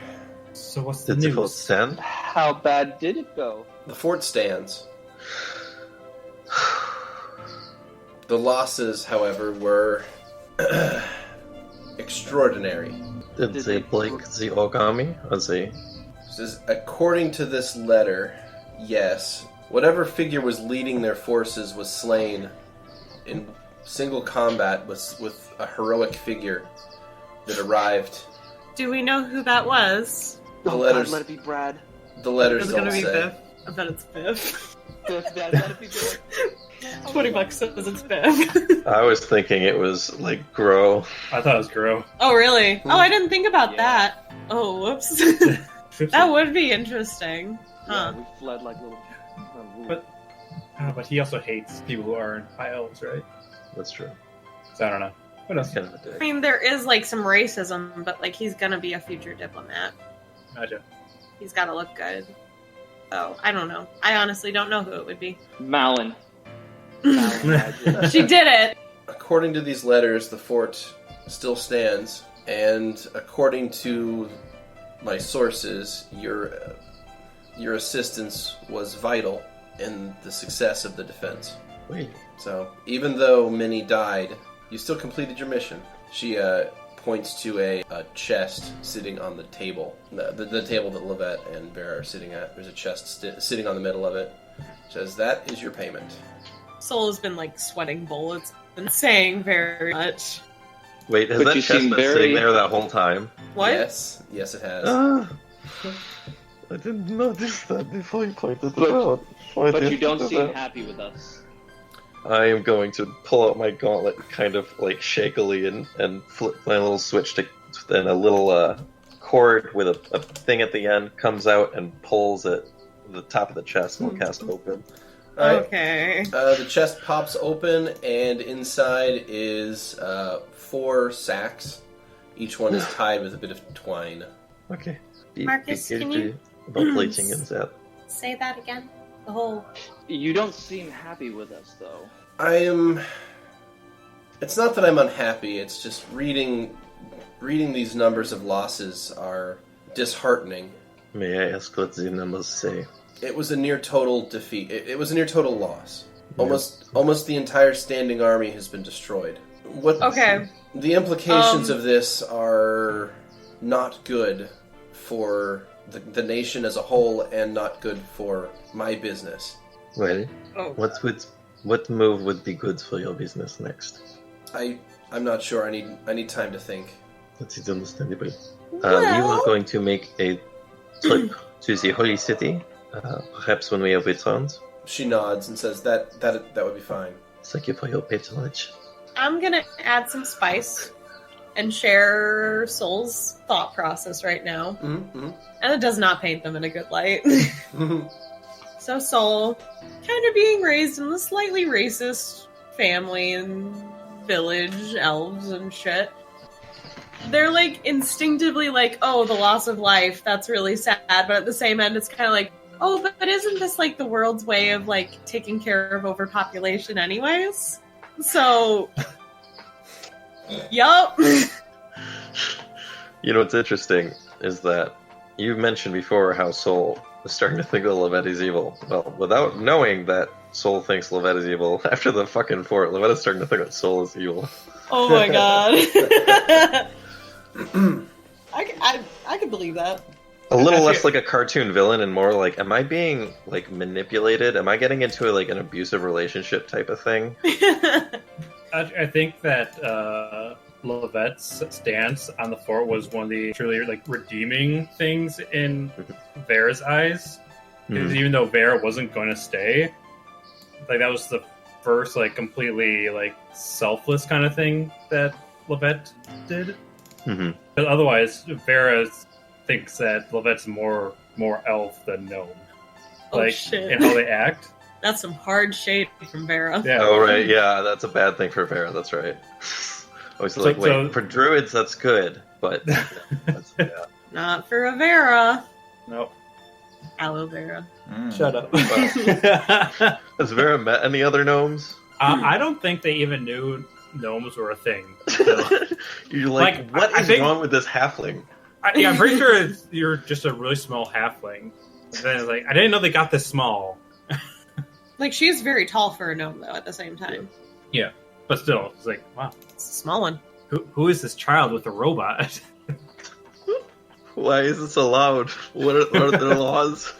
So what's the Did the news? fort stand? How bad did it go? The fort stands. The losses, however, were extraordinary. Did they break the orc army? Or they... Says, according to this letter, yes, whatever figure was leading their forces was slain in single combat with a heroic figure that arrived. Do we know who that was? The letters. God, let it be Brad. The letters It's don't gonna be say. Biff. I bet it's Biff. Let it be Brad. $20 says it's Biff. I was thinking it was like Grow. I thought it was Grow. Oh, really? Oh, I didn't think about Yeah. that. Oh, whoops. That would be interesting. Huh. Yeah, we fled like little... But he also hates people who aren't high elves, right? That's true. So I don't know. What else? Kind of a I dick. mean, there is like some racism, but like he's gonna be a future diplomat. Gotcha. He's gotta look good. So, I don't know. I honestly don't know who it would be. Malin. Malin. She did it! According to these letters, the fort still stands, and according to my sources, your assistance was vital in the success of the defense. Wait. So, even though many died, you still completed your mission. She points to a chest sitting on the table. The table that Lovette and Vera are sitting at. There's a chest sitting on the middle of it. Says, that is your payment. Soul has been like sweating bullets and saying very much. Wait, has But that you chest seem been very- sitting there that whole time? What? Yes, it has. Ah, I didn't notice that before you pointed But- it out. Why But did you don't do seem that? happy with us. I am going to pull out my gauntlet kind of like shakily and flip my little switch to then a little cord with a thing at the end comes out and pulls at the top of the chest and will cast open. Alright. Okay. The chest pops open, and inside is 4 sacks. Each one is tied with a bit of twine. Okay. Markus, can you- about plating and that? Say that again. The whole... You don't seem happy with us, though. I am... It's not that I'm unhappy, it's just reading these numbers of losses are disheartening. May I ask what the numbers say? It was a near total defeat. It was a near total loss. Almost the entire standing army has been destroyed. Okay. The implications of this are not good for the nation as a whole, and not good for my business. Well, Oh. what move would be good for your business next? I'm not sure. I need time to think. That is understandable. We Well- were going to make a trip to the Holy City, perhaps when we have returned. She nods and says that would be fine. Thank you for your patronage. I'm gonna add some spice and share Soul's thought process right now. Mm-hmm. And it does not paint them in a good light. So Soul, kind of being raised in a slightly racist family and village, elves and shit. They're like instinctively like, oh, the loss of life, that's really sad. But at the same end, it's kind of like, oh, but isn't this like the world's way of like taking care of overpopulation anyways? So, yup. You know what's interesting is that you mentioned before how Soul is starting to think that Lovette is evil. Well, without knowing that Soul thinks Lovette is evil, after the fucking fort, Lovette is starting to think that Soul is evil. Oh my god. I can believe that. A little less like a cartoon villain and more like, am I being like manipulated? Am I getting into like an abusive relationship type of thing? I think that Lovette's stance on the fort was one of the truly like redeeming things in Vera's eyes. Because even though Vera wasn't going to stay, like that was the first like completely like selfless kind of thing that Lovette did. Mm-hmm. But otherwise, Vera thinks that Lovette's more elf than gnome. Like shit. in how they act. That's some hard shade from Vera. Yeah. Oh, right, yeah, that's a bad thing for Vera, that's right. I was like, wait, for druids, that's good, but... yeah. Not for a Vera. Nope. Aloe Vera. Shut up. Has Vera met any other gnomes? I don't think they even knew gnomes were a thing. You're like what is wrong with this halfling? I'm pretty sure you're just a really small halfling. And then it's like, I didn't know they got this small. Like, she is very tall for a gnome, though, at the same time. Yeah, but still, it's like, wow. It's a small one. Who is this child with a robot? Why is this allowed? What are their laws?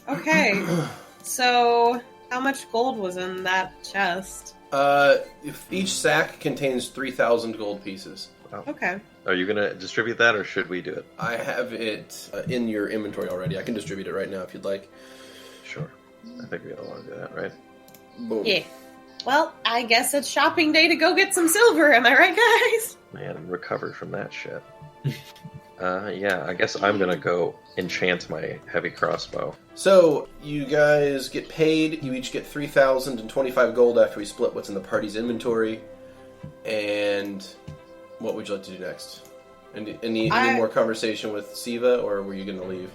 Okay, so how much gold was in that chest? If each sack contains 3,000 gold pieces. Wow. Okay. Are you going to distribute that, or should we do it? I have it in your inventory already. I can distribute it right now if you'd like. Sure. I think we all want to do that, right? Boom. Yeah. Well, I guess it's shopping day to go get some silver, am I right, guys? Man, recover from that shit. Yeah, I guess I'm going to go enchant my heavy crossbow. So, you guys get paid. You each get 3,025 gold after we split what's in the party's inventory. And what would you like to do next? Any more conversation with Siva, or were you going to leave?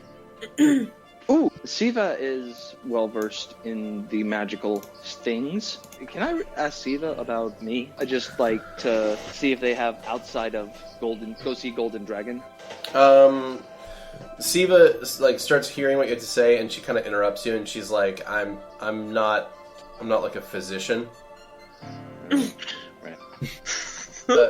Ooh, Siva is well versed in the magical things. Can I ask Siva about me? I just like to see if they have outside of go see Golden Dragon. Siva like starts hearing what you have to say, and she kind of interrupts you, and she's like, I'm not like a physician. Right.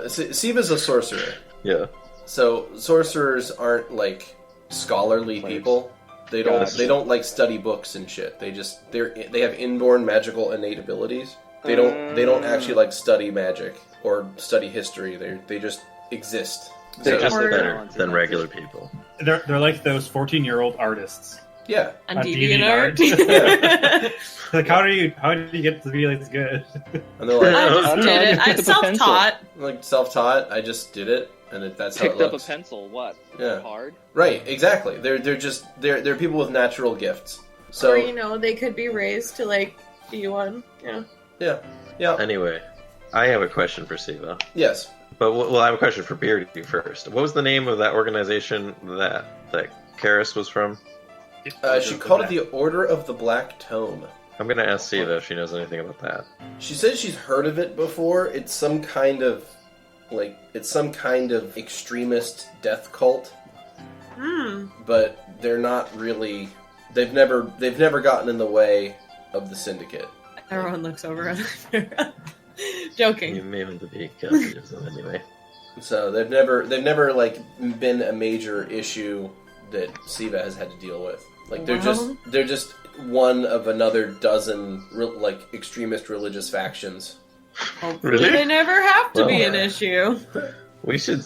Siva's a sorcerer. Yeah. So sorcerers aren't like scholarly people. They don't like study books and shit. They have inborn magical innate abilities. They don't actually like study magic or study history. They just exist. They're just Or- better than regular people. They're like those 14-year-old artists. Yeah. On On DeviantArt. Yeah. Like, how do you get to be like this good? And they're like, I just don't did know, I it. just I'm picked up a pencil. self-taught. like self-taught. I just did it, and that's how it Picked up a looks. pencil. What? Yeah. Hard. Right. Exactly. They're people with natural gifts. So Or, they could be raised to, like, be one. Yeah. yeah. Anyway, I have a question for Siva. Yes. But I have a question for Beardy first. What was the name of that organization that Karis was from? She called it the Order of the Black Tome. I'm going to ask Siva if she knows anything about that. She says she's heard of it before. It's some kind of extremist death cult. But they're not really. They've never gotten in the way of the syndicate. Everyone looks over at Vera. Joking. You may want to be careful anyway. So they've never like been a major issue that Siva has had to deal with. Like they're just one of another dozen extremist religious factions. Really? They never have to be an issue. We should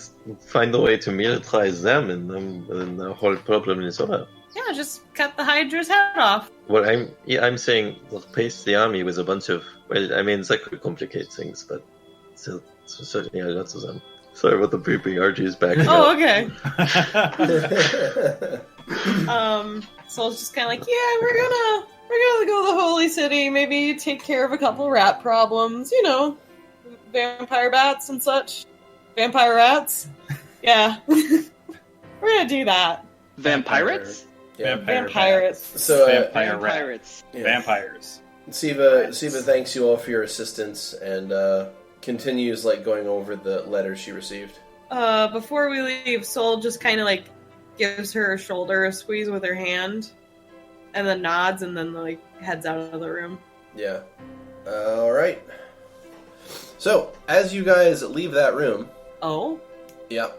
find a way to militarize them, and the whole problem is over. Yeah, just cut the Hydra's head off. What I'm saying, replace the army with a bunch of. Well, I mean that could complicate things, but still, certainly a lot of them. Sorry about the beeping. RG is back. Oh, okay. So it's just kind of like, yeah, we're gonna go to the Holy City. Maybe take care of a couple rat problems. You know, vampire bats and such. Vampire rats. Yeah, we're gonna do that. Vampirates? Yeah. Vampirates. So, Vampire rat. Vampirates. yeah. Vampires. Siva thanks you all for your assistance and continues like going over the letters she received. Before we leave, Sol just kind of like gives her a shoulder squeeze with her hand, and then nods, and then like heads out of the room. Yeah. All right. So as you guys leave that room,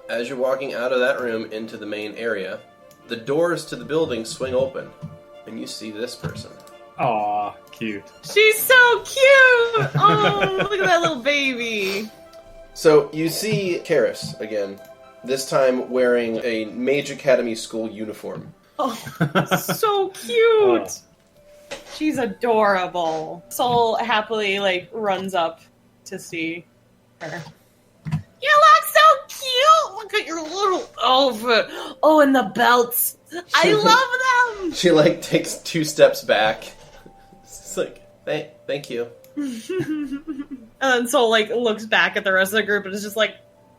as you're walking out of that room into the main area, the doors to the building swing open, and you see this person. Aw, cute. She's so cute! Oh, look at that little baby. So you see Karis again, this time wearing a Mage Academy school uniform. Oh, so cute! She's adorable. Sol happily, like, runs up to see her. You look so cute! Look at your little outfit! Oh, and the belts! I love them! She, like, takes 2 steps back. It's like, thank you. And then Sol, like, looks back at the rest of the group and is just like,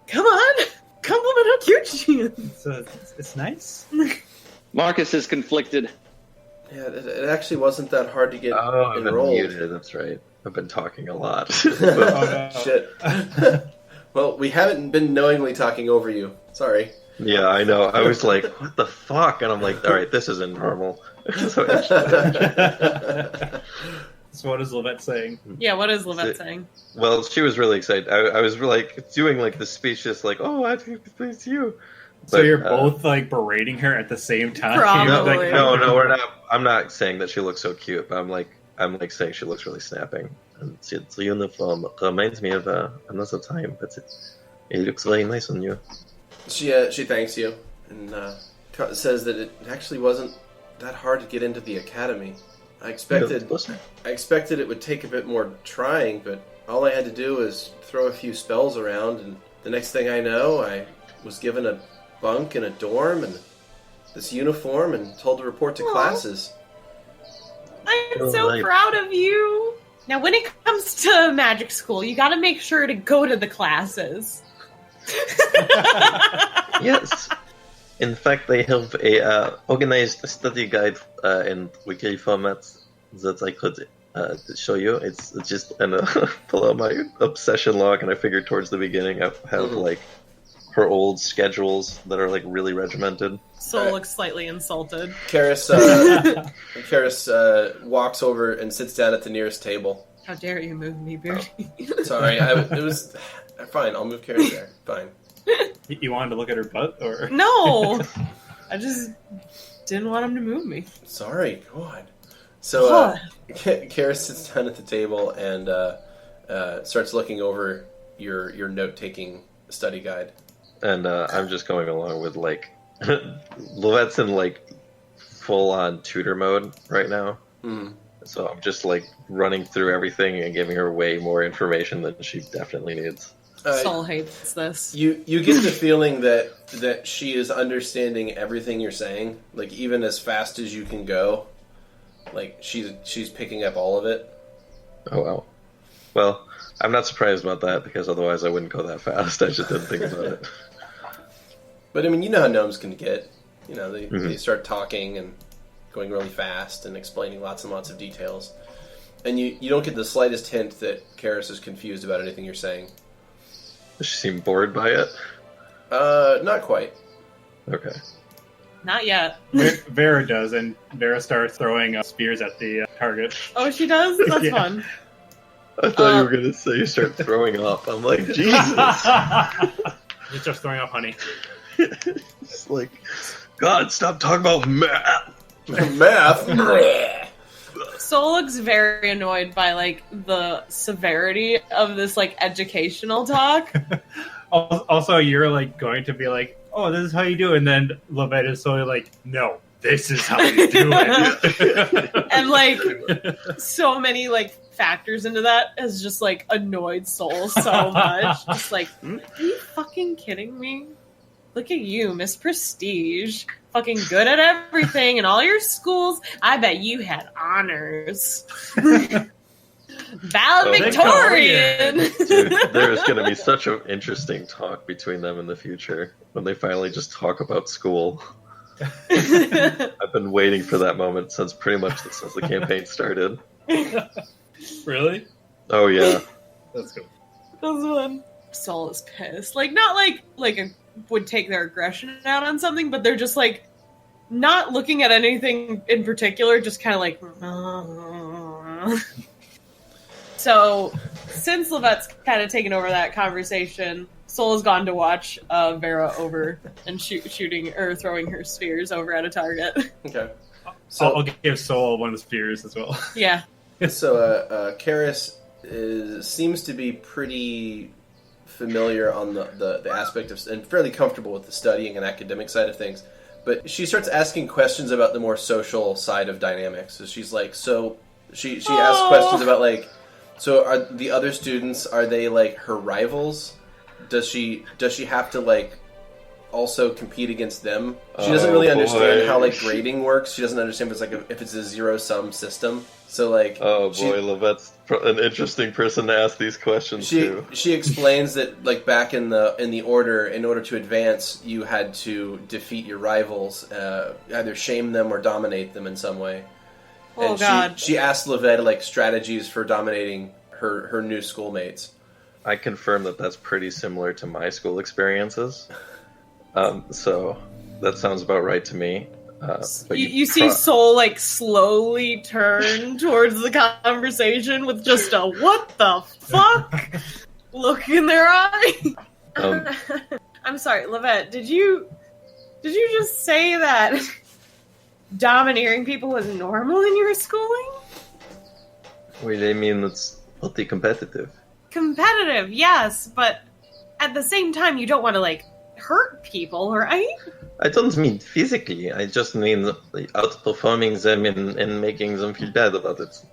come on! Compliment how cute she is! It's nice. Markus is conflicted. Yeah, it actually wasn't that hard to get I've been enrolled. muted. That's right. I've been talking a lot. Shit. Well, we haven't been knowingly talking over you. Sorry. Yeah, I know. I was like, what the fuck? And I'm like, all right, this isn't normal. So what is Lovette saying? Yeah, what is Lovette saying? Well, she was really excited. I was like doing like the speech, just like, oh, I think it's you. So But, you're both like berating her at the same time? Probably. No, we're not. I'm not saying that she looks so cute, but I'm like saying she looks really snapping. And the uniform reminds me of another time, but it looks very nice on you. She thanks you and says that it actually wasn't that hard to get into the academy. I expected it would take a bit more trying, but all I had to do was throw a few spells around, and the next thing I know, I was given a bunk in a dorm and this uniform and told to report to classes. I'm so proud of you. Now, when it comes to magic school, you gotta make sure to go to the classes. Yes. In fact, they have a organized study guide in Wiki format that I could show you. It's just pull out my obsession log, and I figured towards the beginning I have like her old schedules that are like really regimented. Sol looks slightly insulted. Karis walks over and sits down at the nearest table. How dare you move me, Beardy? Sorry, it was fine. I'll move Karis there. Fine. You wanted to look at her butt, or No, I just didn't want him to move me. Sorry, God. So Karis sits down at the table and starts looking over your note-taking study guide. And I'm just going along with like Lovette's in like full-on tutor mode right now. Mm. So I'm just like running through everything and giving her way more information than she definitely needs. Sol hates this. You get the feeling that she is understanding everything you're saying, like even as fast as you can go. Like she's picking up all of it. Oh wow. Well, I'm not surprised about that because otherwise I wouldn't go that fast. I just didn't think about it. But I mean, you know how gnomes can get. You know, they start talking and going really fast and explaining lots and lots of details. And you don't get the slightest hint that Karis is confused about anything you're saying. Does she seem bored by it? Not quite. Okay. Not yet. Vera does, and Vera starts throwing spears at the target. Oh, she does? That's fun. I thought you were going to say you start throwing up. I'm like, Jesus. She starts throwing up honey. It's like, God, stop talking about math. Math? Sol looks very annoyed by, like, the severity of this, like, educational talk. Also, you're, like, going to be like, oh, this is how you do it. And then Lovette is totally like, no, This is how you do it. And like so many like factors into that has just like annoyed Soul so much. Just like, are you fucking kidding me? Look at you, Miss Prestige. Fucking good at everything in all your schools. I bet you had honors. Valedictorian! Dude, there is going to be such an interesting talk between them in the future when they finally just talk about school. I've been waiting for that moment since the campaign started. Really? Oh yeah. That's cool. That's one. Soul is pissed. Like, not would take their aggression out on something, but they're just like not looking at anything in particular, just kind of like. So, since Lovette's kind of taken over that conversation, Soul has gone to watch Vera over and shooting or throwing her spheres over at a target. Okay. So I'll give Soul one of the spears as well. Yeah. So, Karis seems to be pretty familiar on the aspect of, and fairly comfortable with the studying and academic side of things, but she starts asking questions about the more social side of dynamics. So she's like, she asks questions about like, so are the other students, are they like her rivals? Does she have to like also compete against them? She doesn't really understand how like grading works. She doesn't understand if it's a zero-sum system. So like, Lovette's an interesting person to ask these questions to. She explains that like back in the order, in order to advance, you had to defeat your rivals, either shame them or dominate them in some way. Oh, and God. She asked Lovette like strategies for dominating her new schoolmates. I confirm that that's pretty similar to my school experiences. So that sounds about right to me. But you see Soul like slowly turn towards the conversation with just a "what the fuck" look in their eye. I'm sorry, Lovette. Did you just say that domineering people was normal in your schooling? Well, I mean, it's pretty competitive. Competitive, yes, but at the same time, you don't want to like hurt people, right? I don't mean physically. I just mean outperforming them and making them feel bad about it.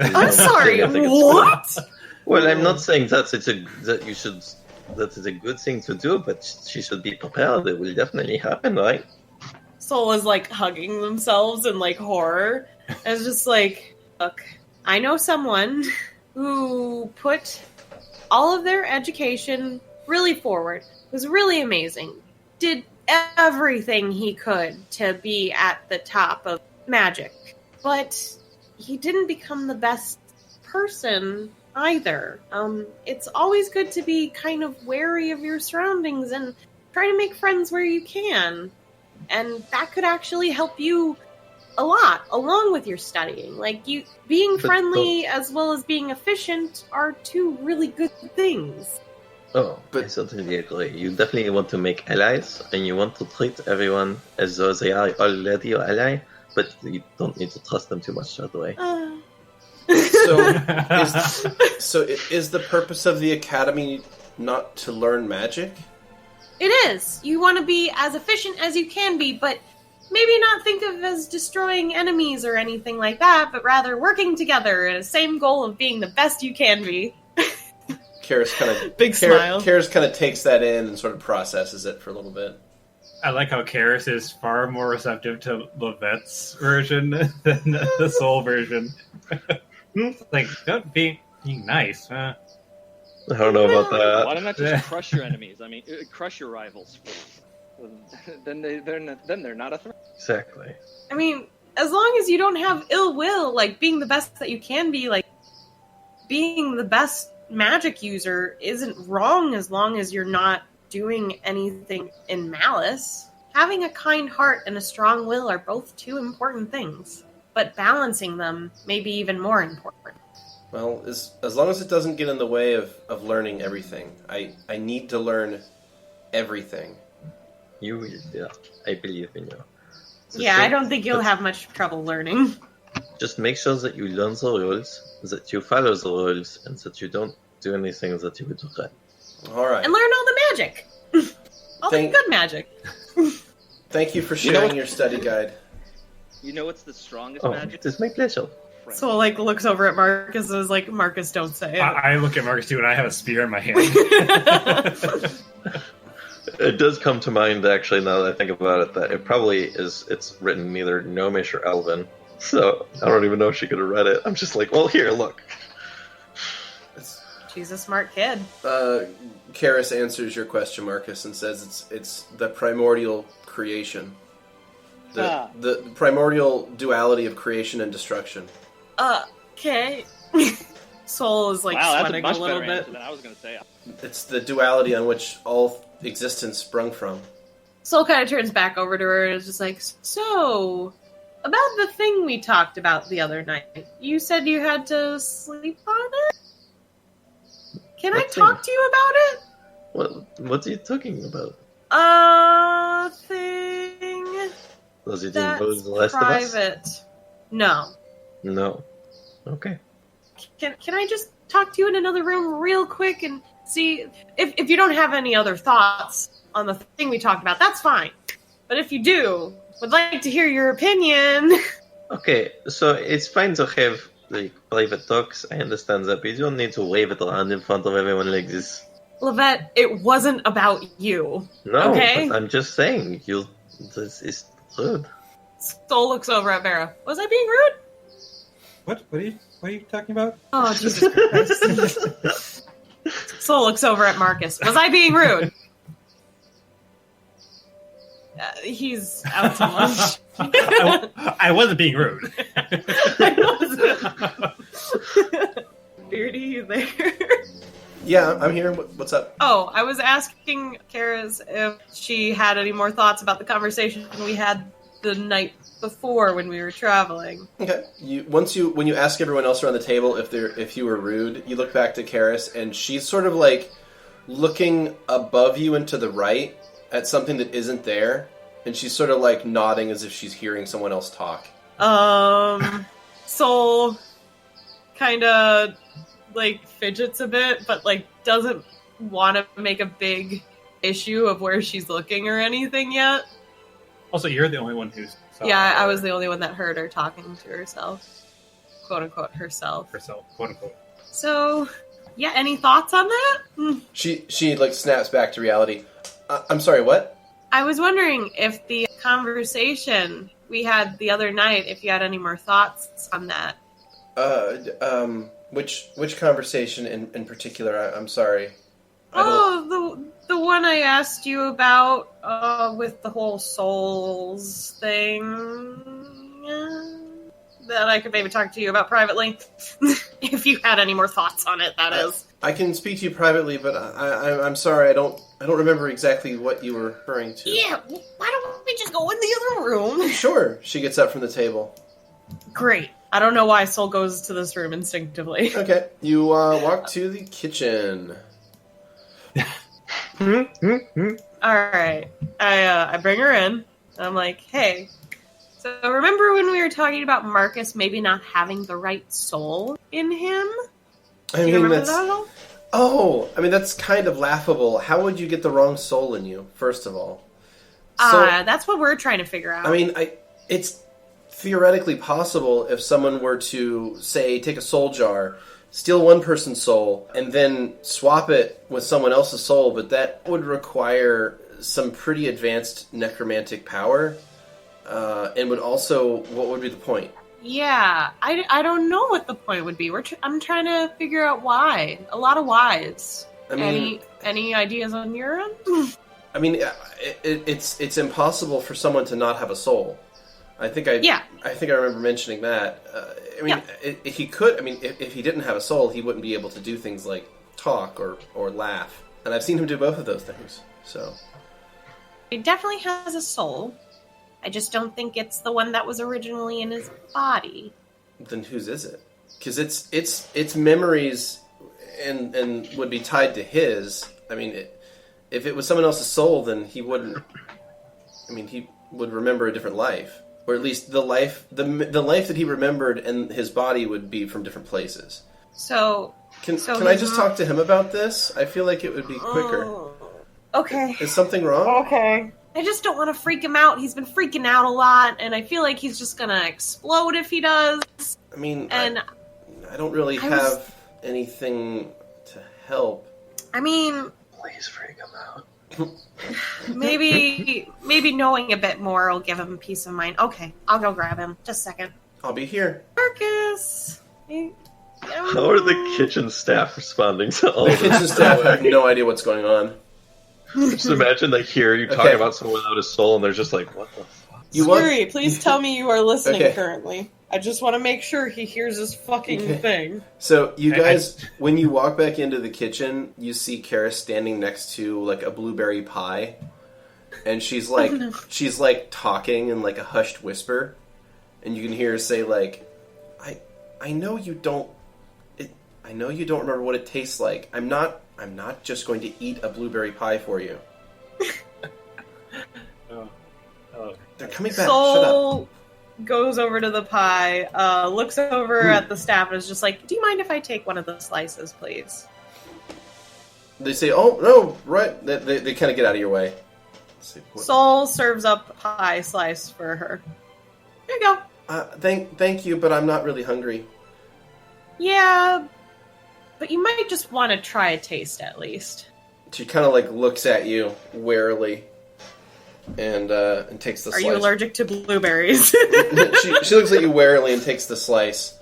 I'm sorry. What? Well, I'm not saying that it's a good thing to do, but she should be prepared. It will definitely happen, right? Soul is like hugging themselves in like horror. It's just like, look, I know someone who put all of their education really forward. It was really amazing. Did everything he could to be at the top of magic. But he didn't become the best person either. It's always good to be kind of wary of your surroundings and try to make friends where you can. And that could actually help you a lot, along with your studying. Like, being friendly as well as being efficient are two really good things. Oh, but I certainly agree. You definitely want to make allies, and you want to treat everyone as though they are already your ally, but you don't need to trust them too much straight away. So is the purpose of the academy not to learn magic? It is. You want to be as efficient as you can be, but maybe not think of it as destroying enemies or anything like that, but rather working together in the same goal of being the best you can be. Karis kind of smile. Karis kind of takes that in and sort of processes it for a little bit. I like how Karis is far more receptive to Lovette's version than the Soul version. Like, don't be nice, huh? I don't know about that. Why not just crush your enemies? I mean, crush your rivals. Then they're not a threat. Exactly. I mean, as long as you don't have ill will, like being the best that you can be, like being the best magic user isn't wrong as long as you're not doing anything in malice. Having a kind heart and a strong will are both two important things, but balancing them may be even more important. Well, as long as it doesn't get in the way of learning everything. I need to learn everything. You will, yeah. I believe in you. I don't think you'll have much trouble learning. Just make sure that you learn the rules, that you follow the rules, and that you don't do anything that you would regret. All right. And learn all the magic. All the good magic. Thank you for sharing your study guide. You know what's the strongest Oh, magic? it is my pleasure. Soul like looks over at Marcus and is like, Marcus, don't say it. I look at Marcus too, and I have a spear in my hand. It does come to mind, actually, now that I think about it, that it probably is. It's written either Gnomish or Elven, so I don't even know if she could have read it. I'm just like, well, here, look. She's a smart kid. Karis answers your question, Marcus, and says it's the primordial creation. The primordial duality of creation and destruction. Okay. Soul is like wow, sweating that's a much little better bit. answer than I was going to say. It's the duality on which all existence sprung from. Soul kind of turns back over to her and is just like, so, about the thing we talked about the other night, you said you had to sleep on it? Can I talk to you about it? What are you talking about? Thing Does it that's involve the rest of us? private. No. No. Okay. Can I just talk to you in another room real quick and see if you don't have any other thoughts on the thing we talked about? That's fine. But if you do, would like to hear your opinion. Okay, so it's fine to have like private talks. I understand that, but you don't need to wave it around in front of everyone like this. Lovette, it wasn't about you. No, okay? But I'm just saying, this is rude. Soul looks over at Vera. Was I being rude? What are you talking about? Oh, Jesus Christ. Soul looks over at Marcus. Was I being rude? He's out to lunch. I wasn't being rude. I wasn't. Beardy, you there? Yeah, I'm here. What's up? Oh, I was asking Karis if she had any more thoughts about the conversation we had the night before when we were traveling. Okay. When you ask everyone else around the table if you were rude, you look back to Karis, and she's sort of like looking above you and to the right at something that isn't there, and she's sort of like nodding as if she's hearing someone else talk. Soul kind of like fidgets a bit, but like doesn't want to make a big issue of where she's looking or anything yet. Also, you're the only one who's... Yeah, I was the only one that heard her talking to herself. Quote unquote herself. Herself, quote unquote. So, yeah, any thoughts on that? She like snaps back to reality. I'm sorry, what? I was wondering if the conversation we had the other night, if you had any more thoughts on that. Which conversation in particular? I'm sorry. The one I asked you about with the whole souls thing. That I could maybe talk to you about privately. If you had any more thoughts on it, that is. I can speak to you privately, but I'm sorry, I don't remember exactly what you were referring to. Yeah, why don't we just go in the other room? Sure. She gets up from the table. Great. I don't know why Soul goes to this room instinctively. Okay. You walk to the kitchen. Alright. I bring her in. I'm like, hey, so remember when we were talking about Markus maybe not having the right soul in him? I mean, that's kind of laughable. How would you get the wrong soul in you, first of all? That's what we're trying to figure out. I mean, it's theoretically possible if someone were to, say, take a soul jar, steal one person's soul, and then swap it with someone else's soul, but that would require some pretty advanced necromantic power, and would also, what would be the point? Yeah, I don't know what the point would be. I'm trying to figure out why. A lot of whys. I mean, any ideas on your end? I mean, it's impossible for someone to not have a soul. I think I remember mentioning that. He could. I mean, if he didn't have a soul, he wouldn't be able to do things like talk or laugh. And I've seen him do both of those things. So he definitely has a soul. I just don't think it's the one that was originally in his body. Then whose is it? Because its memories and would be tied to his. I mean, if it was someone else's soul, then he wouldn't. I mean, he would remember a different life. Or at least the life that he remembered and his body would be from different places. So can I just talk to him about this? I feel like it would be quicker. Okay. Is something wrong? Okay. I just don't want to freak him out. He's been freaking out a lot, and I feel like he's just gonna explode if he does. I mean, and I don't really have anything to help. I mean, Please freak him out. maybe knowing a bit more will give him peace of mind. Okay, I'll go grab him. Just a second. I'll be here. Markus! How are the kitchen staff responding to all The this? kitchen staff have no idea what's going on. Just imagine they hear you talking about someone without a soul, and they're just like, "What the fuck?" Skrewy, please tell me you are listening Okay. currently. I just want to make sure he hears this fucking thing. So you guys, when you walk back into the kitchen, you see Karis standing next to like a blueberry pie, and she's like, she's like talking in like a hushed whisper, and you can hear her say like, I know you don't, I know you don't remember what it tastes like. I'm not just going to eat a blueberry pie for you. They're coming back. Shut up. Soul goes over to the pie, looks over at the staff, and is just like, "Do you mind if I take one of the slices, please?" They say, "Oh no, right." They kind of get out of your way. Say, Soul serves up a pie slice for her. Here you go. Thank you, but I'm not really hungry. Yeah, but you might just want to try a taste at least. She kind of like looks at you warily, and takes the Are slice. you allergic to blueberries? she looks at you warily and takes the slice,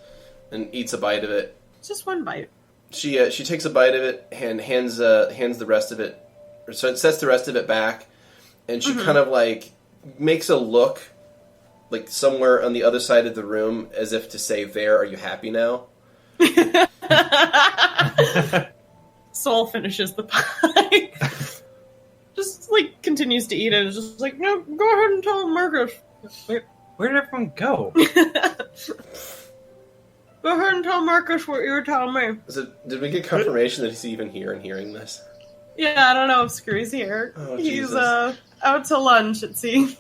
and eats a bite of it. Just one bite. She takes a bite of it and hands the rest of it, or sets the rest of it back, and she kind of like makes a look, like somewhere on the other side of the room, as if to say, "There, are you happy now?" Soul finishes the pie. Just like continues to eat it. It's just like, no, go ahead and tell Markus. Where did everyone go? Go ahead and tell Markus what you were telling me. Did we get confirmation that he's even here and hearing this? Yeah, I don't know if Skrewy's here. Oh, He's Jesus. out to lunch, it seems.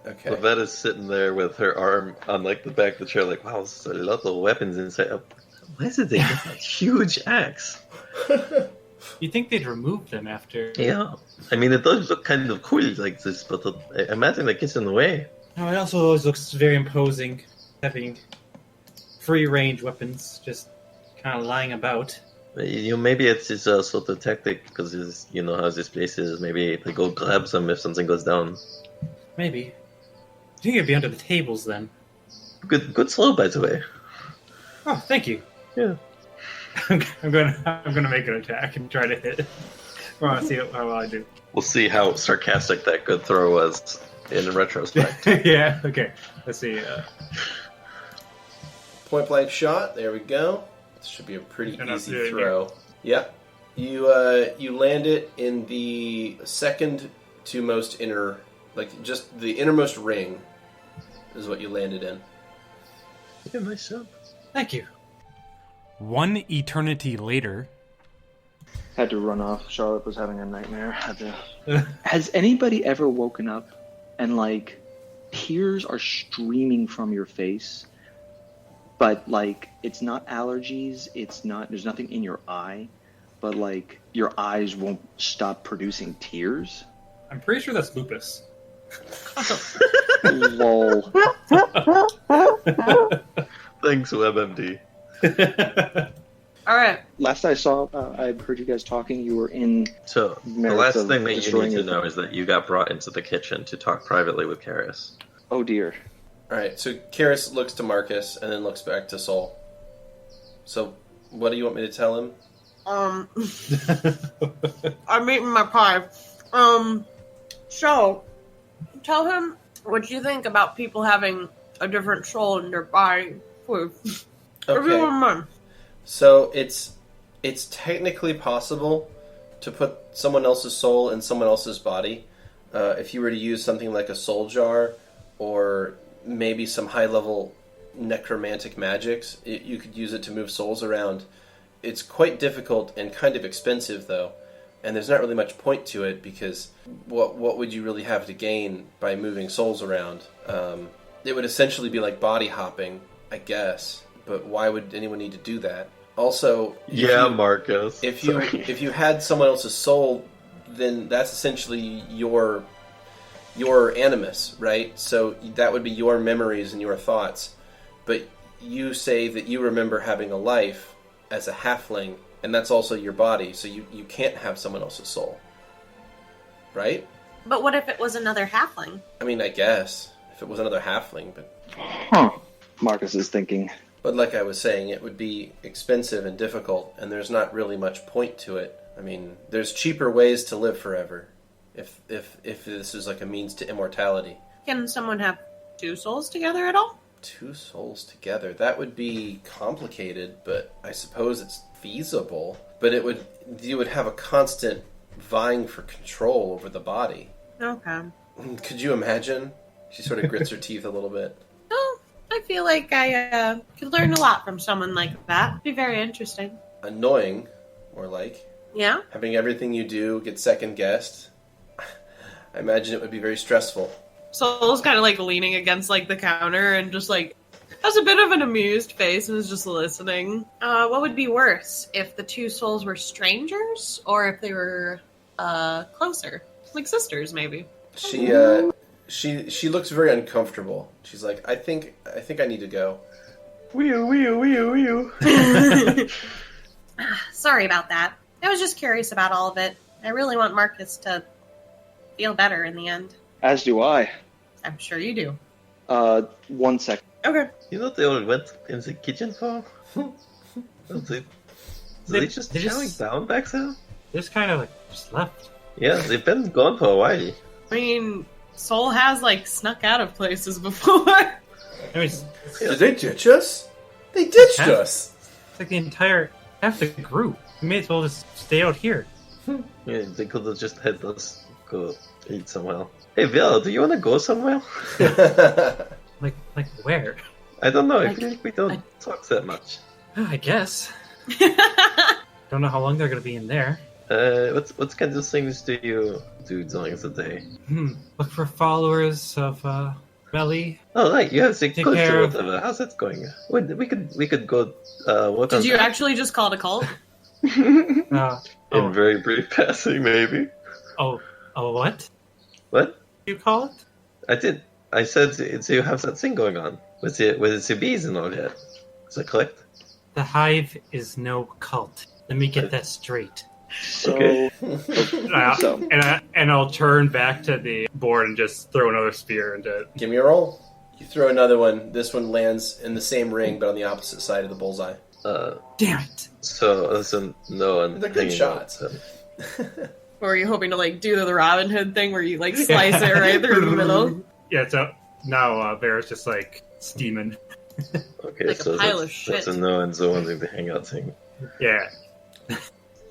Okay. Lovette is sitting there with her arm on like the back of the chair, like, "Wow, there's a lot of weapons inside." Why did they get that huge axe? You'd think they'd remove them after. Yeah, I mean, it does look kind of cool like this, but I imagine it gets in the way. Oh, it also always looks very imposing, having free-range weapons just kind of lying about. Maybe it's just a sort of tactic because you know how this place is. Maybe they go grab some if something goes down. Maybe. I think it'd be under the tables then. Good throw, by the way. Oh, thank you. Yeah. I'm gonna make an attack and try to hit. I want to see how well I do. We'll see how sarcastic that good throw was in retrospect. Yeah. Okay. Let's see. Point blank shot. There we go. This should be a pretty And I'm easy doing throw. Yeah. You land it in the second to most inner, like just the innermost ring, is what you landed in. Yeah, nice job. Thank you. One eternity later. Had to run off. Charlotte was having a nightmare. Has anybody ever woken up and like tears are streaming from your face, but like it's not allergies, there's nothing in your eye, but like your eyes won't stop producing tears? I'm pretty sure that's lupus. Lol. Thanks, WebMD. All right. Last I saw, I heard you guys talking. You were in. So, the Merits last of thing that you destroying need to it. know is that you got brought into the kitchen to talk privately with Karis. Oh dear. Alright, so Karis looks to Markus and then looks back to Sol. So, what do you want me to tell him? I'm eating my pie. So, tell him what you think about people having a different soul in their body. Please. If you wouldn't mind. So it's technically possible to put someone else's soul in someone else's body. If you were to use something like a soul jar or maybe some high-level necromantic magics, you could use it to move souls around. It's quite difficult and kind of expensive, though, and there's not really much point to it because what would you really have to gain by moving souls around? It would essentially be like body hopping, I guess. But why would anyone need to do that? Also, Marcus. if you had someone else's soul, then that's essentially your your animus, right? So that would be your memories and your thoughts. But you say that you remember having a life as a halfling, and that's also your body, so you can't have someone else's soul. Right? But what if it was another halfling? I mean, I guess, if it was another halfling, but... Huh. Markus is thinking. But like I was saying, it would be expensive and difficult, and there's not really much point to it. I mean, there's cheaper ways to live forever, if this is like a means to immortality. Can someone have two souls together at all? Two souls together? That would be complicated, but I suppose it's feasible. But you would have a constant vying for control over the body. Okay. Could you imagine? She sort of grits her teeth a little bit. Oh, I feel like I could learn a lot from someone like that. It'd be very interesting. Annoying, more like. Yeah? Having everything you do get second-guessed. I imagine it would be very stressful. Soul's kind of like leaning against like the counter and just like has a bit of an amused face and is just listening. What would be worse, if the two souls were strangers or if they were closer, like sisters maybe? She looks very uncomfortable. She's like, I think I need to go. Wee-oo. Sorry about that. I was just curious about all of it. I really want Markus to feel better in the end. As do I. I'm sure you do. 1 second. Okay. You know what they all went in the kitchen for? They just chowing down back there? They just kind of like just left. Yeah, they've been gone for a while. I mean, Soul has like snuck out of places before. I mean, Did they ditch us? They ditched us. It's like the entire half the group. We may as well just stay out here. Yeah, they could have just had us go eat somewhere. Hey, Vera, do you want to go somewhere? Like where? I don't know. I feel like we don't talk that much. I guess. Don't know how long they're gonna be in there. What kind of things do you do during the day? Look for followers of Melly. Oh, right, you have the Take culture care or of- whatever. How's that going? We could go work on Did you that. actually just call it a cult? In very brief passing, maybe. Oh, what? What? You call it? I did. I said, so you have that thing going on with the bees and all that. Is that correct? The Hive is no cult. Let me get that straight. So, Okay. so And I'll turn back to the board and just throw another spear into it. Give me a roll. You throw another one. This one lands in the same ring, but on the opposite side of the bullseye. Damn it! So no one. They're good hanging shots. out, Or are you hoping to like do the Robin Hood thing where you like slice it right through the middle? Yeah, so now Vera's just like steaming. Okay, Like a so pile of that's shit. a no and so on the hangout thing. Yeah.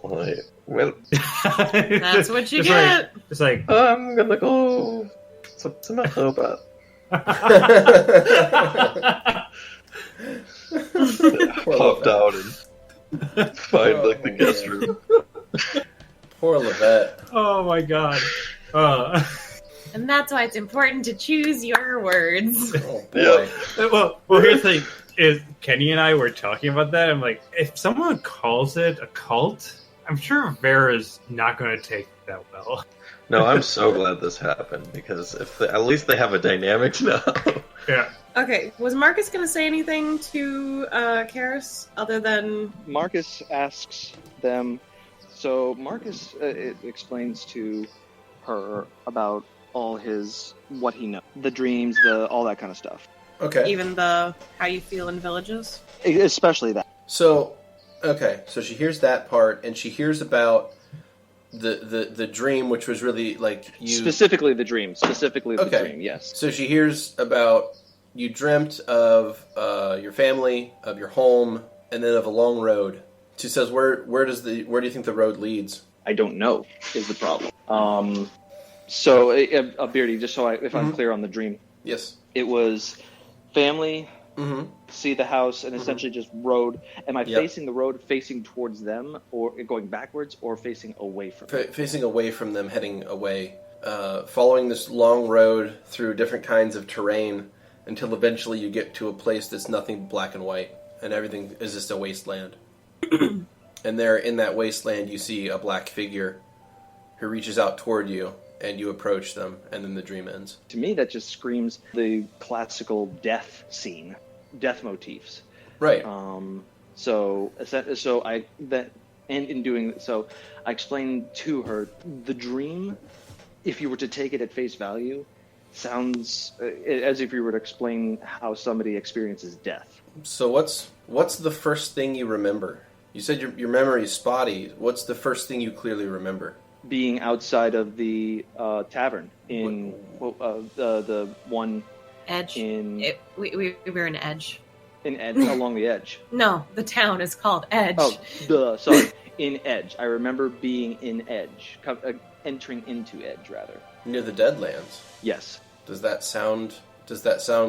Alright, well, That's what you It's get. It's like I'm gonna go talk to my robot. Pop down and find like the guest room. Poor Lovette. oh my god. And that's why it's important to choose your words. Oh boy. Well, here's the thing: is Keni and I were talking about that. I'm like, if someone calls it a cult, I'm sure Vera's not going to take that well. No, I'm so glad this happened because at least they have a dynamic now. Yeah. Okay, was Markus going to say anything to Karis other than... Markus asks them. So Markus explains to her about all what he knows, the dreams, all that kind of stuff. Okay. even the how you feel in villages? Especially that. So she hears that part, and she hears about the dream, which was really like you... Specifically the dream. Dream, yes. So she hears about you dreamt of your family, of your home, and then of a long road. She says, where do you think the road leads? I don't know, is the problem. So, Beardy, just so if I'm clear on the dream. Yes. It was family, Mm-hmm. see the house, and essentially just road. Am I facing the road, facing towards them, or going backwards, or facing away from them? Facing away from them, heading away. Following this long road through different kinds of terrain until eventually you get to a place that's nothing black and white, and everything is just a wasteland. And there, in that wasteland, you see a black figure who reaches out toward you, and you approach them, and then the dream ends. To me, that just screams the classical death scene, death motifs. Right. In doing so, I explained to her the dream. If you were to take it at face value, sounds as if you were to explain how somebody experiences death. So what's the first thing you remember? You said your memory is spotty. What's the first thing you clearly remember? Being outside of the tavern in the one Edge. in We were in Edge. in Edge along the edge. No, the town is called Edge. Oh, sorry, in Edge. I remember being in Edge, entering into Edge rather. Near the Deadlands. Yes, Does that sound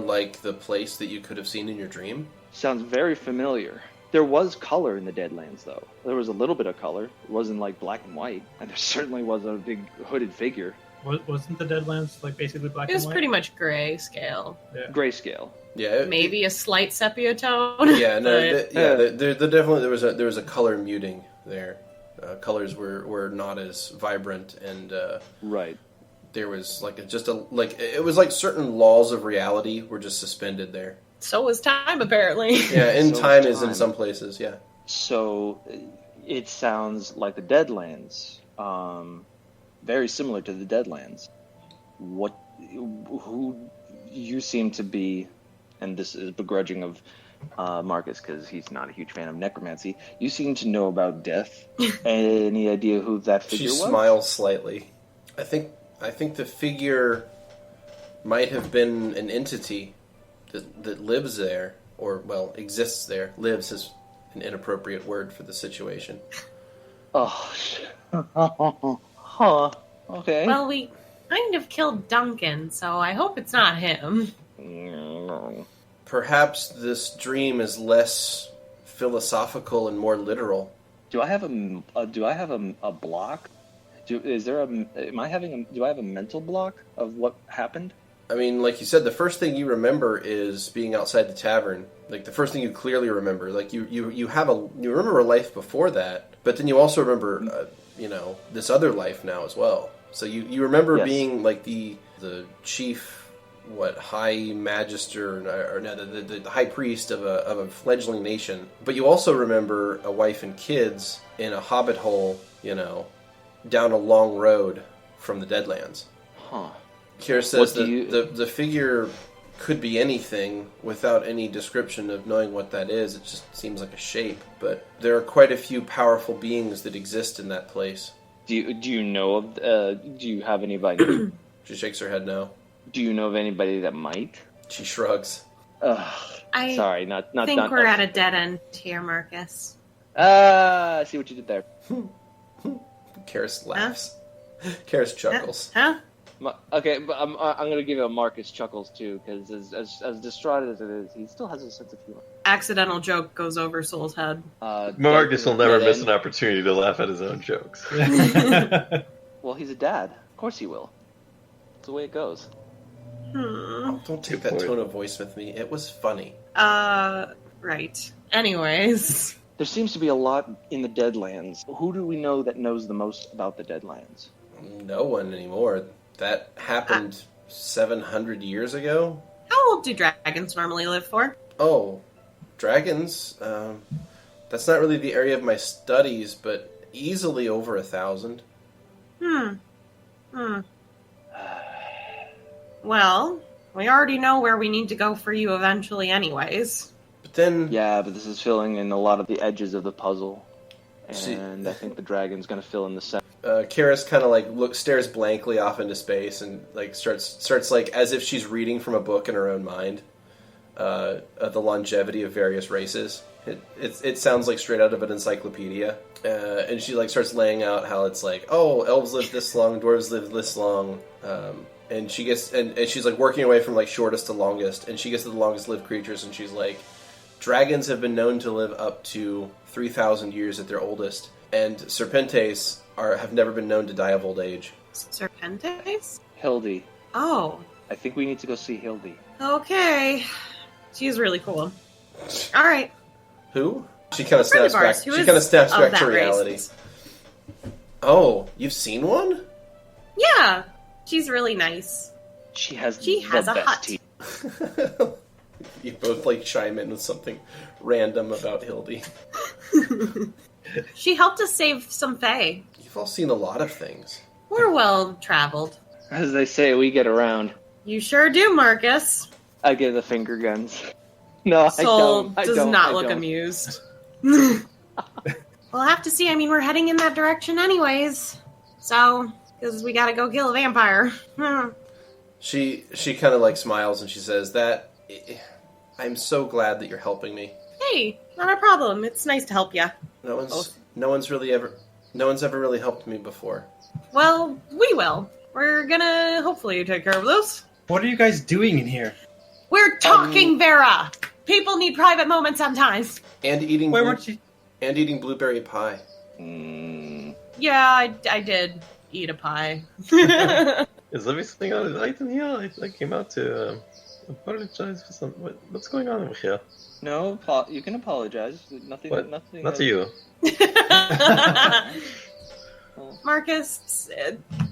like the place that you could have seen in your dream? sounds very familiar. There was color in the Deadlands, though. There was a little bit of color. It wasn't like black and white, and there certainly was a big hooded figure. Wasn't the Deadlands like basically black It was and white? pretty much gray scale. Yeah. Grayscale. Yeah. Maybe a slight sepia tone. Yeah. No. but- There definitely there was a color muting there. Colors were not as vibrant, and Right. there was it was like certain laws of reality were just suspended there. So was time, apparently. Yeah, and So time is time. in some places. Yeah. So it sounds like the Deadlands. Very similar to the Deadlands. Who you seem to be, and this is begrudging of Markus because he's not a huge fan of necromancy. You seem to know about death. Any idea who that figure She was? smiles slightly. I think the figure might have been an entity that lives there, or well, exists there. Lives is an inappropriate word for the situation. Oh, huh. Okay. Well, we kind of killed Duncan, so I hope it's not him. No. Perhaps this dream is less philosophical and more literal. Do I have a block? Do I have a mental block of what happened? I mean, like you said, the first thing you remember is being outside the tavern. Like the first thing you clearly remember. Like you remember a life before that, but then you also remember, this other life now as well. So you remember Yes. being like the chief, high magister, or no, the high priest of a fledgling nation. But you also remember a wife and kids in a hobbit hole, down a long road from the Deadlands. Huh. Kira says What do that the figure could be anything without any description of knowing what that is. It just seems like a shape. But there are quite a few powerful beings that exist in that place. Do you know of? Do you have anybody? She shakes her head no. Do you know of anybody that might? She shrugs. I Sorry, not. think we're at a dead end here, Markus. I see what you did there. Karis laughs. Karis chuckles. Huh? Okay, but I'm gonna give it a Markus chuckles too, because as distraught as it is, he still has a sense of humor. Accidental joke goes over Soul's head. Markus will never dead miss end. an opportunity to laugh at his own jokes. Well, he's a dad. Of course he will. That's the way it goes. Don't take that tone of voice with me. It was funny. Right. Anyways. There seems to be a lot in the Deadlands. Who do we know that knows the most about the Deadlands? No one anymore. That happened 700 years ago. How old do dragons normally live for? Oh, dragons. That's not really the area of my studies, but easily over 1,000. Well, we already know where we need to go for you eventually anyways. But then... Yeah, but this is filling in a lot of the edges of the puzzle. See- And I think the dragon's going to fill in the center. Karis kind of stares blankly off into space and starts like as if she's reading from a book in her own mind. The longevity of various races. It sounds like straight out of an encyclopedia. And she starts laying out how it's like, oh, elves live this long, dwarves live this long. And she gets and she's working her way from shortest to longest, and she gets to the longest lived creatures, and she's like, dragons have been known to live up to 3,000 years at their oldest, and serpentes have never been known to die of old age. Serpentes? Hildy. Oh, I think we need to go see Hildy. okay. She's really cool. Alright. Who? She kind of snaps back. Bars, She who is kind of snaps of back that to race? reality. Oh, you've seen one? Yeah. She's really nice. She has a best hut. teeth. You both like chime in with something random about Hildy. She helped us save some fae. You've all seen a lot of things. We're well traveled. As they say, we get around. You sure do, Markus. I give the finger guns. No, Soul I does don't. not I look don't. amused. We'll have to see. I mean, we're heading in that direction anyways. Because we gotta go kill a vampire. She kind of like smiles and she says that I'm so glad that you're helping me. Hey, not a problem. It's nice to help you. No one's ever really helped me before. Well, we will. We're gonna hopefully take care of this. What are you guys doing in here? We're talking, Vera. People need private moments sometimes. And eating Why weren't you? and eating blueberry pie. Yeah, I did eat a pie. Is everything all right in here? I came out to apologize for some. What's going on over here? No, you can apologize. Nothing. What? Nothing. Not to you. Markus,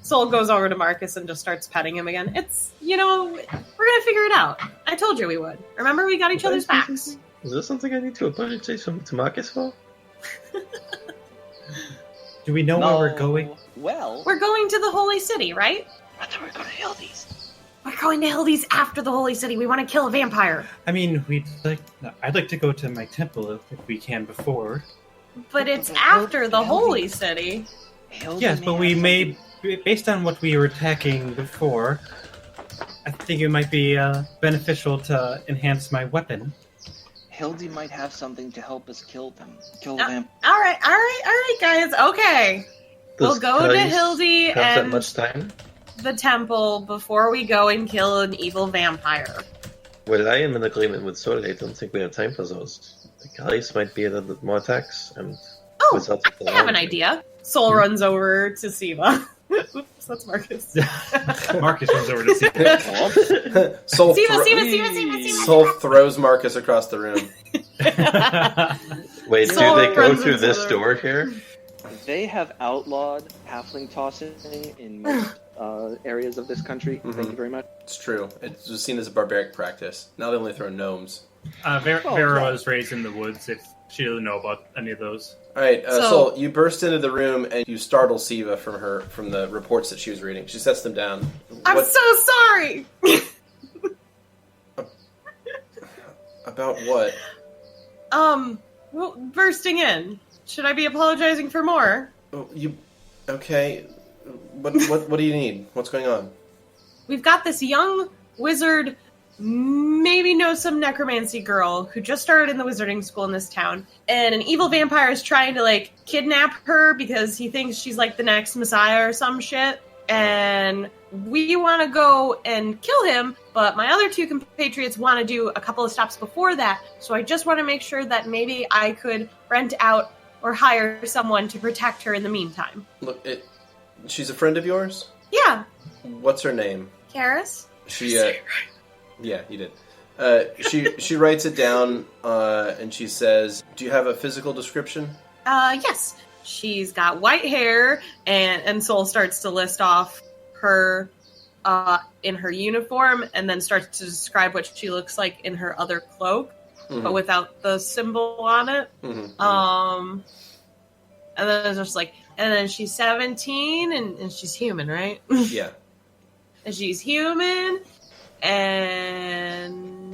Soul goes over to Markus and just starts petting him again. It's, we're gonna figure it out. I told you we would. Remember, we got each other's backs. Is there something I need to apologize to Markus for? Do we know where we're going? Well, We're going to the Holy City, right? I thought we were going to Hildy's. We're going to Hildy's after the Holy City. We want to kill a vampire. I mean, I'd like to go to my temple if we can before. But it's after the Holy City. Yes, but we may, based on what we were attacking before, I think it might be beneficial to enhance my weapon. Hildy might have something to help us kill them. Kill them. All right, guys. Okay. We'll go to Hildy Have that and much time? the temple before we go and kill an evil vampire. Well, I am in agreement with Sol. I don't think we have time for those. The guys might be a little bit more attacks, and Oh, I have an idea. Soul runs over to Siva. Oops, that's Markus. Markus runs over to see. Soul, Siva. Soul throws Markus across the room. Wait, Soul do they go runs through into this the- door here? They have outlawed halfling tossing in most areas of this country. Thank you very much. It's true. It's just seen as a barbaric practice. Now they only throw gnomes. Vera was raised in the woods. If she doesn't know about any of those. All right, So- Soul, you burst into the room and you startle Siva from the reports that she was reading. She sets them down. I'm so sorry. About what? Well, bursting in. Should I be apologizing for more? Oh, okay? What do you need? What's going on? We've got this young wizard, maybe knows some necromancy girl who just started in the wizarding school in this town, and an evil vampire is trying to kidnap her because he thinks she's the next messiah or some shit. And we want to go and kill him, but my other two compatriots want to do a couple of stops before that. So I just want to make sure that maybe I could rent out or hire someone to protect her in the meantime. Look, she's a friend of yours? Yeah, What's her name? Karis. Yeah, you did. She writes it down, and she says, "Do you have a physical description?" Yes. She's got white hair, and Soul starts to list off her in her uniform, and then starts to describe what she looks like in her other cloak, but without the symbol on it. And then it's just and then she's 17, and she's human, right? Yeah. And she's human,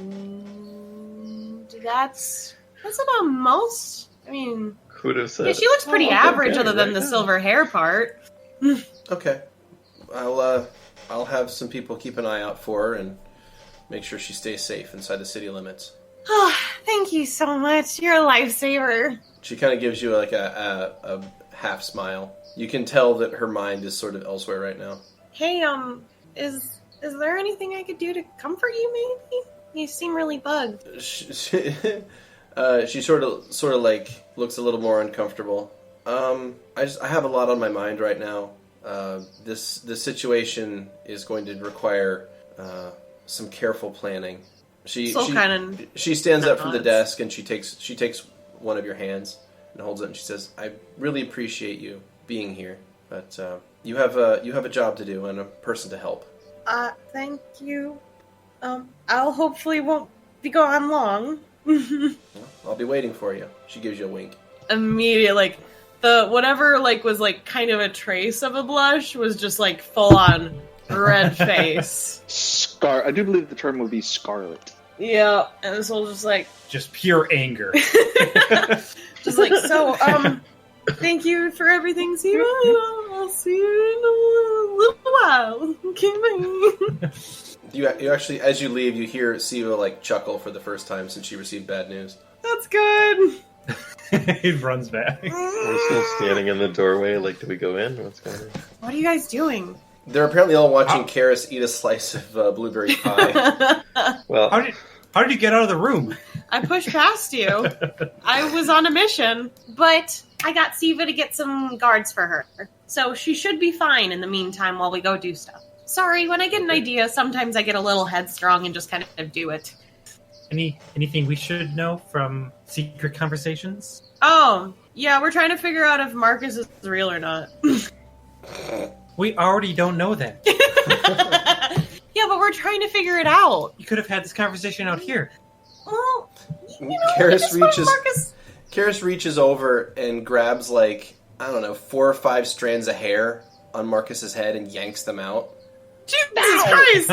and that's about most. I mean, Could have said. yeah, she looks pretty okay, average, other than right the now. silver hair part. Okay. I'll have some people keep an eye out for her and make sure she stays safe inside the city limits. Oh, thank you so much. You're a lifesaver. She kind of gives you a half smile. You can tell that her mind is sort of elsewhere right now. Hey, is there anything I could do to comfort you? Maybe you seem really bugged. She sort of looks a little more uncomfortable. I have a lot on my mind right now. This situation is going to require some careful planning. She stands up from the desk and she takes one of your hands and holds it and she says, "I really appreciate you being here. But you have a job to do and a person to help. Thank you. I'll hopefully won't be gone long. Well, I'll be waiting for you. She gives you a wink. Immediate, like, the whatever, like, was, like, kind of a trace of a blush was just, like, full-on red face. I do believe the term would be scarlet. Yeah, and this will just, like... Just pure anger. Just like, so, thank you for everything, Siva. I'll see you in a little while. Okay, bye. You actually, as you leave, you hear Siva, like, chuckle for the first time since she received bad news. That's good. He runs back. We're still standing in the doorway, like, do we go in? What's going on? What are you guys doing? They're apparently all watching Karis eat a slice of blueberry pie. Well, How did you get out of the room? I pushed past you. I was on a mission, but I got Siva to get some guards for her. So she should be fine in the meantime while we go do stuff. Sorry, when I get an idea, sometimes I get a little headstrong and just kind of do it. Anything we should know from secret conversations? Oh, yeah, we're trying to figure out if Markus is real or not. We already don't know that. Yeah, but we're trying to figure it out. You could have had this conversation out here. Well, you know, Karis reaches over and grabs, like, I don't know, 4 or 5 strands of hair on Marcus's head and yanks them out. Jesus Christ!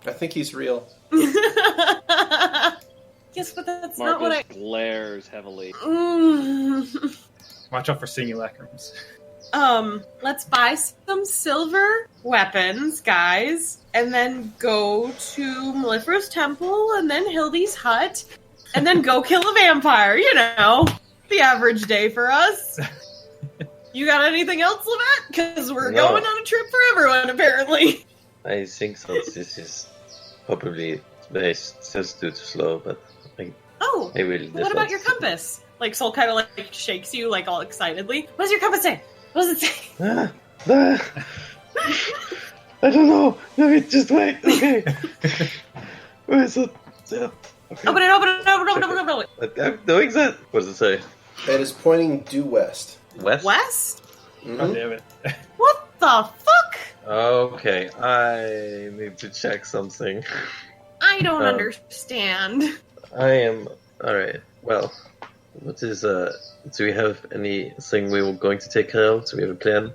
I think he's real. Yes, but that's Markus not what I... glares heavily. Watch out for simulacrums. Let's buy some silver weapons, guys, and then go to Mellifera's temple, and then Hildy's hut, and then go kill a vampire, you know. The average day for us. You got anything else, Lovette? Because we're going on a trip for everyone, apparently. I think so. This is probably very just too slow, but I will. What about your compass? Like, Soul kind of like shakes you, like all excitedly. What does your compass say? What does it say? I don't know. Let me just wait. Okay. Where is it? Yeah. Okay. Open it. I'm doing that. What does it say? It is pointing due west. West? West? Mm-hmm. God damn it. What the fuck? Okay, I need to check something. I don't understand. I am... Alright, well, what is, do we have anything we were going to take care of? Do we have a plan?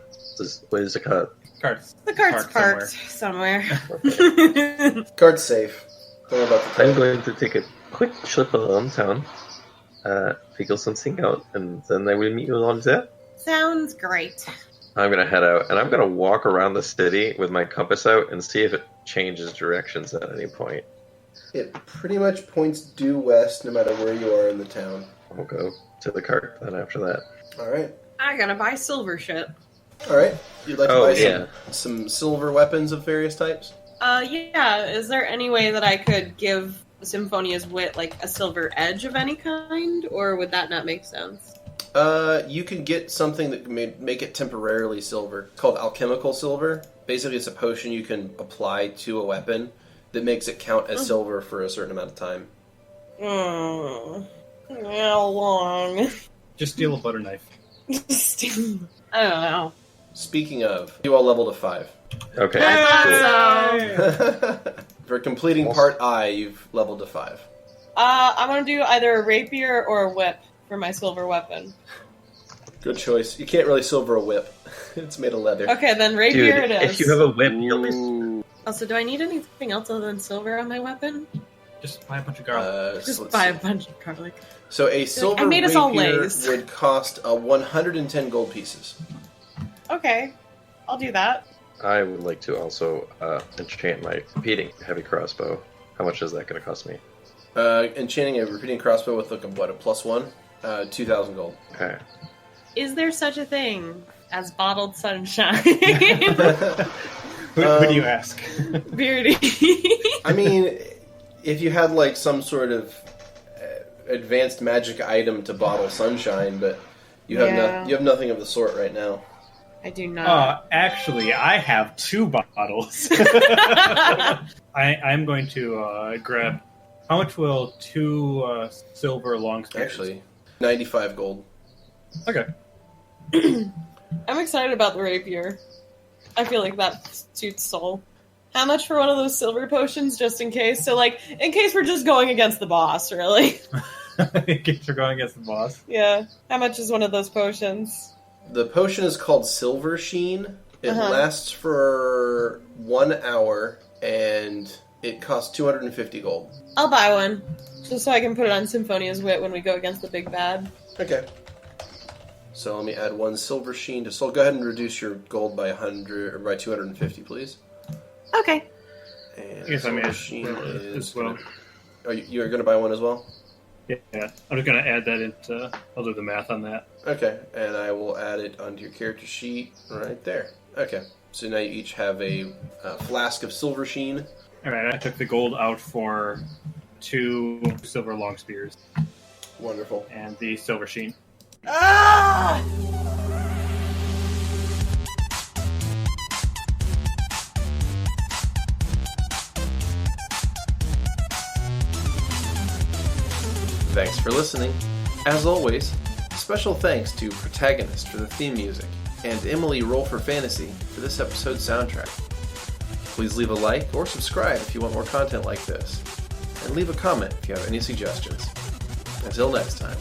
Where is the cart? Cards. The cart's parked somewhere. Okay. Cart's safe. Don't worry about the I'm cart. going to take a quick trip around town, figure something out, and then I will meet you around there. Sounds great. I'm going to head out, and I'm going to walk around the city with my compass out and see if it changes directions at any point. It pretty much points due west no matter where you are in the town. I'll go to the cart then after that. Alright. I gotta buy silver shit. Alright. You'd like to buy some silver weapons of various types? Yeah. Is there any way that I could give Symphonia's wit, like, a silver edge of any kind? Or would that not make sense? You can get something that may make it temporarily silver. It's called alchemical silver. Basically, it's a potion you can apply to a weapon that makes it count as silver for a certain amount of time. How long? Just steal a butter knife. I don't know. Speaking of, you all leveled to 5. Okay. I thought so. For completing part I, you've leveled to 5. I'm gonna do either a rapier or a whip for my silver weapon. Good choice. You can't really silver a whip. It's made of leather. Okay, then rapier Dude, it is. if you have a whip, you'll miss. Also, do I need anything else other than silver on my weapon? Just buy a bunch of garlic. Just buy a bunch of garlic. So a silver I made us all rapier Lays. would cost 110 gold pieces. Okay, I'll do that. I would like to also enchant my repeating heavy crossbow. How much is that going to cost me? Enchanting a repeating crossbow with a +1? 2,000 gold. Okay. Is there such a thing as bottled sunshine? Who do you ask? Beardy. I mean, if you had like some sort of advanced magic item to bottle sunshine, but you have you have nothing of the sort right now. I do not. Actually, I have 2 bottles. I'm going to grab. How much will 2 silver long spears? Actually, 95 gold. Okay. I'm excited about the rapier. I feel like that suits Soul. How much for one of those silver potions, just in case? So, like, in case we're just going against the boss, really. In case you're going against the boss. Yeah. How much is one of those potions? The potion is called Silver Sheen. It lasts for 1 hour, and it costs 250 gold. I'll buy one, just so I can put it on Symphonia's Wit when we go against the big bad. Okay. So let me add 1 Silver Sheen to Soul. Go ahead and reduce your gold by 100 or by 250, please. Okay. And I guess I may Silver add Sheen as well. Are you're going to buy one as well? Yeah, I'm just going to add that into... I'll do the math on that. Okay, and I will add it onto your character sheet right there. Okay, so now you each have a flask of Silver Sheen. Alright, I took the gold out for 2 silver long spears. Wonderful. And the silver sheen. Ah! Thanks for listening. As always, special thanks to Protagonist for the theme music, and Emily Roll for Fantasy for this episode's soundtrack. Please leave a like or subscribe if you want more content like this, and leave a comment if you have any suggestions. Until next time.